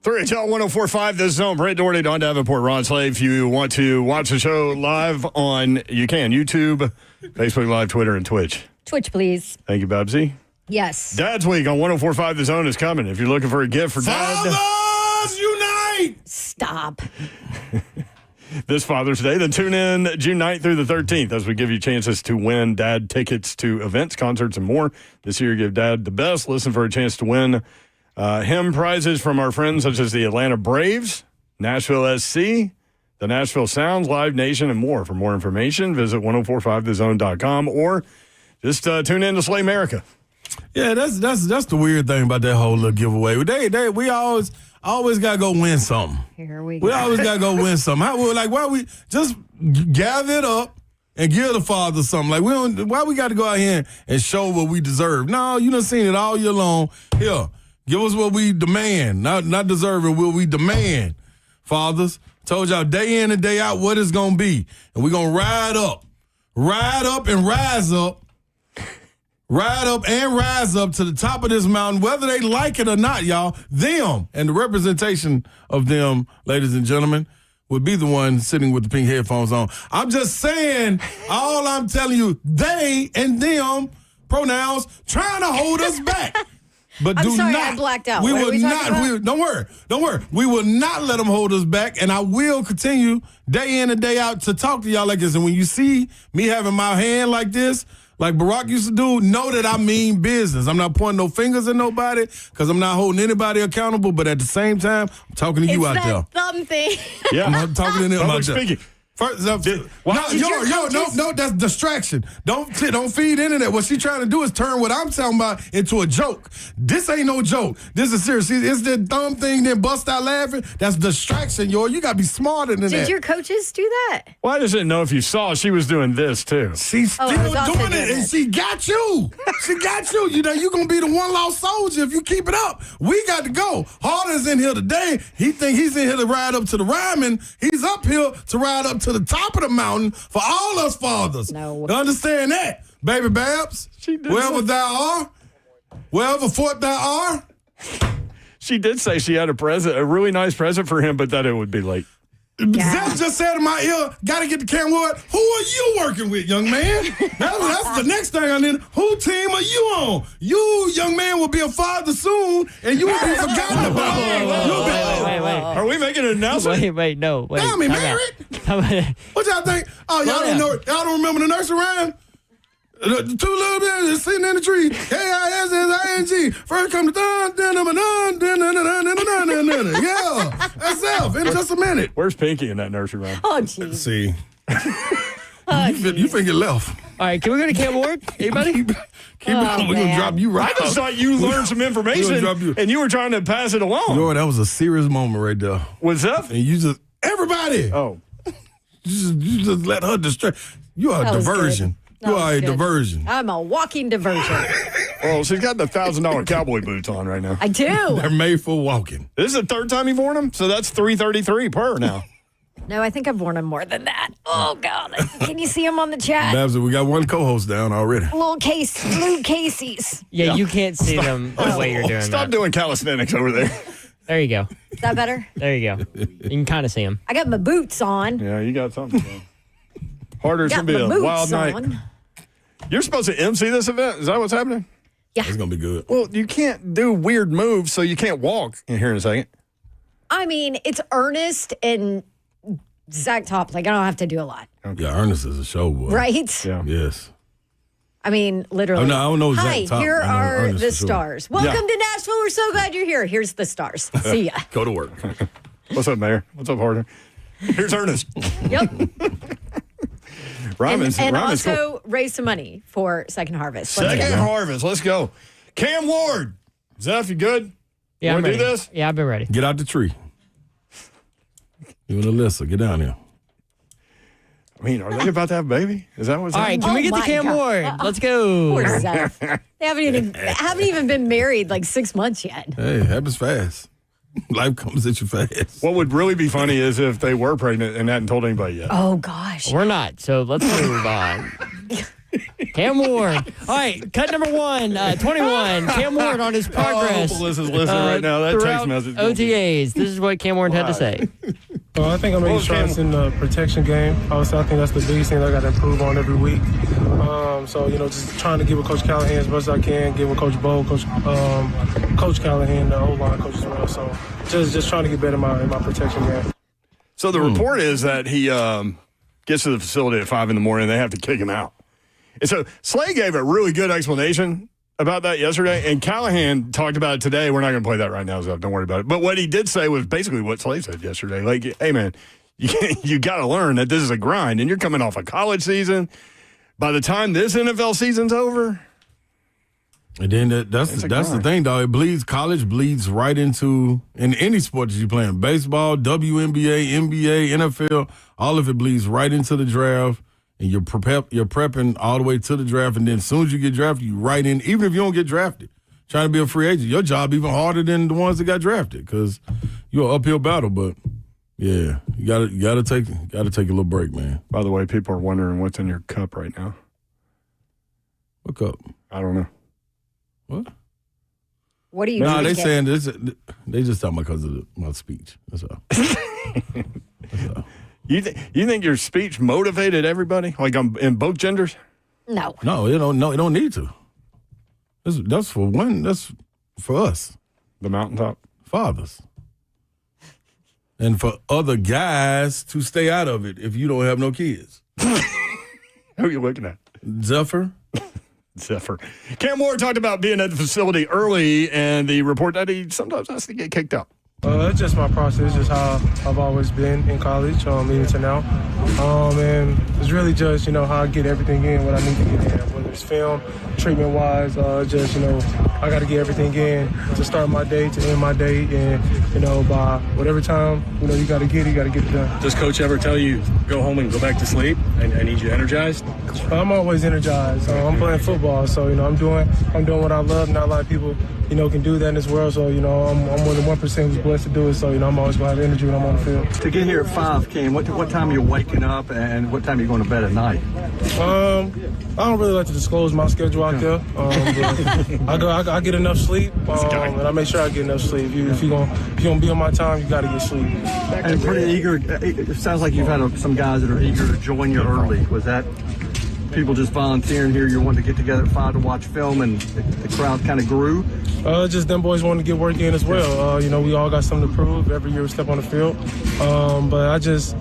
Speaker 3: Three HL 104.5 The Zone. Brett Doherty, Don Davenport, Ron Slave. If you want to watch the show live you can. YouTube, Facebook Live, Twitter, and Twitch.
Speaker 4: Twitch, please.
Speaker 3: Thank you, Babsy.
Speaker 4: Yes.
Speaker 3: Dad's Week on 104.5 The Zone is coming. If you're looking for a gift for Dad.
Speaker 5: Fathers unite!
Speaker 4: Stop.
Speaker 3: This Father's Day, then tune in June 9th through the 13th as we give you chances to win Dad tickets to events, concerts, and more. This year, give Dad the best. Listen for a chance to win him prizes from our friends such as the Atlanta Braves, Nashville SC, the Nashville Sounds, Live Nation, and more. For more information, visit 1045thezone.com or just tune in to Slay America.
Speaker 5: Yeah, that's the weird thing about that whole little giveaway. We always gotta go win something.
Speaker 4: Here we go.
Speaker 5: We always gotta go win something. Why we just gather it up and give the father something. Like, why we got to go out here and show what we deserve? No, you done seen it all year long. Here, give us what we demand. Not deserve it, what we demand, fathers. Told y'all day in and day out what it's going to be. And we're going to ride up and rise up. Ride up and rise up to the top of this mountain, whether they like it or not, y'all. Them and the representation of them, ladies and gentlemen, would be the one sitting with the pink headphones on. I'm just saying, all I'm telling you, they and them pronouns trying to hold us back. But
Speaker 4: I'm sorry,
Speaker 5: not.
Speaker 4: I blacked out.
Speaker 5: We
Speaker 4: What
Speaker 5: will
Speaker 4: are we
Speaker 5: not.
Speaker 4: talking about?
Speaker 5: Don't worry. We will not let them hold us back, and I will continue day in and day out to talk to y'all like this. And when you see me having my hand like this, like Barack used to do, know that I mean business. I'm not pointing no fingers at nobody because I'm not holding anybody accountable. But at the same time, I'm talking to you out there.
Speaker 4: It's that thumb thing.
Speaker 3: Yeah.
Speaker 5: I'm talking to them out there.
Speaker 3: Speaking.
Speaker 5: First, no, that's distraction. Don't feed into that. What she's trying to do is turn what I'm talking about into a joke. This ain't no joke. This is serious. It's the dumb thing that bust out laughing. That's distraction, yo. You got to be smarter than that.
Speaker 4: Did your coaches do that?
Speaker 3: Well, I just didn't know if you saw she was doing this, too.
Speaker 5: She's still doing it, and she got you. She got you. You know, you're going to be the one lost soldier if you keep it up. We got to go. Harder's in here today. He think he's in here to ride up to the Ryman. He's up here to ride up to the top of the mountain for all us fathers.
Speaker 4: No.
Speaker 5: You understand that, baby Babs? Wherever thou art, wherever fort thou art.
Speaker 3: She did say she had a really nice present for him, but that it would be late.
Speaker 5: Zach just said in my ear, got to get the Camwood. Who are you working with, young man? That's the next thing I need. Who team are you on? You, young man, will be a father soon, and you will be forgotten about.
Speaker 1: Wait.
Speaker 3: Are we making an announcement?
Speaker 1: Wait, no. Wait.
Speaker 5: Damn me, married. What y'all think? Oh, y'all don't know. Y'all don't remember the nursery rhyme? The two little men sitting in the tree. K-I-S-S-I-N-G. First come the dun, then the dun, then yeah, that's self in just a minute.
Speaker 3: Where's Pinky in that nursery rhyme?
Speaker 4: Oh, jeez.
Speaker 5: See. You think it left.
Speaker 1: All right, can we go to Cam Ward? Anybody?
Speaker 5: Keep on. We're going to drop you right
Speaker 3: I just thought you learned some information, and you were trying to pass it along.
Speaker 5: Lord, that was a serious moment right there.
Speaker 3: What's up?
Speaker 5: And you just, everybody.
Speaker 3: Oh.
Speaker 5: You just let her distract. You are a diversion. You are a diversion.
Speaker 4: I'm a walking diversion.
Speaker 3: Well, she's got the $1,000 cowboy boots on right now.
Speaker 4: I do.
Speaker 5: They're made for walking.
Speaker 3: This is the third time you've worn them, so that's $333 per now.
Speaker 4: No, I think I've worn them more than that. Oh, God. Can you see them on the chat?
Speaker 5: Babs, we got one co-host down already.
Speaker 4: Blue Casey's.
Speaker 1: Yeah, you can't see them the way you're doing
Speaker 3: Stop
Speaker 1: that.
Speaker 3: doing calisthenics over there.
Speaker 1: There you go.
Speaker 4: Is that better?
Speaker 1: There you go. You can kind of see them.
Speaker 4: I got my boots on.
Speaker 3: Yeah, you got something. Harder's
Speaker 4: Got
Speaker 3: going to be
Speaker 4: my
Speaker 3: a
Speaker 4: boots
Speaker 3: wild night.
Speaker 4: on.
Speaker 3: You're supposed to MC this event? Is that what's happening?
Speaker 4: Yeah.
Speaker 5: It's going to be good.
Speaker 3: Well, you can't do weird moves, so you can't walk in here in a second.
Speaker 4: I mean, it's Ernest and Zach Top. Like, I don't have to do a lot.
Speaker 3: Okay.
Speaker 5: Yeah, Ernest is a show boy.
Speaker 4: Right?
Speaker 3: Yeah.
Speaker 5: Yes.
Speaker 4: I mean, literally.
Speaker 5: I don't know
Speaker 4: Hi,
Speaker 5: Zach Top.
Speaker 4: here
Speaker 5: I know
Speaker 4: are
Speaker 5: Ernest
Speaker 4: the
Speaker 5: for sure.
Speaker 4: stars. Welcome to Nashville. We're so glad you're here. Here's the stars. See ya.
Speaker 5: Go to work.
Speaker 3: What's up, Mayor? What's up, Harder? Here's Ernest.
Speaker 4: Yep.
Speaker 3: Ryman's
Speaker 4: and
Speaker 3: Ryman's
Speaker 4: also
Speaker 3: cool.
Speaker 4: raise some money for Second Harvest. Let's
Speaker 3: Second
Speaker 4: go.
Speaker 3: Harvest. Let's go. Cam Ward. Zeph, you good?
Speaker 1: Yeah,
Speaker 3: you
Speaker 1: I'm
Speaker 3: want to
Speaker 1: ready.
Speaker 3: do this?
Speaker 1: Yeah, I've been ready.
Speaker 5: Get out the tree. You and Alyssa, get down here.
Speaker 3: I mean, are they about to have a baby? Is that what's
Speaker 1: All right,
Speaker 3: happening?
Speaker 1: can we get
Speaker 4: my
Speaker 1: to Cam
Speaker 4: God.
Speaker 1: Ward? Let's go.
Speaker 4: Poor Zeph. They haven't even been married like 6 months yet.
Speaker 5: Hey, happens fast. Life comes at you fast.
Speaker 3: What would really be funny is if they were pregnant and hadn't told anybody yet.
Speaker 4: Oh, gosh.
Speaker 1: We're not, so let's move on. Cam Ward. All right, cut number 21. Cam Ward on his progress.
Speaker 3: I hope Alyssa's listening right now. That
Speaker 1: throughout
Speaker 3: text message.
Speaker 1: OTAs. This is what Cam Ward had to say.
Speaker 2: I think I'm making strides in the protection game. Obviously, I think that's the biggest thing that I got to improve on every week. Just trying to get with Coach Callahan as much as I can, get with Coach Bo, Coach Callahan, the O-line coach as well. So just trying to get better in my protection game.
Speaker 3: So the report is that he gets to the facility at 5 a.m. They have to kick him out. And so Slay gave a really good explanation about that yesterday, and Callahan talked about it today. We're not going to play that right now, so don't worry about it. But what he did say was basically what Slay said yesterday. Like, hey, man, you got to learn that this is a grind, and you're coming off a college season. By the time this NFL season's over.
Speaker 5: And then that's the thing, dog. It bleeds, college bleeds right into, in any sport that you're playing, baseball, WNBA, NBA, NFL, all of it bleeds right into the draft and you're prepping all the way to the draft, and then as soon as you get drafted, you right in. Even if you don't get drafted, trying to be a free agent, your job even harder than the ones that got drafted because you're an uphill battle. But yeah, you gotta take a little break, man.
Speaker 3: By the way, people are wondering what's in your cup right now.
Speaker 5: What cup?
Speaker 3: I don't know.
Speaker 5: What?
Speaker 4: What are you?
Speaker 5: Nah, they saying this. They just talking because of my speech. That's all. That's all.
Speaker 3: You think your speech motivated everybody, like in both genders?
Speaker 4: No.
Speaker 5: No, it don't need to. That's for one. That's for us,
Speaker 3: the mountaintop
Speaker 5: fathers, and for other guys to stay out of it if you don't have no kids.
Speaker 3: Who are you looking at?
Speaker 5: Zephyr.
Speaker 3: Cam Ward talked about being at the facility early and the report that he sometimes has to get kicked out.
Speaker 2: It's just my process, just how I've always been in college, even to now. And it's really just, how I get everything in, what I need to get in, whether it's film, treatment-wise, just, I got to get everything in to start my day, to end my day, and, by whatever time, you got to get it done.
Speaker 12: Does Coach ever tell you, go home and go back to sleep? I need you energized?
Speaker 2: I'm always energized. I'm playing football, so, I'm doing what I love. Not a lot of people, can do that in this world, so, I'm one of the 1% who's blessed to do it, so, I'm always going to have energy when I'm on the field.
Speaker 12: To get here at 5, Cam, what time are you waking up and what time are you going to bed at night?
Speaker 2: I don't really like to disclose my schedule out there, but I get enough sleep, and I make sure I get enough sleep. If you're gonna be on my time, you got to get sleep.
Speaker 12: And pretty eager. It sounds like you've had some guys that are eager to join you early. Was that people just volunteering here? You wanted to get together at 5 to watch film, and the crowd kind of grew?
Speaker 2: Just them boys wanting to get work in as well. We all got something to prove every year we step on the field. But I just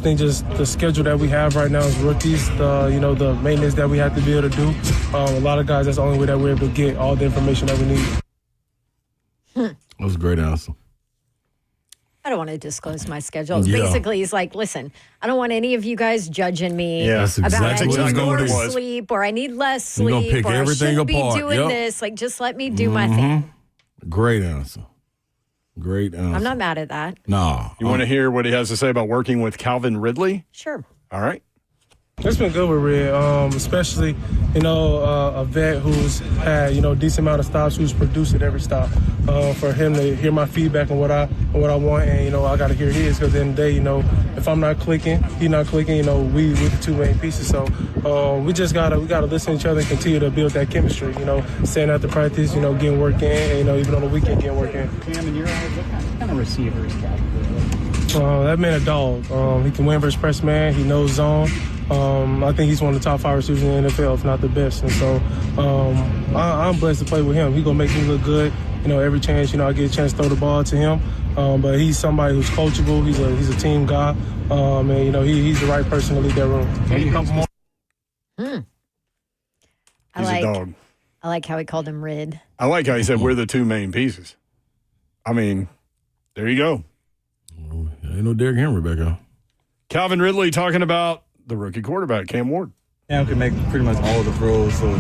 Speaker 2: think just the schedule that we have right now as rookies, the maintenance that we have to be able to do. A lot of guys, that's the only way that we're able to get all the information that we need.
Speaker 5: That was a great answer.
Speaker 4: I don't want to disclose my schedule.
Speaker 5: Yeah.
Speaker 4: Basically, he's like, listen, I don't want any of you guys judging me
Speaker 5: that's
Speaker 4: about
Speaker 5: exactly
Speaker 4: I need more
Speaker 5: what it was.
Speaker 4: sleep or I need less
Speaker 5: You're gonna
Speaker 4: sleep
Speaker 5: pick
Speaker 4: or I
Speaker 5: everything
Speaker 4: shouldn't
Speaker 5: apart.
Speaker 4: be doing
Speaker 5: Yep.
Speaker 4: this. Like, just let me do my thing.
Speaker 5: Great answer. Great answer.
Speaker 4: I'm not mad at that.
Speaker 5: No.
Speaker 3: You want to hear what he has to say about working with Calvin Ridley?
Speaker 4: Sure.
Speaker 3: All right.
Speaker 2: It's been good with Red, especially, a vet who's had, decent amount of stops, who's produced at every stop. For him to hear my feedback on what I want, and, I got to hear his, because at the end of the day, if I'm not clicking, he's not clicking, we're the two main pieces. So we got to listen to each other and continue to build that chemistry, staying out the practice, getting work in, and, even on the weekend, getting work in.
Speaker 13: Cam, in your eyes, what kind of receiver is Calvin?
Speaker 2: That man a dog. He can win versus press man. He knows zone. I think he's one of the top 5 receivers in the NFL, if not the best. And so I'm blessed to play with him. He's going to make me look good. Every chance, I get a chance to throw the ball to him. But he's somebody who's coachable. He's a team guy. And, he's the right person to lead that room.
Speaker 3: He's
Speaker 4: a
Speaker 3: dog.
Speaker 4: I like how he called him Rid.
Speaker 3: I like how he said we're the two main pieces. I mean, there you go.
Speaker 5: Ain't no Derrick Henry back on.
Speaker 3: Calvin Ridley talking about the rookie quarterback, Cam Ward.
Speaker 14: Cam can make pretty much all the throws, so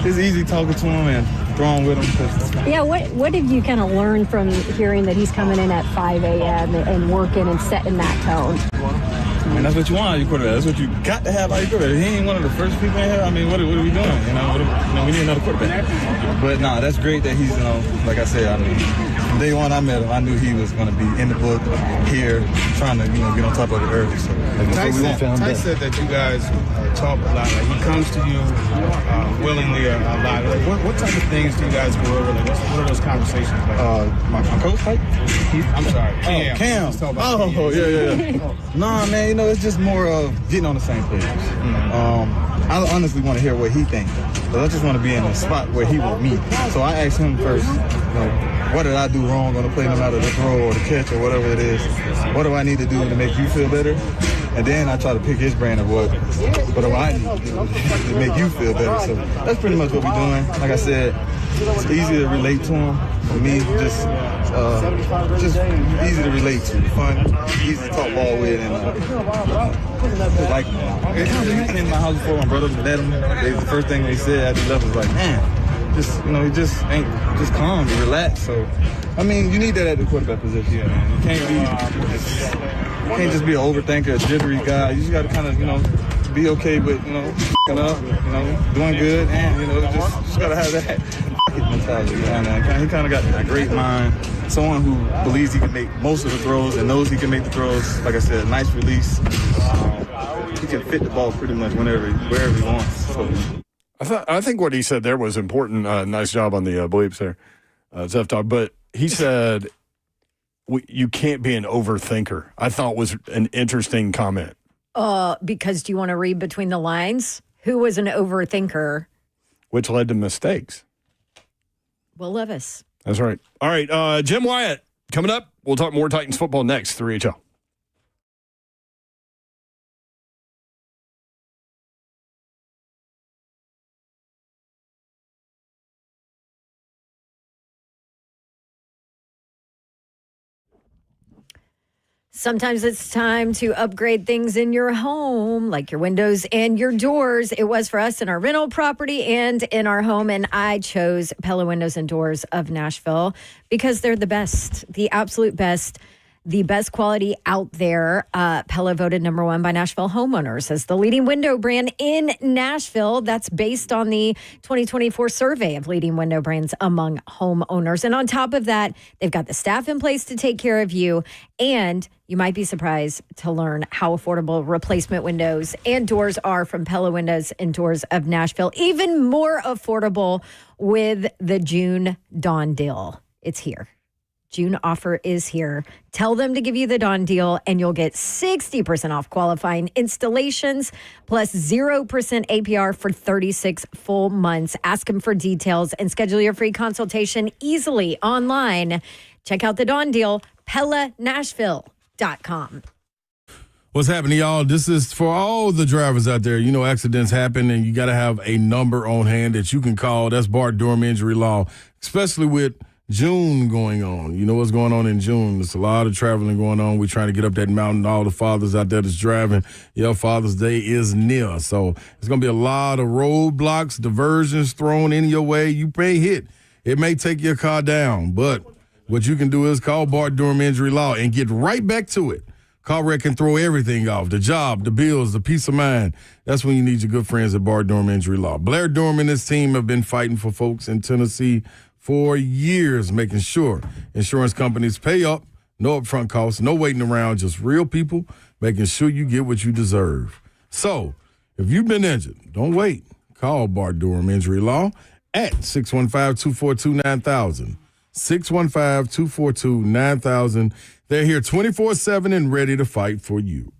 Speaker 14: it's easy talking to him and throwing with him.
Speaker 15: Yeah, what have you kind of learned from hearing that he's coming in at 5 a.m. and working and setting that tone?
Speaker 14: I mean, that's what you want out of your quarterback. That's what you got to have out of your quarterback. He ain't one of the first people in here. I mean, what are we doing? We need another quarterback. But, that's great that he's, like I said, from day one I met him, I knew he was going to be in the book here, trying to, get on top of it early. So
Speaker 16: Ty said that you guys talk a lot. Like, he comes to you willingly a lot. Like, what type of things do you guys go over? Like, what are those conversations like?
Speaker 14: My coach, like?
Speaker 16: I'm sorry.
Speaker 14: Cam. Yeah. Nah, man, it's just more of getting on the same page. I honestly want to hear what he thinks. But I just want to be in a spot where he will meet. So I asked him first, what did I do wrong on the play, no matter the throw or the catch or whatever it is? What do I need to do to make you feel better? And then I try to pick his brain of what do I need to do to make you feel better? So that's pretty much what we're doing. Like I said, it's easy to relate to him. For me, just easy to relate to, fun, easy to talk ball with, and like he came to my house before. My brother met him. The first thing they said after he left was like, man, he just ain't just calm and relaxed. So, I mean, you need that at the quarterback position. Yeah, man. You can't just be an overthinker, a jittery guy. You just got to kind of, be okay with, f***ing up, doing good, and, just got to have that mentality. And he kind of got a great mind, someone who believes he can make most of the throws and knows he can make the throws. Like I said, nice release. He can fit the ball pretty much wherever he wants. So.
Speaker 3: I think what he said there was important. Nice job on the bleeps there, Zeph Talk. But he said you can't be an overthinker. I thought was an interesting comment.
Speaker 4: Because do you want to read between the lines? Who was an overthinker?
Speaker 3: Which led to mistakes.
Speaker 4: Will Levis.
Speaker 3: That's right. All right, Jim Wyatt coming up. We'll talk more Titans football next, 3HL.
Speaker 4: Sometimes it's time to upgrade things in your home, like your windows and your doors. It was for us in our rental property and in our home. And I chose Pella Windows and Doors of Nashville because they're the best, the absolute best, the best quality out there. Pella voted number 1 by Nashville homeowners as the leading window brand in Nashville. That's based on the 2024 survey of leading window brands among homeowners. And on top of that, they've got the staff in place to take care of you. And you might be surprised to learn how affordable replacement windows and doors are from Pella Windows and Doors of Nashville. Even more affordable with the June Dawn deal. It's here. June offer is here. Tell them to give you the Dawn deal and you'll get 60% off qualifying installations plus 0% APR for 36 full months. Ask them for details and schedule your free consultation easily online. Check out the Dawn deal, PellaNashville.com.
Speaker 5: What's happening, y'all? This is for all the drivers out there. Accidents happen and you got to have a number on hand that you can call. That's Bart Durham Injury Law, especially with June going on. You know what's going on in June. There's a lot of traveling going on. We're trying to get up that mountain. All the fathers out there that's driving. Father's Day is near. So it's going to be a lot of roadblocks, diversions thrown in your way. You may hit. It may take your car down. But what you can do is call Bart Durham Injury Law and get right back to it. Car wreck can throw everything off. The job, the bills, the peace of mind. That's when you need your good friends at Bart Durham Injury Law. Blair Durham and his team have been fighting for folks in Tennessee for years, making sure insurance companies pay up, no upfront costs, no waiting around, just real people, making sure you get what you deserve. So, if you've been injured, don't wait. Call Bart Durham Injury Law at 615-242-9000. 615-242-9000. They're here 24/7 and ready to fight for you.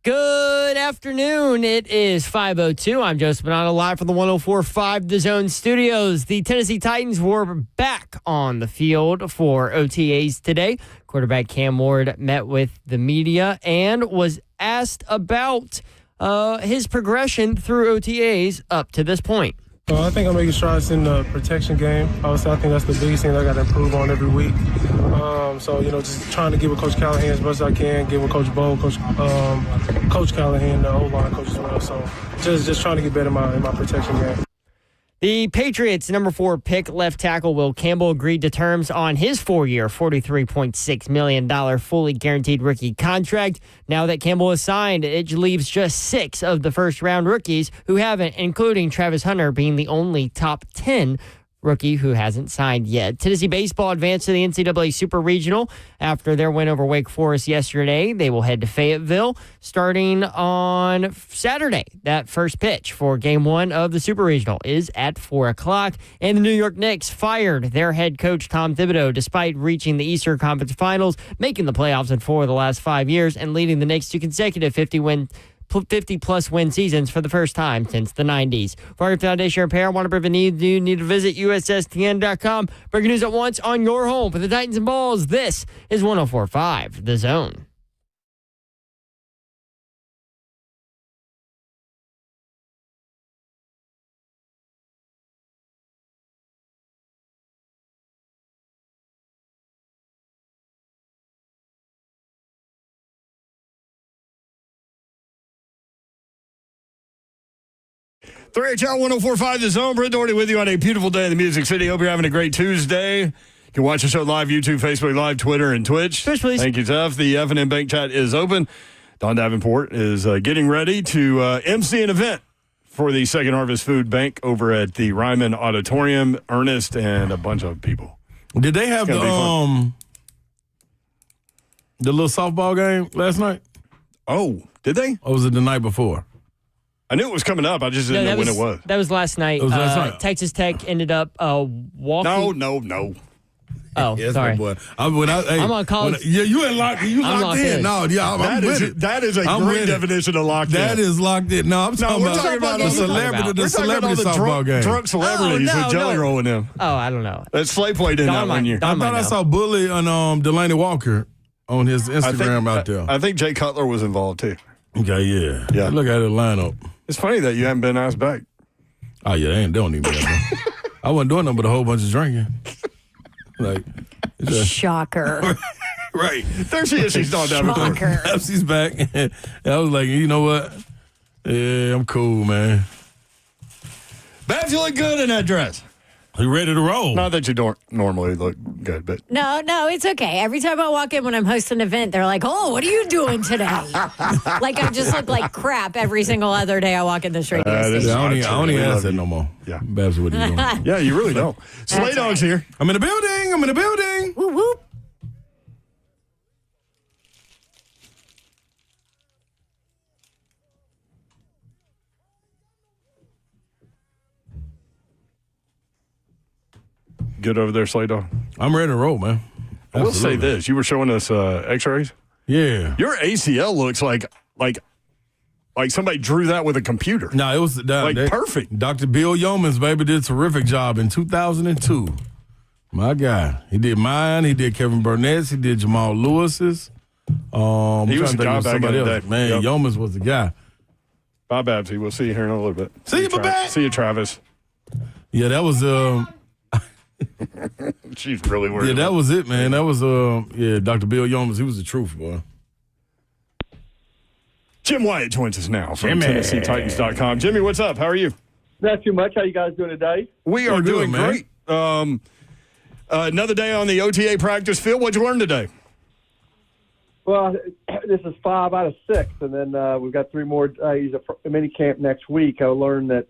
Speaker 1: Good afternoon. It is 5:02. I'm Joseph Bonanno, live from the 104.5 The Zone studios. The Tennessee Titans were back on the field for OTAs today. Quarterback Cam Ward met with the media and was asked about his progression through OTAs up to this point.
Speaker 2: I think I'm making strides in the protection game. Obviously, I think that's the biggest thing that I got to improve on every week. Just trying to get with Coach Callahan as much as I can, get with Coach Bo, Coach Callahan, the O-line coach as well. So just trying to get better in my protection game.
Speaker 1: The Patriots' number 4 pick left tackle Will Campbell agreed to terms on his 4-year, $43.6 million fully guaranteed rookie contract. Now that Campbell is signed, it leaves just 6 of the first-round rookies who haven't, including Travis Hunter being the only top 10 rookie who hasn't signed yet. Tennessee baseball advanced to the NCAA Super Regional after their win over Wake Forest yesterday. They will head to Fayetteville starting on Saturday. That first pitch for Game 1 of the Super Regional is at 4 o'clock. And the New York Knicks fired their head coach, Tom Thibodeau, despite reaching the Eastern Conference Finals, making the playoffs in 4 of the last 5 years, and leading the Knicks to consecutive 50-plus win seasons for the first time since the 90s. For your foundation repair, want to prevent you need to visit USSTN.com. Breaking news at once on your home for the Titans and Balls. This is 104.5 The Zone.
Speaker 3: HL 104.5 The Zone. Brent Doherty with you on a beautiful day in the Music City. Hope you're having a great Tuesday. You can watch the show live, YouTube, Facebook Live, Twitter, and Twitch.
Speaker 1: Twitch, please.
Speaker 3: Thank you, Jeff. The F&M Bank Chat is open. Don Davenport is getting ready to MC an event for the Second Harvest Food Bank over at the Ryman Auditorium. Ernest and a bunch of people.
Speaker 5: Did they have the little softball game last night?
Speaker 3: Oh, did they?
Speaker 5: Or was it the night before?
Speaker 3: I knew it was coming up. I just didn't know when it was.
Speaker 1: That was last night.
Speaker 5: It was last night.
Speaker 1: Texas Tech ended up walking.
Speaker 3: No.
Speaker 1: Oh,
Speaker 5: yes,
Speaker 1: sorry.
Speaker 5: Boy.
Speaker 1: I'm on college.
Speaker 5: You ain't locked. You locked in. No, yeah, I'm with it.
Speaker 3: That is a great definition of locked in.
Speaker 5: That is locked in. No, I'm talking about the celebrity. The celebrity softball game.
Speaker 3: Drunk celebrities with jelly rolling them.
Speaker 1: Oh, I don't know.
Speaker 3: That Slay played in that one year.
Speaker 5: I thought I saw Bully on Delaney Walker on his Instagram out there.
Speaker 3: I think Jay Cutler was involved too.
Speaker 5: Okay, yeah. Look at the lineup.
Speaker 3: It's funny that you haven't been asked back.
Speaker 5: Oh, yeah, they don't even be that. I wasn't doing nothing but a whole bunch of drinking.
Speaker 4: Shocker.
Speaker 5: Right.
Speaker 3: There she is. She's not down.
Speaker 4: Shocker.
Speaker 5: She's back. I was like, you know what? Yeah, I'm cool, man.
Speaker 3: Babs, you look good in that dress.
Speaker 5: You ready to roll?
Speaker 3: Not that you don't normally look good, but
Speaker 4: No, it's okay. Every time I walk in when I'm hosting an event, they're like, "Oh, what are you doing today?" Like I just look like crap every single other day I walk in this radio station.
Speaker 5: I don't even ask that no more.
Speaker 3: Yeah.
Speaker 5: Babs, what are you doing?
Speaker 3: Yeah, you really don't. Slay Dog's here.
Speaker 5: I'm in the building.
Speaker 4: Whoop, whoop.
Speaker 3: Good over there, Slay Dog.
Speaker 5: I'm ready to roll, man.
Speaker 3: I will say this. You were showing us x-rays?
Speaker 5: Yeah.
Speaker 3: Your ACL looks like somebody drew that with a computer.
Speaker 5: No, it was
Speaker 3: perfect.
Speaker 5: Dr. Bill Yeomans, baby, did a terrific job in 2002. My guy. He did mine. He did Kevin Burnett's. He did Jamal Lewis's.
Speaker 3: He was a guy back in the day.
Speaker 5: Man, Yeomans was the guy.
Speaker 3: Bye, Babsy. We'll see you here in a little bit.
Speaker 5: See you, bye-bye.
Speaker 3: See you, Travis.
Speaker 5: Yeah, that was
Speaker 3: She's really worried.
Speaker 5: Yeah, that was it, man. That was Dr. Bill Yeomans. He was the truth, boy.
Speaker 3: Jim Wyatt joins us now from TennesseeTitans.com. Jimmy, what's up? How are you?
Speaker 17: Not too much. How you guys doing today?
Speaker 3: We are doing great. Another day on the OTA practice field. What'd you learn today?
Speaker 17: Well, this is 5 out of 6, and then we've got 3 more days of mini camp next week. I learned that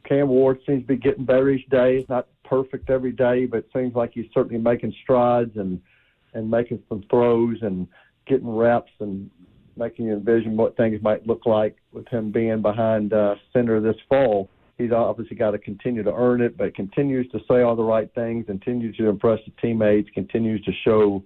Speaker 17: Cam Ward seems to be getting better each day. It's not perfect every day, but it seems like he's certainly making strides and making some throws and getting reps and making you envision what things might look like with him being behind center this fall. He's obviously got to continue to earn it, but continues to say all the right things, continues to impress the teammates, continues to show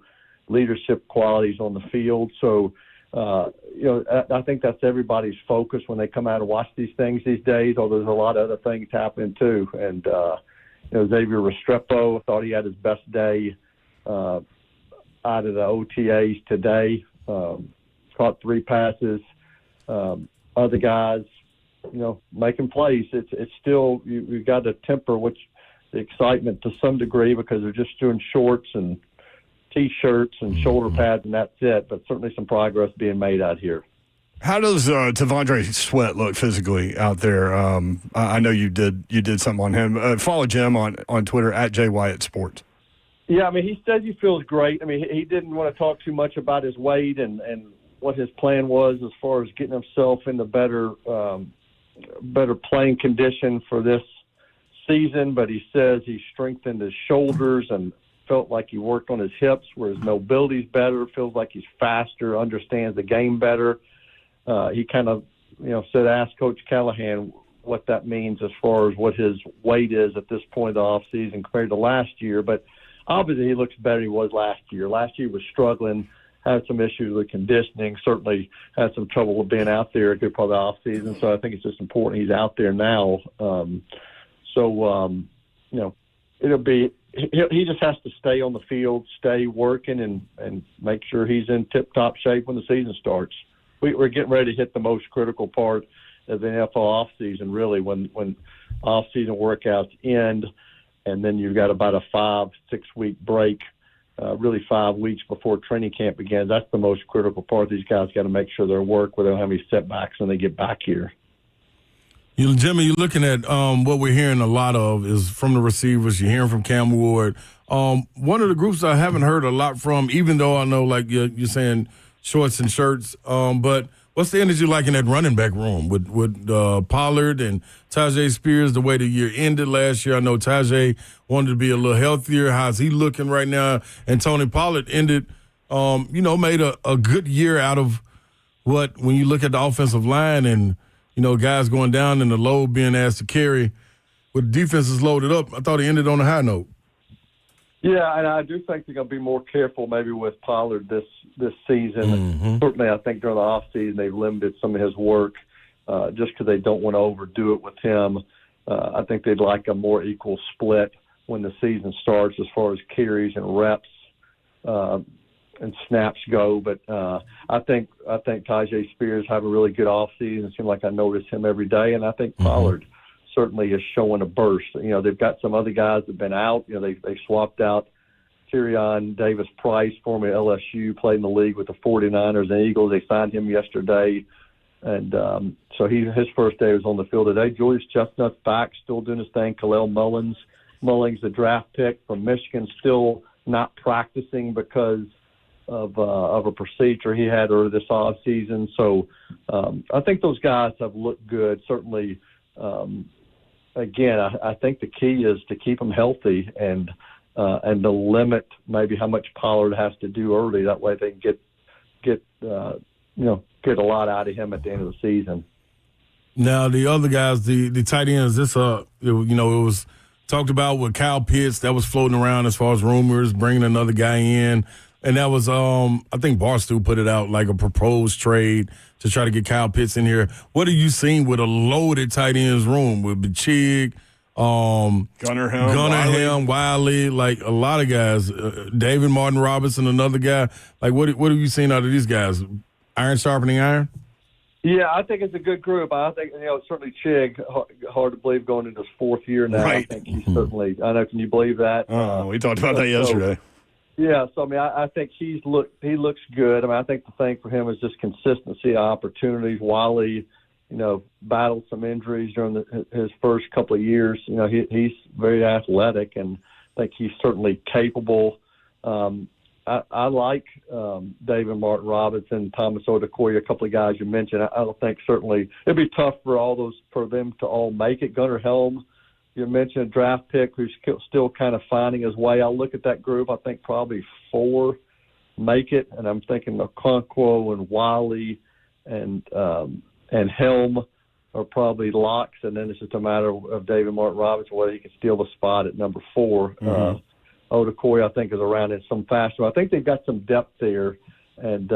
Speaker 17: leadership qualities on the field. So I think that's everybody's focus when they come out and watch these things these days, although there's a lot of other things happening too. And, Xavier Restrepo, I thought he had his best day out of the OTAs today. Caught 3 passes. Other guys, making plays. It's still, you've got to temper the excitement to some degree because they're just doing shorts and T-shirts and shoulder pads, and that's it. But certainly some progress being made out here.
Speaker 3: How does T'Vondre Sweat look physically out there? I know you did something on him. Follow Jim on Twitter at @JWyattSports.
Speaker 17: Yeah, I mean, he says he feels great. I mean, he didn't want to talk too much about his weight and what his plan was as far as getting himself into better playing condition for this season. But he says he strengthened his shoulders and felt like he worked on his hips where his mobility's better, feels like he's faster, understands the game better. He kind of, said, ask Coach Callahan what that means as far as what his weight is at this point of the offseason compared to last year. But obviously he looks better than he was last year. Last year he was struggling, had some issues with conditioning, certainly had some trouble with being out there a good part of the offseason. So I think it's just important he's out there now. It'll be – he just has to stay on the field, stay working, and make sure he's in tip-top shape when the season starts. We're getting ready to hit the most critical part of the NFL offseason, really, when off-season workouts end, and then you've got about a 5-6 week break, really 5 weeks before training camp begins. That's the most critical part. These guys got to make sure their work where they don't have any setbacks when they get back here.
Speaker 5: Jimmy, you're looking at what we're hearing a lot of is from the receivers. You're hearing from Cam Ward. One of the groups I haven't heard a lot from, even though I know, like you're saying, shorts and shirts. But what's the energy like in that running back room with Pollard and Tyjae Spears, the way the year ended last year? I know Tyjae wanted to be a little healthier. How's he looking right now? And Tony Pollard ended, made a good year out of when you look at the offensive line and, guys going down and the load being asked to carry. With defenses loaded up, I thought he ended on a high note.
Speaker 17: Yeah, and I do think they're going to be more careful maybe with Pollard this season.
Speaker 5: Mm-hmm.
Speaker 17: Certainly, I think during the offseason they've limited some of his work just because they don't want to overdo it with him. I think they'd like a more equal split when the season starts as far as carries and reps and snaps go. But I think Tyjae Spears have a really good offseason. It seems like I notice him every day, and I think Pollard certainly is showing a burst. They've got some other guys that have been out. They swapped out Tyrion Davis-Price, former LSU, played in the league with the 49ers and Eagles. They signed him yesterday. And so his first day was on the field today. Julius Chestnut's back, still doing his thing. Kalel Mullings, the draft pick from Michigan, still not practicing because of a procedure he had earlier this offseason. So I think those guys have looked good. Certainly, again, I think the key is to keep them healthy and to limit maybe how much Pollard has to do early. That way they can get a lot out of him at the end of the season.
Speaker 5: Now, the other guys, the tight ends, it was talked about with Kyle Pitts. That was floating around as far as rumors, bringing another guy in. And that was, I think Barstool put it out like a proposed trade to try to get Kyle Pitts in here. What are you seeing with a loaded tight ends room with Bachig, Gunnerham, Wiley, like a lot of guys, David Martin Robinson, another guy. Like, what have you seen out of these guys? Iron sharpening iron?
Speaker 17: Yeah, I think it's a good group. I think, certainly Chig, hard to believe going into his fourth year now.
Speaker 3: Right.
Speaker 17: I think he's certainly, I know, can you believe that?
Speaker 3: We talked about that yesterday.
Speaker 17: Yeah, so, I think he looks good. I think the thing for him is just consistency of opportunities. Wiley, battled some injuries during his first couple of years. He's very athletic, and I think he's certainly capable. I like David Martin Robinson, Thomas Odukoya, a couple of guys you mentioned. I don't think certainly it'd be tough for them to all make it. Gunnar Helm, you mentioned a draft pick who's still kind of finding his way. I'll look at that group. I think probably 4 make it, and I'm thinking Okonkwo and Wiley and Helm are probably locks, and then it's just a matter of David Martin Robinson, whether he can steal the spot at number 4. Odukoya, I think, is around in some fashion. I think they've got some depth there, and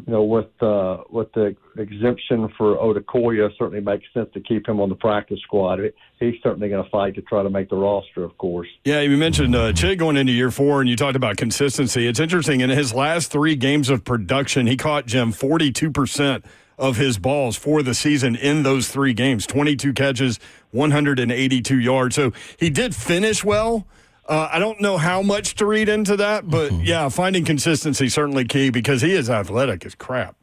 Speaker 17: with the exemption for Odukoya, certainly makes sense to keep him on the practice squad. He's certainly going to fight to try to make the roster, of course.
Speaker 3: Yeah, you mentioned Chig going into year 4, and you talked about consistency. It's interesting. In his last 3 games of production, he caught, Jim, 42% of his balls for the season in those 3 games, 22 catches, 182 yards. So he did finish well. I don't know how much to read into that, but, yeah, finding consistency certainly key because he is athletic as crap.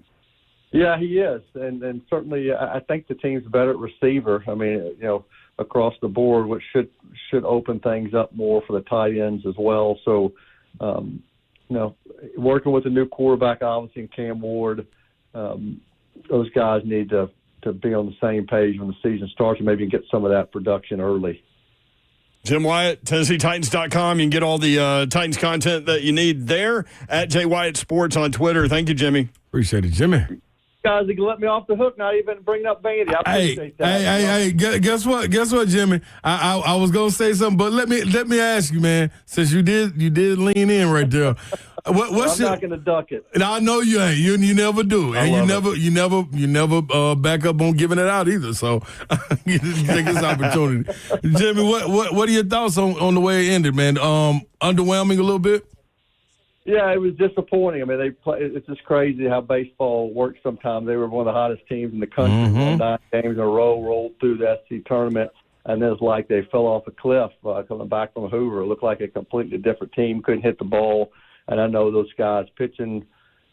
Speaker 17: Yeah, he is, and certainly I think the team's better at receiver. I mean, across the board, which should open things up more for the tight ends as well. So, working with a new quarterback, obviously, in Cam Ward, those guys need to be on the same page when the season starts and maybe get some of that production early.
Speaker 3: Jim Wyatt, TennesseeTitans.com. You can get all the Titans content that you need there at Jay Wyatt Sports on Twitter. Thank you, Jimmy.
Speaker 5: Appreciate it, Jimmy.
Speaker 17: Guys, you can let me off the hook, not even bringing up Vandy. I appreciate that.
Speaker 5: Hey, guess what? Guess what, Jimmy? I was gonna say something, but let me ask you, man. Since you did lean in right there.
Speaker 17: I'm not going to duck it.
Speaker 5: And I know you ain't. You never do, and you never back up on giving it out either. So you take this opportunity, Jimmy. What are your thoughts on the way it ended, man? Underwhelming a little bit.
Speaker 17: Yeah, it was disappointing. I mean, it's just crazy how baseball works sometimes. They were one of the hottest teams in the country. 9 games in a row, rolled through the SEC tournament, and it was like they fell off a cliff coming back from Hoover. It looked like a completely different team, couldn't hit the ball. And I know those guys pitching,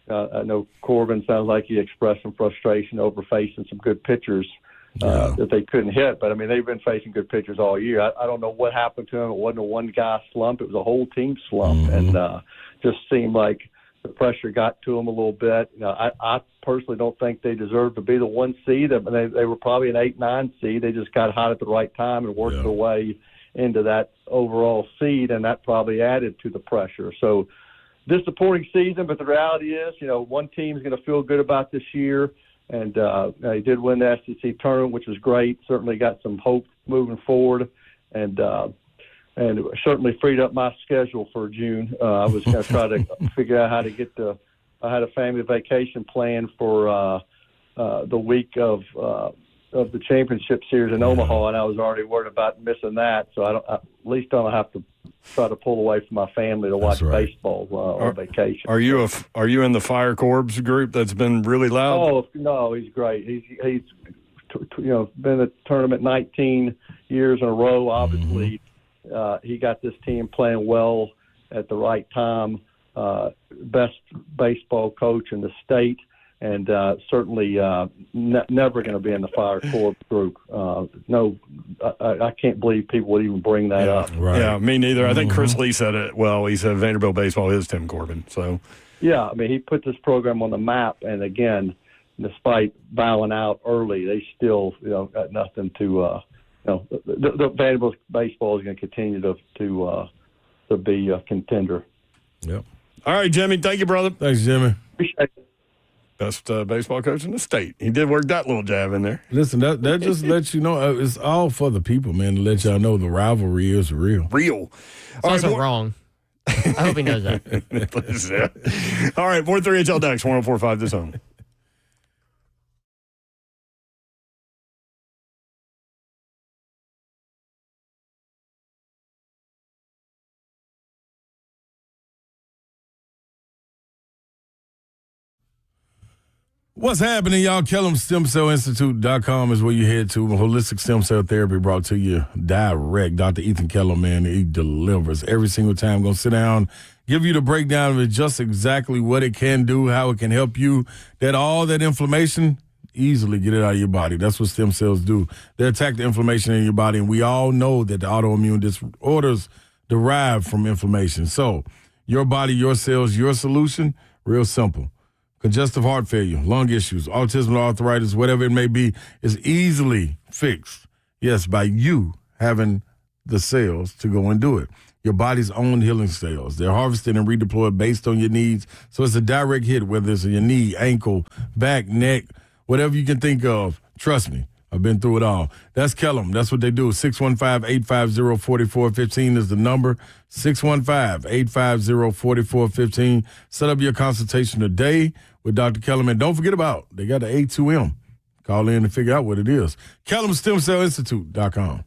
Speaker 17: I know Corbin sounds like he expressed some frustration over facing some good pitchers that they couldn't hit. But, I mean, they've been facing good pitchers all year. I don't know what happened to them. It wasn't a one-guy slump. It was a whole team slump. And just seemed like the pressure got to them a little bit. I personally don't think they deserved to be the 1 seed. I mean, they were probably an 8-9 seed. They just got hot at the right time and worked their way into that overall seed, and that probably added to the pressure. So, disappointing season, but the reality is, one team's going to feel good about this year, and they did win the SEC tournament, which was great. Certainly got some hope moving forward, and certainly freed up my schedule for June. I was going to try to figure out how to get I had a family vacation planned for the week of the championship series in Omaha, and I was already worried about missing that. So at least I don't have to try to pull away from my family to watch baseball on vacation.
Speaker 3: Are you in the Fire Corps group that's been really loud?
Speaker 17: Oh no, he's great. He's been at the tournament 19 years in a row. Obviously, he got this team playing well at the right time. Best baseball coach in the state. And certainly never going to be in the Fire Corps group. No, I can't believe people would even bring that up.
Speaker 3: Right. Yeah, me neither. I think Chris Lee said it well. He said Vanderbilt baseball is Tim Corbin. So, yeah,
Speaker 17: I mean, he put this program on the map. And, again, despite bowing out early, they still got nothing to the Vanderbilt baseball is going to continue to be a contender.
Speaker 3: Yep. All right, Jimmy. Thank you, brother.
Speaker 5: Thanks, Jimmy.
Speaker 17: Appreciate it.
Speaker 3: Best baseball coach in the state. He did work that little jab in there.
Speaker 5: Listen, that just lets you know it's all for the people, man, to let y'all know the rivalry is real.
Speaker 3: Real.
Speaker 1: It's also wrong. I hope he knows that.
Speaker 3: All right, 4-3 HL next, 104.5 The Zone.
Speaker 5: What's happening, y'all? KellamStemCellInstitute.com is where you head to. Holistic stem cell therapy brought to you direct. Dr. Ethan Kellum, man, he delivers every single time. Going to sit down, give you the breakdown of it, just exactly what it can do, how it can help you, that all that inflammation, easily get it out of your body. That's what stem cells do. They attack the inflammation in your body, and we all know that the autoimmune disorders derive from inflammation. So your body, your cells, your solution, real simple. Congestive heart failure, lung issues, autism, arthritis, whatever it may be, is easily fixed, yes, by you having the cells to go and do it. Your body's own healing cells. They're harvested and redeployed based on your needs. So it's a direct hit, whether it's in your knee, ankle, back, neck, whatever you can think of. Trust me, I've been through it all. That's Kellum. That's what they do. 615-850-4415 is the number. 615-850-4415. Set up your consultation today with Dr. Kellum. And don't forget about, they got the A2M. Call in and figure out what it is. KellumStemCellInstitute.com.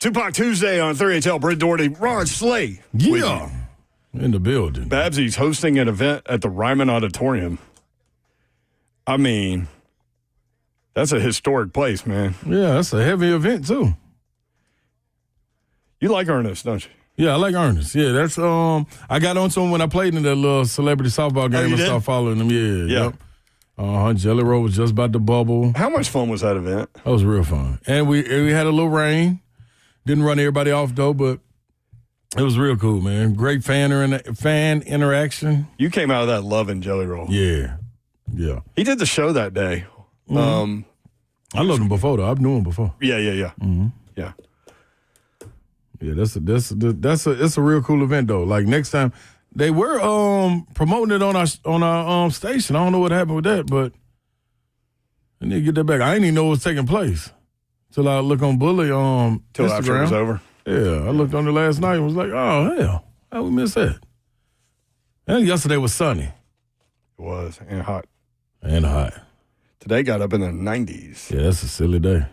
Speaker 3: Tupac Tuesday on 3HL. Britt Doherty, Ron Slay.
Speaker 5: Yeah. In the building.
Speaker 3: Babsy's hosting an event at the Ryman Auditorium. I mean, that's a historic place, man.
Speaker 5: Yeah, that's a heavy event, too.
Speaker 3: You like Ernest, don't you?
Speaker 5: Yeah, I like Ernest. Yeah, that's I got onto him when I played in that little celebrity softball game and started following him. Yeah. Yep. Jelly Roll was just about to bubble.
Speaker 3: How much fun was that event?
Speaker 5: That was real fun. And we had a little rain. Didn't run everybody off, though, but it was real cool, man. Great fan interaction.
Speaker 3: You came out of that loving Jelly Roll.
Speaker 5: Yeah. Yeah.
Speaker 3: He did the show that day.
Speaker 5: Mm-hmm. I loved him before, though. I've known him before.
Speaker 3: Yeah.
Speaker 5: Mm-hmm.
Speaker 3: Yeah.
Speaker 5: Yeah, it's a real cool event, though. Like, next time, they were promoting it on our station. I don't know what happened with that, but I need to get that back. I didn't even know it was taking place till I look on Bully
Speaker 3: till
Speaker 5: Instagram.
Speaker 3: After it was over.
Speaker 5: Yeah, I looked on it last night and was like, oh, hell, how we miss that? And yesterday was sunny.
Speaker 3: It was, and hot.
Speaker 5: And hot.
Speaker 3: Today got up in the 90s.
Speaker 5: Yeah, that's a silly day.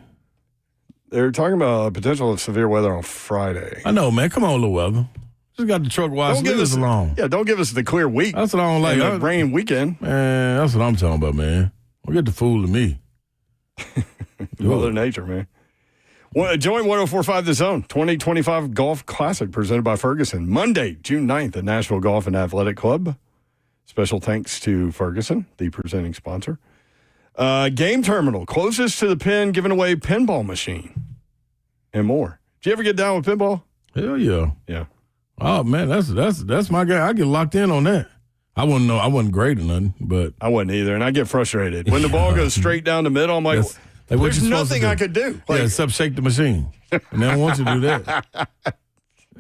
Speaker 3: They're talking about potential of severe weather on Friday.
Speaker 5: I know, man. Come on, little weather. Just got the truck washed. Leave us alone.
Speaker 3: Yeah, don't give us the clear week.
Speaker 5: That's what I don't like.
Speaker 3: The rain weekend.
Speaker 5: Man, that's what I'm talking about, man. Don't get the fooling me.
Speaker 3: Mother Nature, man. Join 104.5 The Zone 2025 Golf Classic presented by Ferguson. Monday, June 9th at Nashville Golf and Athletic Club. Special thanks to Ferguson, the presenting sponsor. Game Terminal, closest to the pin, giving away pinball machine and more. Did you ever get down with pinball?
Speaker 5: Hell yeah.
Speaker 3: Yeah.
Speaker 5: Oh, man, that's my guy. I get locked in on that. I wasn't great or nothing, but.
Speaker 3: I wasn't either, and I get frustrated. When the ball goes straight down the middle, I'm like, there's nothing I could do.
Speaker 5: Yeah, except shake the machine. And they don't want you to do that.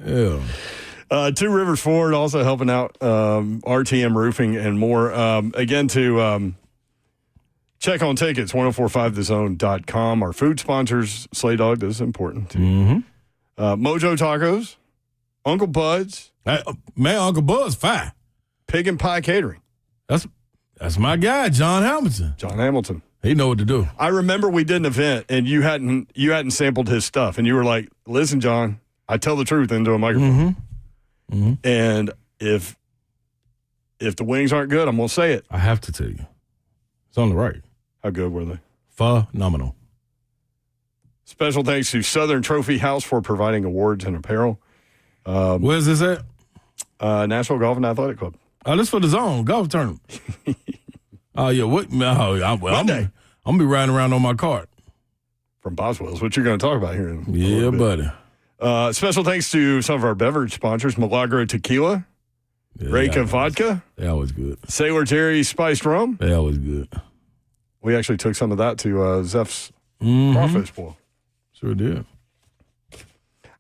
Speaker 5: Yeah.
Speaker 3: Two Rivers Ford also helping out RTM Roofing and more. Again, to check on tickets, 1045thezone.com. Our food sponsors, Slay Dog, this is important too.
Speaker 5: Mm-hmm.
Speaker 3: Mojo Tacos, Uncle Bud's.
Speaker 5: Man, Uncle Bud's fine.
Speaker 3: Pig and Pie Catering.
Speaker 5: That's my guy, John Hamilton.
Speaker 3: John Hamilton.
Speaker 5: He know what to do.
Speaker 3: I remember we did an event and you hadn't sampled his stuff, and you were like, "Listen, John, I tell the truth into a microphone."
Speaker 5: Mm-hmm. Mm-hmm.
Speaker 3: And if the wings aren't good, I'm gonna say it.
Speaker 5: I have to tell you, it's on the right.
Speaker 3: How good were they?
Speaker 5: Phenomenal.
Speaker 3: Special thanks to Southern Trophy House for providing awards and apparel.
Speaker 5: Where's this at?
Speaker 3: Nashville Golf and Athletic Club.
Speaker 5: Oh, this for the Zone golf tournament. Oh yeah, what? I'm gonna be riding around on my cart
Speaker 3: from Boswell's, which you're going to talk about here.
Speaker 5: Yeah, buddy.
Speaker 3: Special thanks to some of our beverage sponsors: Milagro Tequila, Reyka Vodka.
Speaker 5: They always good.
Speaker 3: Sailor Jerry's Spiced Rum.
Speaker 5: They always good.
Speaker 3: We actually took some of that to Zeph's crawfish boil.
Speaker 5: Sure did.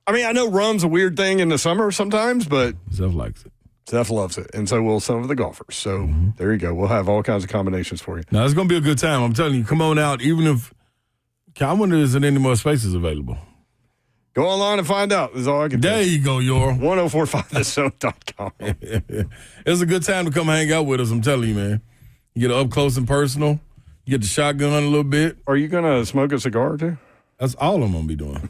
Speaker 3: I mean, I know rum's a weird thing in the summer sometimes, but
Speaker 5: Zeph likes it.
Speaker 3: Zeph loves it, and so will some of the golfers. So there you go. We'll have all kinds of combinations for you.
Speaker 5: Now, it's going to be a good time. I'm telling you, come on out. Even if I wonder if there's any more spaces available.
Speaker 3: Go online and find out. That's all I can tell
Speaker 5: you. There you go, Yor.
Speaker 3: 1045thezone.com.
Speaker 5: It's a good time to come hang out with us, I'm telling you, man. You get up close and personal. You get the shotgun a little bit.
Speaker 3: Are you going to smoke a cigar, too?
Speaker 5: That's all I'm going to be doing.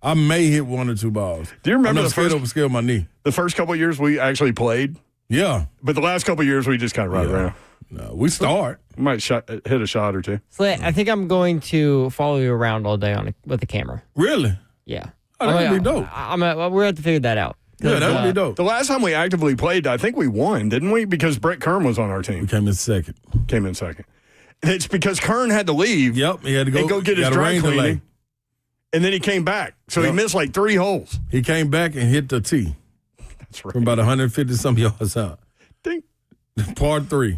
Speaker 5: I may hit one or two balls.
Speaker 3: Do you remember
Speaker 5: the first scale of my knee?
Speaker 3: The first couple of years we actually played?
Speaker 5: Yeah.
Speaker 3: But the last couple of years we just kind of ride around.
Speaker 5: No, we start.
Speaker 3: We might hit a shot or two.
Speaker 1: Slay, I think I'm going to follow you around all day with the camera.
Speaker 5: Really?
Speaker 1: Yeah.
Speaker 5: Oh, that would be dope.
Speaker 1: We're going to have to figure that out.
Speaker 5: Yeah, that would be dope.
Speaker 3: The last time we actively played, I think we won, didn't we? Because Brett Kern was on our team.
Speaker 5: We came in second.
Speaker 3: It's because Kern had to leave.
Speaker 5: Yep, he had to
Speaker 3: go get his dry cleaning. And then he came back. So he missed like 3 holes.
Speaker 5: He came back and hit the tee.
Speaker 3: That's right.
Speaker 5: From about 150-some yards out.
Speaker 3: Ding.
Speaker 5: Part 3.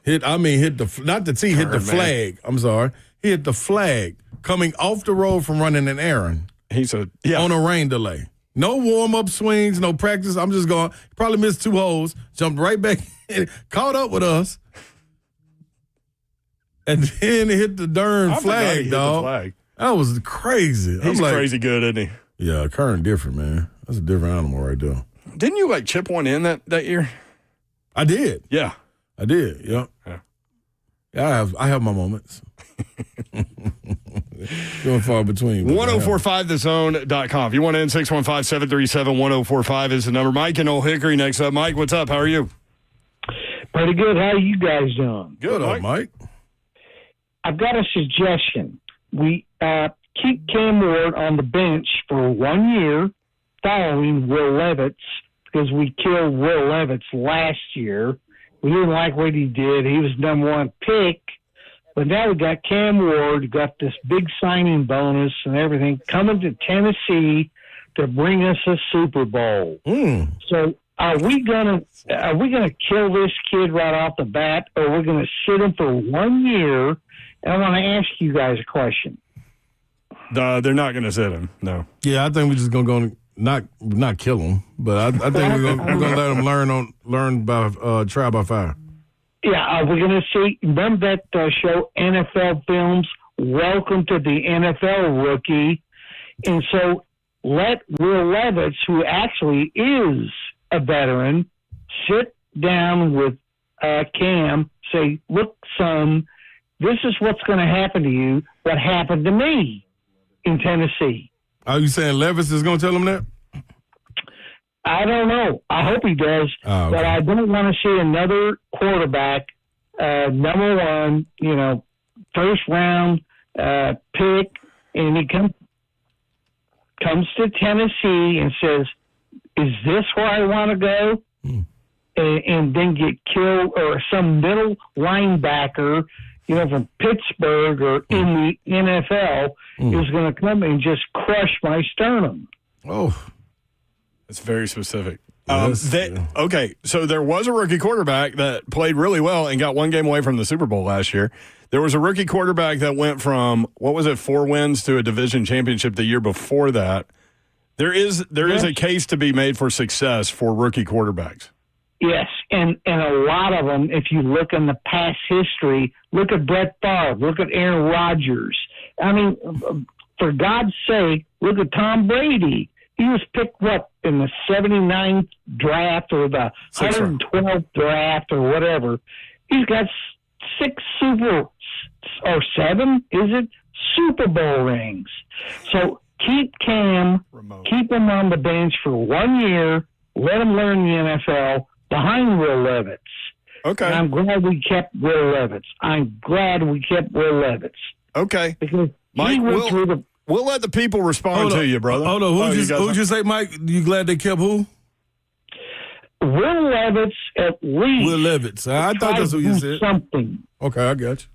Speaker 5: Hit the tee, hit the flag. I'm sorry. He hit the flag coming off the road from running an errand. On a rain delay. No warm-up swings, no practice. I'm just going, probably missed 2 holes, jumped right back in, caught up with us, and then hit the darn flag, dog. That was crazy.
Speaker 3: He's crazy good, isn't he?
Speaker 5: Yeah, Kern different, man. That's a different animal right there.
Speaker 3: Didn't you chip one in that year?
Speaker 5: I did.
Speaker 3: Yeah.
Speaker 5: I did, yeah. I have my moments. Going far between.
Speaker 3: 1045thezone.com. If you want to in 615-737-1045 is the number. Mike in Old Hickory next up. Mike, what's up? How are you?
Speaker 18: Pretty good. How are you guys doing?
Speaker 3: Good,
Speaker 5: Mike.
Speaker 18: I've got a suggestion. We keep Cam Ward on the bench for 1 year following Will Levis because we killed Will Levis last year. We didn't like what he did. He was number one pick. But now we got Cam Ward, got this big signing bonus and everything coming to Tennessee to bring us a Super Bowl. So are we gonna kill this kid right off the bat, or we're gonna sit him for 1 year? And I want to ask you guys a question.
Speaker 3: They're not going to sit him. No.
Speaker 5: Yeah, I think we're just gonna go not kill him, but I think we're gonna let him learn by trial by fire.
Speaker 18: Yeah, we're going to see. Remember that show, NFL Films? Welcome to the NFL Rookie. And so let Will Levis, who actually is a veteran, sit down with Cam, say, look, son, this is what's going to happen to you, what happened to me in Tennessee.
Speaker 5: Are you saying Levis is going to tell him that?
Speaker 18: I don't know. I hope he does.
Speaker 5: Oh, okay.
Speaker 18: But I don't want to see another quarterback, number one, first round pick, and he comes to Tennessee and says, is this where I want to go? And then get killed, or some middle linebacker, from Pittsburgh or in the NFL is going to come and just crush my sternum.
Speaker 5: Oh.
Speaker 3: It's very specific.
Speaker 5: Yes.
Speaker 3: Okay, so there was a rookie quarterback that played really well and got one game away from the Super Bowl last year. There was a rookie quarterback that went from, 4 wins to a division championship the year before that. There is a case to be made for success for rookie quarterbacks.
Speaker 18: Yes, and a lot of them, if you look in the past history, look at Brett Favre, look at Aaron Rodgers. I mean, for God's sake, look at Tom Brady. He was picked, in the 79th draft or the 112th draft or whatever. He's got 7 Super Bowl rings. So keep Cam, keep him on the bench for 1 year, let him learn the NFL behind Will Levis.
Speaker 3: Okay.
Speaker 18: And I'm glad we kept Will Levis.
Speaker 3: Okay.
Speaker 18: Because
Speaker 3: Mike,
Speaker 18: he went through the...
Speaker 3: We'll let the people respond to you, brother.
Speaker 5: Hold on. Who'd you say, Mike? You glad they kept who?
Speaker 18: Will Levis, at least.
Speaker 5: Will Levis. I thought that's what you said.
Speaker 18: Something.
Speaker 5: Okay, I got you.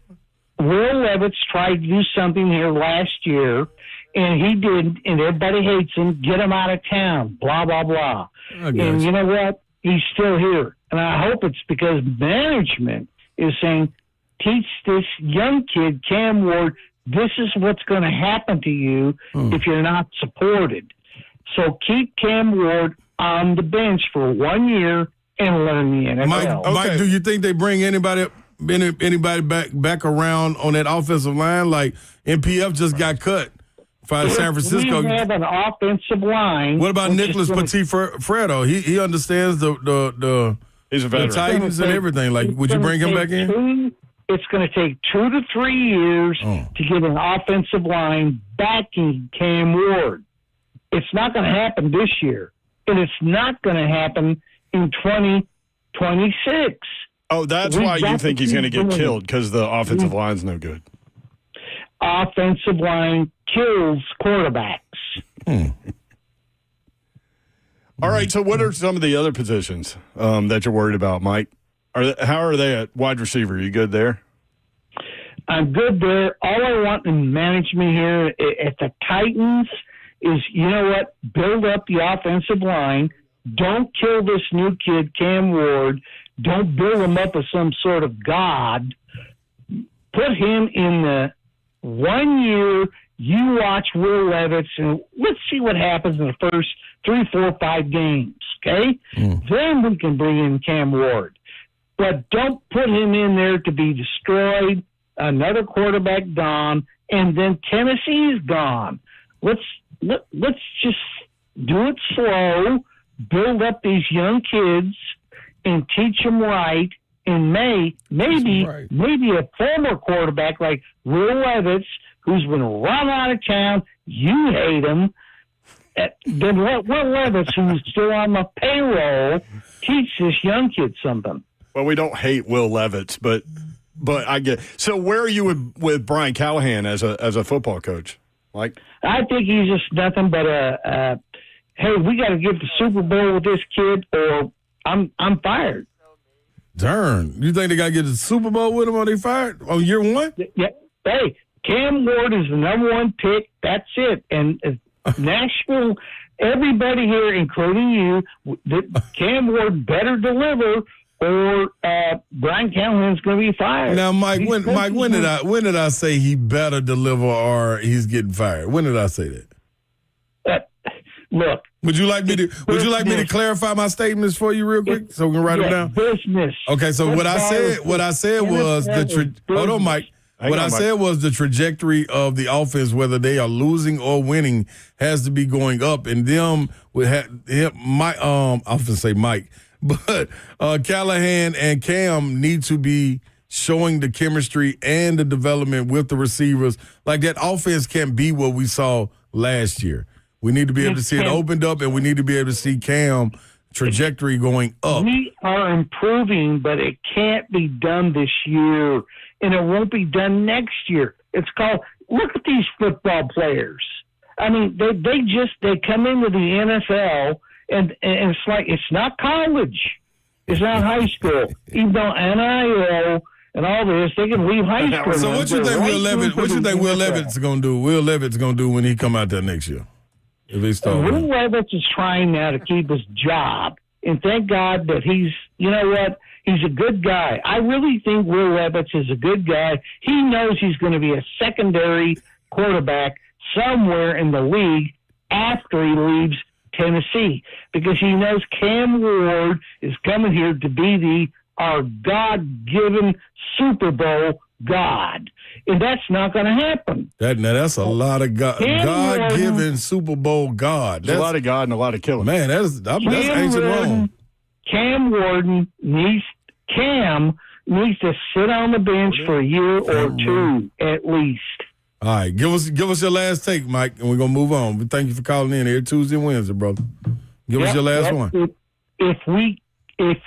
Speaker 18: Will Levis tried to do something here last year, and he didn't, and everybody hates him. Get him out of town, blah, blah, blah. And you know what? He's still here. And I hope it's because management is saying, teach this young kid, Cam Ward, this is what's going to happen to you if you're not supported. So keep Cam Ward on the bench for 1 year and learn the NFL.
Speaker 5: Mike, do you think they bring anybody back around on that offensive line? Like MPF just got cut by San Francisco.
Speaker 18: We have an offensive line.
Speaker 5: What about Nicholas Petit-Fredo? He understands the
Speaker 3: He's a veteran.
Speaker 5: The Titans and everything. Like, would you bring him back in?
Speaker 18: It's going to take 2 to 3 years to get an offensive line backing Cam Ward. It's not going to happen this year, and it's not going to happen in 2026.
Speaker 3: Oh, that's why you think he's going to get killed, because the offensive line's no good.
Speaker 18: Offensive line kills quarterbacks.
Speaker 3: All right, so what are some of the other positions that you're worried about, Mike? How are they at wide receiver? Are you good there?
Speaker 18: I'm good there. All I want in management here at the Titans is, you know what, build up the offensive line. Don't kill this new kid, Cam Ward. Don't build him up as some sort of god. Put him in the 1 year. You watch Will Levis, and let's see what happens in the first 3, 4, 5 games, okay? Then we can bring in Cam Ward. But don't put him in there to be destroyed, another quarterback gone, and then Tennessee's gone. Let's just do it slow, build up these young kids, and teach them right. And maybe a former quarterback like Will Levis, who's been run out of town. You hate him. Then let Will Levis, who's still on the payroll, teach this young kid something.
Speaker 3: Well, we don't hate Will Levis, but I get. So where are you with Brian Callahan as a football coach? Like,
Speaker 18: I think he's just nothing but hey, we got to get the Super Bowl with this kid, or I'm fired.
Speaker 5: Darn, you think they got to get the Super Bowl with him, or they fired on year one?
Speaker 18: Yeah. Hey, Cam Ward is the number one pick. That's it. And Nashville, everybody here, including you, Cam Ward better deliver, or Brian Callahan's going to be fired.
Speaker 5: Now, Mike, when did I say he better deliver or he's getting fired? When did I say that?
Speaker 18: Look.
Speaker 5: Would you like me to clarify my statements for you real quick so we can write them down?
Speaker 18: Business.
Speaker 5: Okay, so what I said was hold on, Mike. What I said was the trajectory of the offense, whether they are losing or winning, has to be going up. And them would have Mike. I often say Mike, but Callahan and Cam need to be showing the chemistry and the development with the receivers. Like that offense can't be what we saw last year. We need to be able to see it opened up, and we need to be able to see Cam trajectory going up.
Speaker 18: We are improving, but it can't be done this year. And it won't be done next year. It's called, look at these football players. I mean, they come into the NFL, and it's like, it's not college. It's not high school. Even though NIL and all this, they can leave high school.
Speaker 5: So what you think Will Levitt's going to do? Will Levitt's going to do when he come out there next year? If he start
Speaker 18: Will Levitt is trying now to keep his job. And thank God that he's, you know what? He's a good guy. I really think Will Levis is a good guy. He knows he's going to be a secondary quarterback somewhere in the league after he leaves Tennessee, because he knows Cam Ward is coming here to be our God-given Super Bowl God. And that's not going to happen.
Speaker 5: That's a lot of God-given Super Bowl God.
Speaker 3: That's a lot of God and a lot of killing.
Speaker 5: Man, that's ancient Rome.
Speaker 18: Cam Ward needs to sit on the bench for a year or two at least.
Speaker 5: All right, give us your last take, Mike, and we're gonna move on. But thank you for calling in here Tuesday and Wednesday, brother. Give us your last one.
Speaker 18: If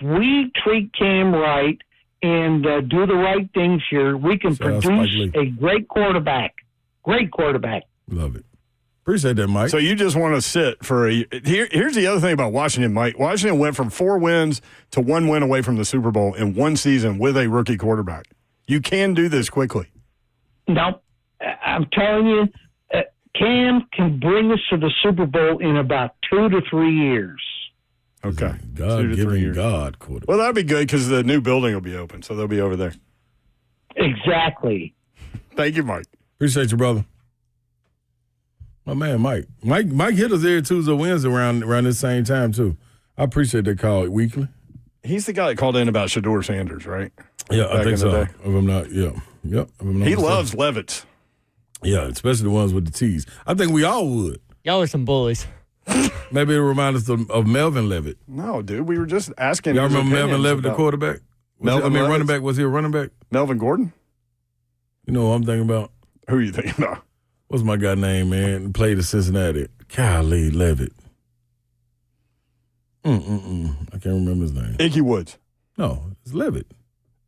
Speaker 18: we treat Cam right and do the right things here, we can produce a great quarterback. Great quarterback.
Speaker 5: Love it. Appreciate that, Mike.
Speaker 3: So you just want to sit for here's the other thing about Washington, Mike. Washington went from 4 wins to 1 win away from the Super Bowl in one season with a rookie quarterback. You can do this quickly.
Speaker 18: No, I'm telling you, Cam can bring us to the Super Bowl in about 2 to 3 years.
Speaker 3: Okay.
Speaker 5: God-given God quarterback.
Speaker 3: Well, that'd be good because the new building will be open, so they'll be over there.
Speaker 18: Exactly.
Speaker 3: Thank you, Mike.
Speaker 5: Appreciate you, brother. My man, Mike. Mike hit us there Tuesday, Wednesday around this same time, too. I appreciate that call weekly.
Speaker 3: He's the guy that called in about Shedeur Sanders, right?
Speaker 5: Yeah, I think so. If I'm not, yeah. Yep.
Speaker 3: He loves Levitt.
Speaker 5: Yeah, especially the ones with the T's. I think we all would.
Speaker 1: Y'all are some bullies.
Speaker 5: Maybe it'll remind us of Melvin Levitt.
Speaker 3: No, dude, we were just asking.
Speaker 5: Y'all remember Melvin Levitt, the quarterback? Running back. Was he a running back?
Speaker 3: Melvin Gordon?
Speaker 5: You know what I'm thinking about?
Speaker 3: Who are you thinking about?
Speaker 5: What's my guy name, man? Played at Cincinnati. Golly, Levitt. I can't remember his name.
Speaker 3: Ickey Woods.
Speaker 5: No, it's Levitt.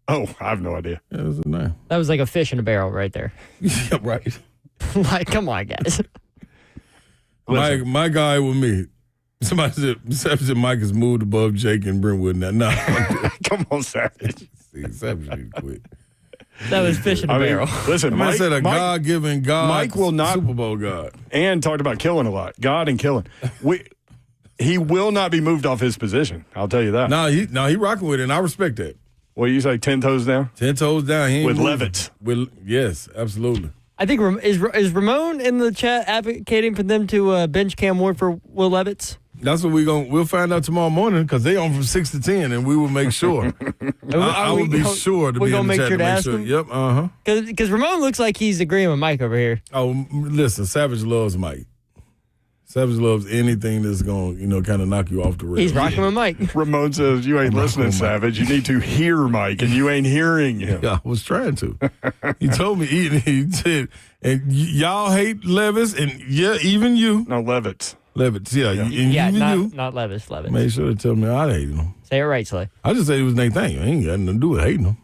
Speaker 3: Oh, I have no idea.
Speaker 5: Yeah, that's his name.
Speaker 1: That was like a fish in a barrel right there.
Speaker 5: Yeah, right.
Speaker 1: Like, come on, guys.
Speaker 5: My guy with me. Somebody said Mike has moved above Jake and Brentwood now. No.
Speaker 3: Come on, Savage.
Speaker 5: See, Savage need to quit.
Speaker 1: That was fish in a barrel.
Speaker 3: Listen, Mike
Speaker 5: said Mike, God-given God,
Speaker 3: Mike will not
Speaker 5: Super Bowl God,
Speaker 3: and talked about killing a lot, God and killing. He will not be moved off his position. I'll tell you that.
Speaker 5: No, he rocking with it, and I respect that.
Speaker 3: What you say, 10 toes down?
Speaker 5: 10 toes down. He ain't
Speaker 3: with
Speaker 5: moving.
Speaker 3: Levitt.
Speaker 5: Yes, absolutely.
Speaker 1: I think is Ramon in the chat advocating for them to bench Cam Ward for Will Levitt?
Speaker 5: That's what we'll find out tomorrow morning because they on from 6 to 10, and we will make sure. I will be sure to be in the chat to make sure. Yep,
Speaker 1: Because Ramon looks like he's agreeing with Mike over here.
Speaker 5: Oh, listen, Savage loves Mike. Savage loves anything that's going to, kind of knock you off the rails.
Speaker 1: He's rocking with Mike.
Speaker 3: Ramon says, you ain't listening, Savage. You need to hear Mike, and you ain't hearing him.
Speaker 5: Yeah, I was trying to. He told me, he said, and y'all hate Levis, and yeah, even you.
Speaker 3: No, Levitz.
Speaker 5: Levitz, yeah. And even you.
Speaker 1: Not Levis, Levis.
Speaker 5: Make sure to tell me I hated him.
Speaker 1: Say it right, Slay.
Speaker 5: I just said it was Nathaniel. I ain't got nothing to do with hating him.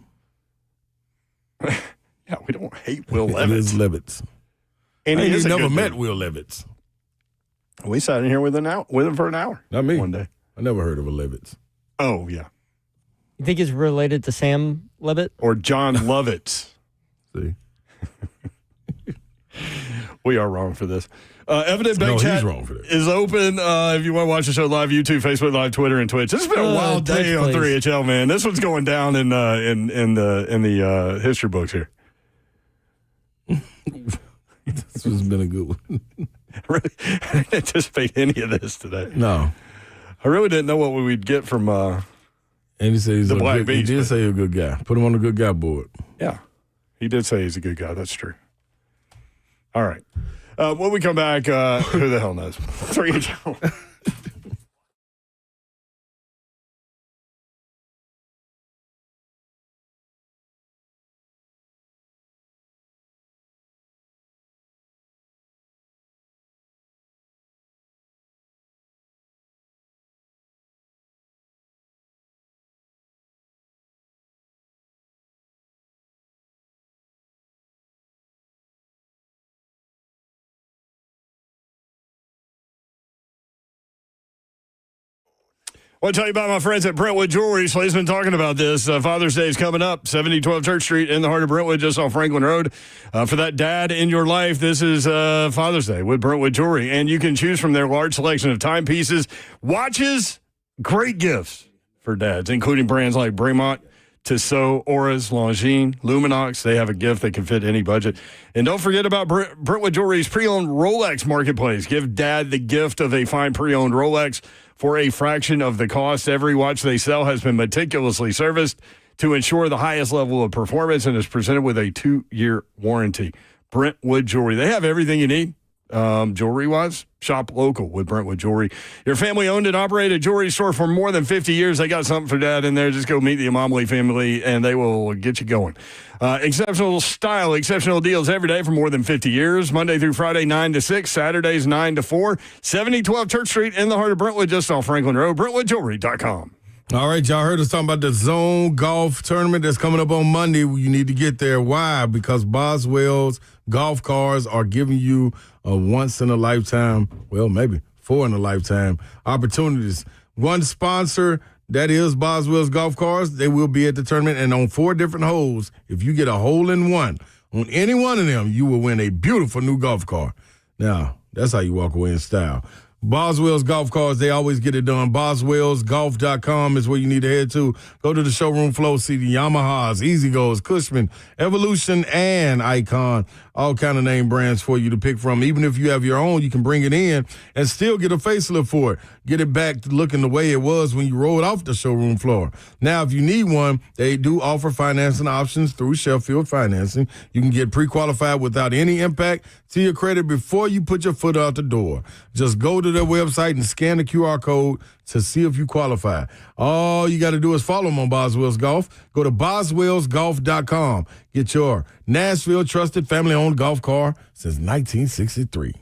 Speaker 3: Yeah, we don't hate Will Levitz.
Speaker 5: It is Levitz.
Speaker 3: And
Speaker 5: he
Speaker 3: never
Speaker 5: never met Will Levitz.
Speaker 3: We sat in here with him for an hour.
Speaker 5: Not me.
Speaker 3: One day.
Speaker 5: I never heard of a Levitz.
Speaker 3: Oh, yeah.
Speaker 1: You think he's related to Sam Levitt?
Speaker 3: Or John Lovitz.
Speaker 5: See?
Speaker 3: We are wrong for this. Evident Bank Chat
Speaker 5: he's wrong for that.
Speaker 3: is open. If you want to watch the show live, YouTube, Facebook Live, Twitter, and Twitch. This has been a wild
Speaker 1: Twitch,
Speaker 3: day on
Speaker 1: please.
Speaker 3: 3HL, man. This one's going down in the history books here.
Speaker 5: This has been a good one.
Speaker 3: I didn't anticipate any of this today.
Speaker 5: No.
Speaker 3: I really didn't know what we would get from
Speaker 5: and he said he's
Speaker 3: the Black
Speaker 5: good,
Speaker 3: Beast.
Speaker 5: He did say he's a good guy. Put him on the good guy board.
Speaker 3: Yeah. He did say he's a good guy. That's true. All right. When we come back, who the hell knows? 3HL. I want to tell you about my friends at Brentwood Jewelry. Slay's been talking about this. Father's Day is coming up, 7012 Church Street in the heart of Brentwood, just off Franklin Road. For that dad in your life, this is Father's Day with Brentwood Jewelry. And you can choose from their large selection of timepieces, watches, great gifts for dads, including brands like Bremont, Tissot, Auras, Longines, Luminox. They have a gift that can fit any budget. And don't forget about Brentwood Jewelry's pre-owned Rolex marketplace. Give dad the gift of a fine pre-owned Rolex for a fraction of the cost. Every watch they sell has been meticulously serviced to ensure the highest level of performance and is presented with a 2-year warranty. Brentwood Jewelry. They have everything you need. Jewelry-wise, shop local with Brentwood Jewelry. Your family-owned and operated jewelry store for more than 50 years. They got something for dad in there. Just go meet the Amamli family, and they will get you going. Exceptional style, exceptional deals every day for more than 50 years. Monday through Friday, 9 to 6. Saturdays, 9 to 4. 7012 Church Street in the heart of Brentwood, just off Franklin Road. BrentwoodJewelry.com.
Speaker 5: All right, y'all heard us talking about the Zone Golf Tournament that's coming up on Monday. You need to get there. Why? Because Boswell's golf cars are giving you a once-in-a-lifetime, well, maybe 4-in-a-lifetime opportunities. One sponsor, that is Boswell's golf cars. They will be at the tournament, and on 4 different holes, if you get a hole-in-one on any one of them, you will win a beautiful new golf car. Now, that's how you walk away in style. Boswell's golf cars, they always get it done. BoswellsGolf.com is where you need to head to. Go to the showroom floor, see the Yamahas, Easy Goes, Cushman, Evolution, and Icon. All kind of name brands for you to pick from. Even if you have your own, you can bring it in and still get a facelift for it. Get it back to looking the way it was when you rolled off the showroom floor. Now, if you need one, they do offer financing options through Sheffield Financing. You can get pre-qualified without any impact to your credit before you put your foot out the door. Just go to their website and scan the QR code to see if you qualify. All you got to do is follow them on Boswell's Golf. Go to boswellsgolf.com. Get your Nashville trusted family-owned golf car since 1963.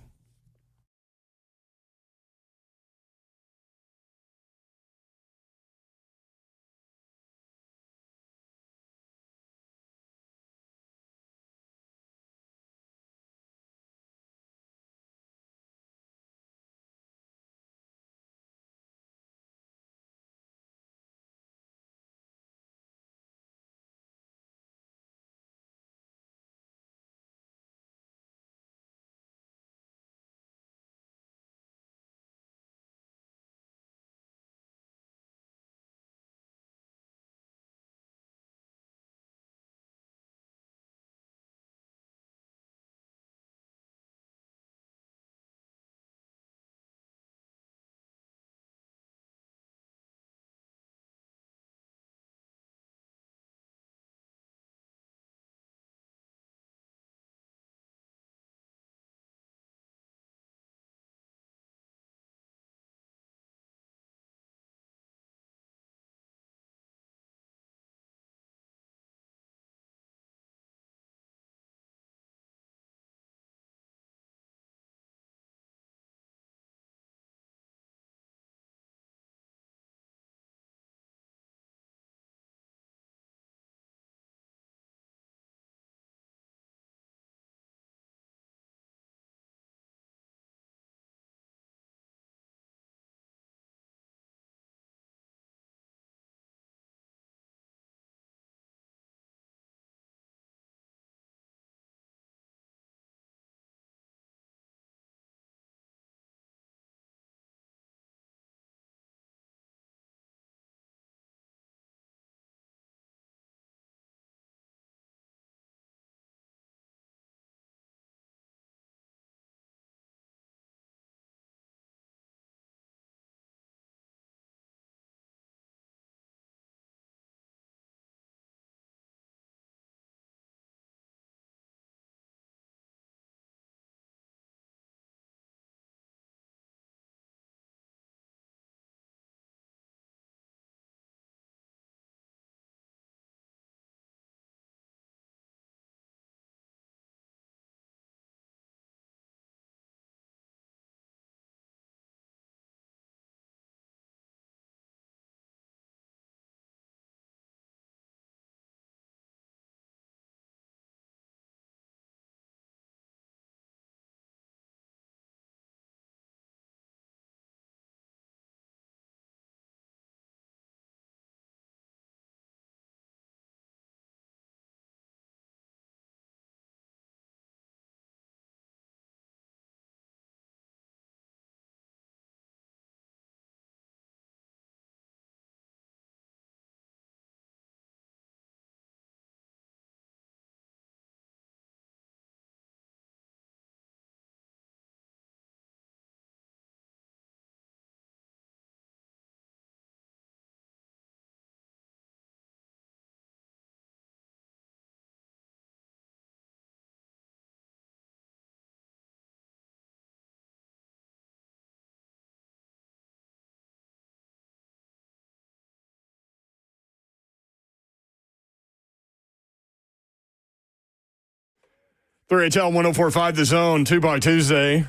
Speaker 3: 3HL 104.5 The Zone, Tupac Tuesday.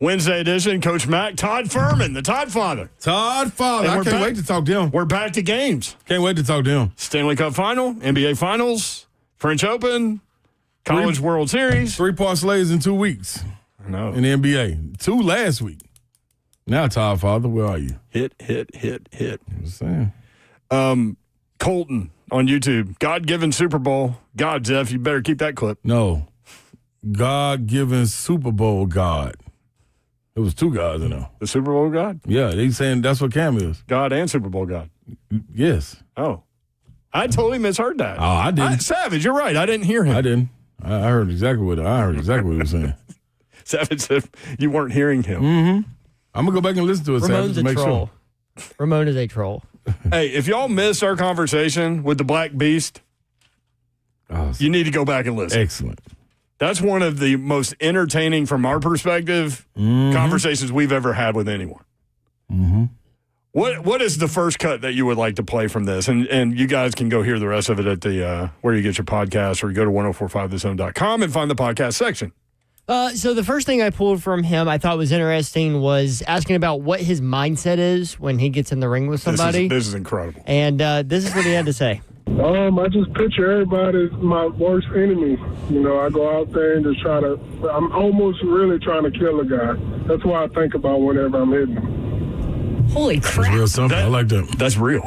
Speaker 3: Wednesday edition, Coach Mac, Todd Furman, the Todd Father.
Speaker 5: Todd Father. I can't wait to talk to him.
Speaker 3: We're back to games.
Speaker 5: Can't wait to talk to him.
Speaker 3: Stanley Cup Final, NBA Finals, French Open, College World Series.
Speaker 5: 3 parlays in 2 weeks.
Speaker 3: I know.
Speaker 5: In the NBA. 2 last week. Now, Todd Father, where are you?
Speaker 3: Hit.
Speaker 5: I'm saying.
Speaker 3: Colton on YouTube. God-given Super Bowl. God, Jeff, you better keep that clip.
Speaker 5: No. God-given Super Bowl God. It was 2 gods in there.
Speaker 3: The Super Bowl God?
Speaker 5: Yeah, they saying that's what Cam is.
Speaker 3: God and Super Bowl God.
Speaker 5: Yes.
Speaker 3: Oh. I totally misheard that.
Speaker 5: Oh, I didn't.
Speaker 3: Savage, you're right. I didn't hear him.
Speaker 5: I didn't. I heard exactly what he was saying.
Speaker 3: Savage said you weren't hearing him.
Speaker 5: Mm-hmm. I'm going to go back and listen to it,
Speaker 1: Ramon's
Speaker 5: Savage, to
Speaker 1: a
Speaker 5: make
Speaker 1: troll.
Speaker 5: sure.
Speaker 1: Ramon is a troll.
Speaker 3: Hey, if y'all missed our conversation with the Black Beast, you need to go back and listen.
Speaker 5: Excellent.
Speaker 3: That's one of the most entertaining, from our perspective, conversations we've ever had with anyone.
Speaker 5: Mm-hmm.
Speaker 3: What is the first cut that you would like to play from this? And you guys can go hear the rest of it at the where you get your podcast, or you go to 1045thezone.com and find the podcast section.
Speaker 1: So the first thing I pulled from him I thought was interesting was asking about what his mindset is when he gets in the ring with somebody.
Speaker 3: This is incredible.
Speaker 1: And this is what he had to say.
Speaker 2: I just picture everybody as my worst enemy. You know, I go out there and just I'm almost really trying to kill a guy. That's what I think about whenever I'm hitting him.
Speaker 4: Holy crap.
Speaker 5: That's real simple. I like that.
Speaker 3: That's real.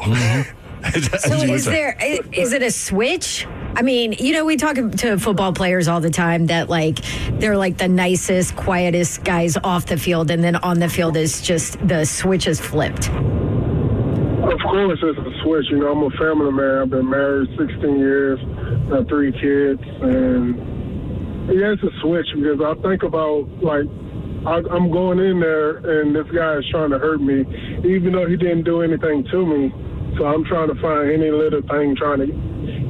Speaker 4: So is it a switch? I mean, you know, we talk to football players all the time that, like, they're like the nicest, quietest guys off the field, and then on the field is just the switch is flipped.
Speaker 2: Of course, it's a switch. You know, I'm a family man. I've been married 16 years, got 3 kids, and yeah, it's a switch because I think about, like, I'm going in there and this guy is trying to hurt me, even though he didn't do anything to me. So I'm trying to find any little thing, trying to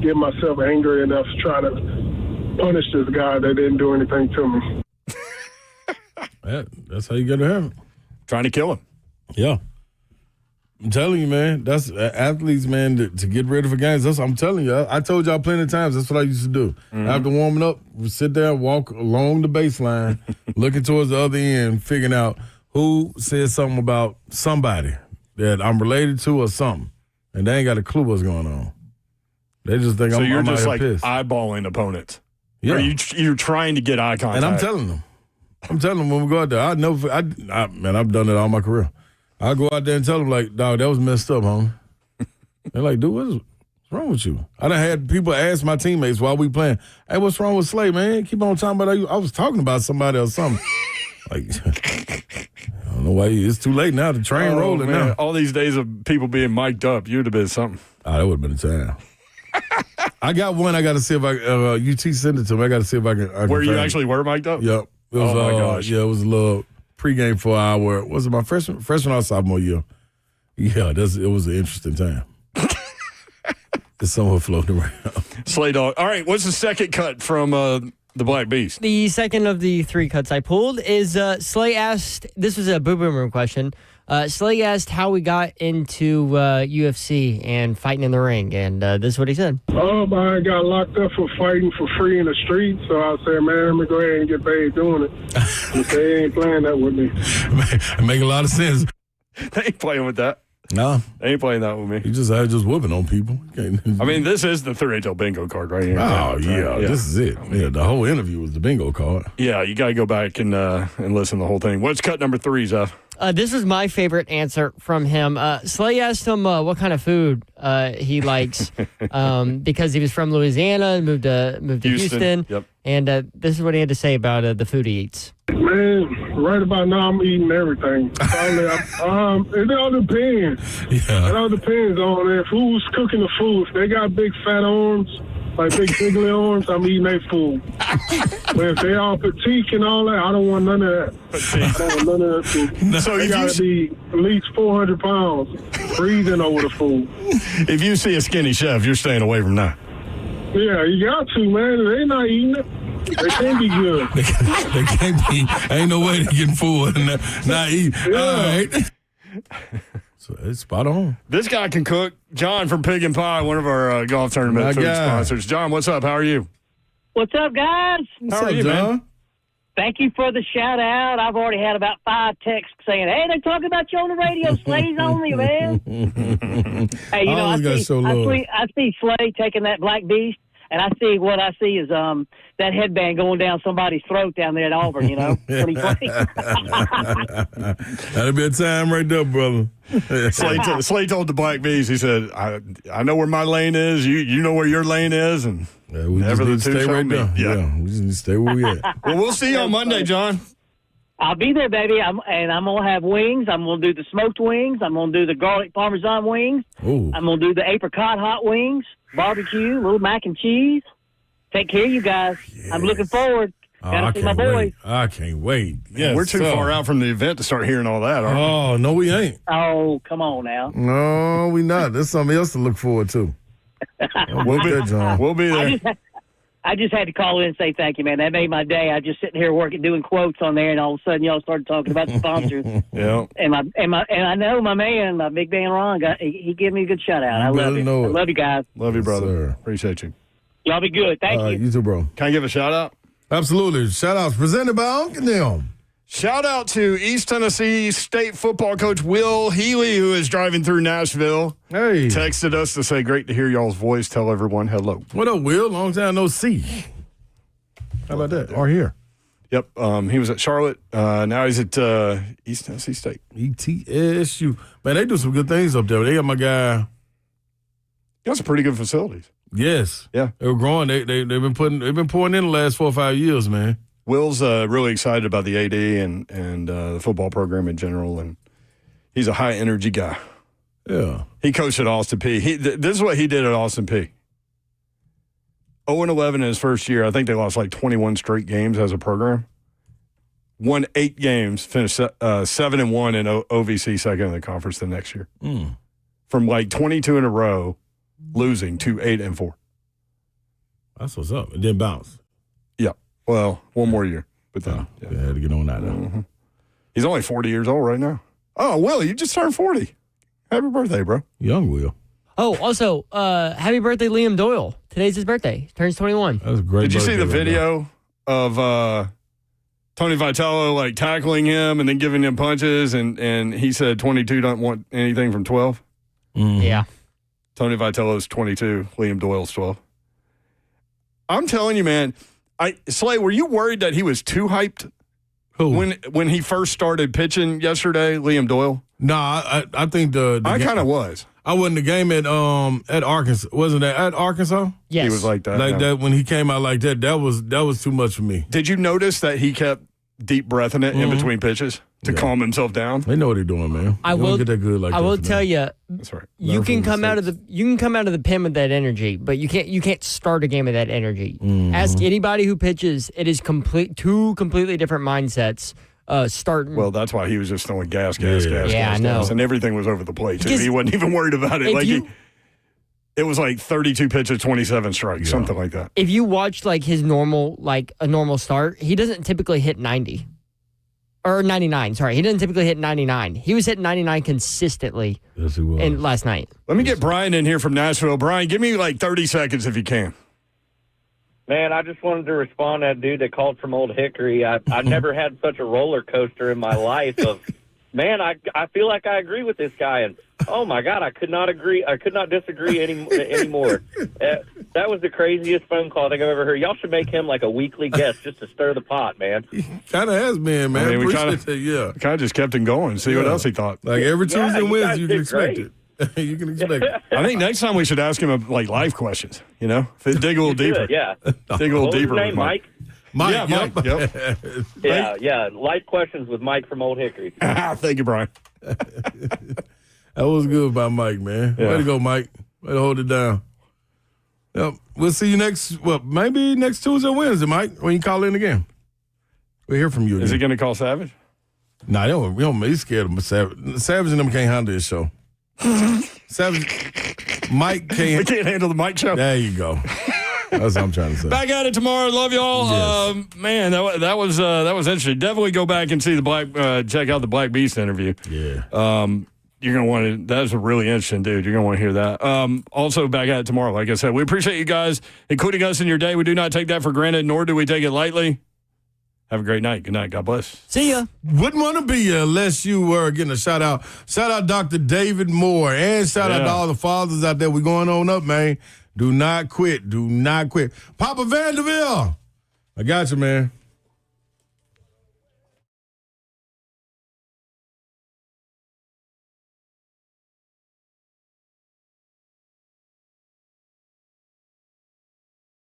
Speaker 2: get myself angry enough to try to punish this guy that didn't do anything to me.
Speaker 5: That's how you got to have it.
Speaker 3: Trying to kill him.
Speaker 5: Yeah. I'm telling you, man, that's athletes, man, to get ready for games. I'm telling you, I told y'all plenty of times, that's what I used to do. After warming up, we sit there, walk along the baseline, looking towards the other end, figuring out who said something about somebody that I'm related to or something. And they ain't got a clue what's going on. They just think I'm
Speaker 3: just like
Speaker 5: pissed.
Speaker 3: eyeballing opponents.
Speaker 5: Yeah.
Speaker 3: Or you're trying to get eye contact.
Speaker 5: And I'm telling them when we go out there, man, I've done it all my career. I go out there and tell them, like, dog, that was messed up, homie. They're like, dude, what's wrong with you? I done had people ask my teammates while we playing, hey, what's wrong with Slay, man? Keep on talking about I was talking about somebody or something. Like, I don't know why. It's too late now. The train rolling
Speaker 3: man.
Speaker 5: now.
Speaker 3: All these days of people being mic'd up, you'd have been something.
Speaker 5: That would have been a time. I got one. I got to see if UT send it to me. I got to see if I can.
Speaker 3: Where you actually were mic'd up?
Speaker 5: Yep. It was,
Speaker 3: my gosh.
Speaker 5: Yeah, it was a little pregame for an hour. Was it my freshman or sophomore year? Yeah, it was an interesting time. It's somewhere floating around.
Speaker 3: Slay Dog. All right, what's the second cut from the Black Beast?
Speaker 1: The second of the 3 cuts I pulled is Slay asked, this was a Boo Boom Room question. Slay asked how we got into UFC and fighting in the ring, and this is what he said.
Speaker 2: I got locked up for fighting for free in the street, so I said, man, let me go ahead and get paid doing it. But they ain't playing that with me.
Speaker 5: It make a lot of sense.
Speaker 3: They ain't playing with that.
Speaker 5: No.
Speaker 3: They ain't playing that with me.
Speaker 5: You just whooping on people.
Speaker 3: I mean, this is the 3HL bingo card right here.
Speaker 5: Oh, yeah. This is it. Yeah, the whole interview was the bingo card.
Speaker 3: Yeah, you got to go back and listen to the whole thing. What's cut number 3, Zeph?
Speaker 1: This was my favorite answer from him. Slay asked him what kind of food he likes because he was from Louisiana and moved to Houston.
Speaker 3: Yep.
Speaker 1: And this is what he had to say about the food he eats.
Speaker 2: Man, right about now I'm eating everything. It all depends.
Speaker 5: Yeah.
Speaker 2: It all depends on if who's cooking the food. If they got big fat arms, like big jiggly arms, I'm eating their food. But if they all petite and all that, I don't want none of that. I don't want none of that food.
Speaker 3: So
Speaker 2: you got to be at least 400 pounds breathing over the food.
Speaker 3: If you see a skinny chef, you're staying away from that.
Speaker 2: Yeah, you got to, man. They not eating it. They can't be good.
Speaker 5: They can't be. Ain't no way they getting full and not eat.
Speaker 2: Yeah.
Speaker 5: All right. So it's spot on.
Speaker 3: This guy can cook. John from Pig and Pie, one of our golf tournament food sponsors. John, what's up? How are you?
Speaker 19: What's up, guys?
Speaker 3: How are you, man?
Speaker 19: Thank you for the shout out. I've already had about 5 texts saying, "Hey, they're talking about you on the radio. Slay's only, man." Hey, you know, I see Slay taking that Black Beast, and what I see is that headband going down somebody's throat down there at Auburn. You know, 2020.
Speaker 5: That'll be a time right there, brother.
Speaker 3: Slay told the Black Beast, he said, "I know where my lane is. You know where your lane is, and."
Speaker 5: Yeah, we
Speaker 3: never
Speaker 5: just need to stay right there.
Speaker 3: Yeah,
Speaker 5: we just need to stay where we at.
Speaker 3: Well, we'll see you on Monday, John.
Speaker 19: I'll be there, baby. I'm going to have wings. I'm going to do the smoked wings. I'm going to do the garlic parmesan wings.
Speaker 5: Ooh.
Speaker 19: I'm going to do the apricot hot wings, barbecue, little mac and cheese. Take care of you guys.
Speaker 5: Yes.
Speaker 19: I'm looking forward. Gotta see my boys.
Speaker 5: I can't wait.
Speaker 3: Yeah, we're too far out from the event to start hearing all that, aren't we?
Speaker 5: Oh, no, we ain't.
Speaker 19: Oh, come on now.
Speaker 5: No, we not. There's something else to look forward to.
Speaker 3: We'll be there, John. We'll be there.
Speaker 19: I just had to call in and say thank you, man. That made my day. I just sitting here doing quotes on there, and all of a sudden y'all started talking about the sponsors.
Speaker 3: Yeah.
Speaker 19: And I know my man, my big man Ron, he gave me a good shout out. I love you. I love you guys.
Speaker 3: Love you, brother.
Speaker 5: Sir.
Speaker 3: Appreciate you.
Speaker 19: Y'all be good. Thank you.
Speaker 5: You too, bro.
Speaker 3: Can I give a shout out?
Speaker 5: Absolutely. Shout outs presented by Uncle Them.
Speaker 3: Shout out to East Tennessee State football coach Will Healy, who is driving through Nashville.
Speaker 5: Hey.
Speaker 3: Texted us to say, great to hear y'all's voice. Tell everyone hello.
Speaker 5: What up, Will? Long time no see. How about that? Or here.
Speaker 3: Yep. He was at Charlotte. Now he's at East Tennessee State.
Speaker 5: ETSU. Man, they do some good things up there. They got my guy.
Speaker 3: He got some pretty good facilities.
Speaker 5: Yes.
Speaker 3: Yeah.
Speaker 5: They were growing. They've been pouring in the last 4 or 5 years, man.
Speaker 3: Will's really excited about the AD and the football program in general, and he's a high energy guy.
Speaker 5: Yeah.
Speaker 3: He coached at Austin P. This is what he did at Austin P. 0-11 in his first year. I think they lost like 21 straight games as a program. Won 8 games, finished 7-1 in OVC second in the conference the next year. From like 22 in a row, losing to 8-4.
Speaker 5: That's what's up. It didn't bounce.
Speaker 3: Yeah. Well, one more year. But then
Speaker 5: they had to get on that.
Speaker 3: Mm-hmm. He's only 40 years old right now. Oh, Will, you just turned 40. Happy birthday, bro.
Speaker 5: Young Will.
Speaker 1: Oh, also, happy birthday, Liam Doyle. Today's his birthday. He turns 21.
Speaker 5: That's a great.
Speaker 3: Did you see the video of Tony Vitello like tackling him and then giving him punches, and he said 22 don't want anything from 12?
Speaker 1: Yeah.
Speaker 3: Tony Vitello's 22, Liam Doyle's 12. I'm telling you, man, Slay, were you worried that he was too hyped?
Speaker 5: Who?
Speaker 3: When he first started pitching yesterday, Liam Doyle?
Speaker 5: Nah, I think the
Speaker 3: I kind of was.
Speaker 5: I wasn't the game at Arkansas. Wasn't that at Arkansas?
Speaker 1: Yes.
Speaker 3: He was like that.
Speaker 5: Like that when he came out like that. That was too much for me.
Speaker 3: Did you notice that he kept deep breathing it in between pitches to calm himself down?
Speaker 5: They know what they're doing, man.
Speaker 1: I will
Speaker 5: get that good like
Speaker 1: I
Speaker 5: that
Speaker 1: will
Speaker 5: for
Speaker 1: tell
Speaker 5: them.
Speaker 1: you,
Speaker 3: That's right.
Speaker 1: you can come out of the pen with that energy, but you can't start a game with that energy. Ask anybody who pitches. It is two completely different mindsets. Starting.
Speaker 3: Well, that's why he was just throwing gas,
Speaker 1: Yeah, I know.
Speaker 3: and everything was over the plate too.
Speaker 1: Because
Speaker 3: He wasn't even worried about it.
Speaker 1: if
Speaker 3: Like
Speaker 1: you-
Speaker 3: it was like 32 pitches, 27 strikes, something like that.
Speaker 1: If you watch like his normal start, he doesn't typically hit 90 or 99. Sorry, he doesn't typically hit 99. He was hitting 99 consistently.
Speaker 5: Yes, he was.
Speaker 1: Last night.
Speaker 3: Let me get Brian in here from Nashville. Brian, give me like 30 seconds if you can.
Speaker 20: Man, I just wanted to respond to that dude that called from Old Hickory. I never had such a roller coaster in my life of, man, I feel like I agree with this guy. And, oh, my God, I could not disagree anymore. That was the craziest phone call I think I've ever heard. Y'all should make him like a weekly guest just to stir the pot, man.
Speaker 5: Kind of has been, man.
Speaker 3: I mean, we
Speaker 5: Appreciate
Speaker 3: kind
Speaker 5: that,
Speaker 3: of just kept him going. See what else he thought.
Speaker 5: Like every
Speaker 20: Yeah,
Speaker 5: Tuesday and
Speaker 20: you
Speaker 5: Wednesday,
Speaker 20: guys
Speaker 5: you can
Speaker 20: did
Speaker 5: expect
Speaker 20: great.
Speaker 5: it. You can expect it.
Speaker 3: I think next time we should ask him like life questions. You know, dig a little deeper.
Speaker 20: Yeah.
Speaker 3: Dig a little
Speaker 20: What was his
Speaker 3: deeper.
Speaker 20: name,
Speaker 3: with
Speaker 20: Mike?
Speaker 5: Mike,
Speaker 3: Yeah, Mike. Yep.
Speaker 20: Yeah. Life questions with Mike from Old Hickory.
Speaker 3: Thank you, Brian.
Speaker 5: That was good by Mike, man.
Speaker 3: Yeah.
Speaker 5: Way to go, Mike. Way to hold it down. Yep. We'll see you maybe next Tuesday or Wednesday, Mike, when you call in again. We'll hear from you again.
Speaker 3: Is he going to call Savage?
Speaker 5: Nah, we don't. He's scared of Savage. Savage and them can't handle this show. Savage, Mike can't.
Speaker 3: They can't handle the Mike show.
Speaker 5: There you go. That's what I'm trying to say.
Speaker 3: Back at it tomorrow. Love y'all.
Speaker 5: Yes.
Speaker 3: Man, that was interesting. Definitely go back and see check out the Black Beast interview.
Speaker 5: Yeah.
Speaker 3: You're going to want to – that's a really interesting dude. You're going to want to hear that. Also, back at it tomorrow. Like I said, we appreciate you guys including us in your day. We do not take that for granted, nor do we take it lightly. Have a great night. Good night. God bless.
Speaker 1: See ya.
Speaker 5: Wouldn't want to be here unless you were getting a shout out. Shout out Dr. David Moore and shout out to all the fathers out there. We're going on up, man. Do not quit. Do not quit. Papa Vanderbilt, I got you, man.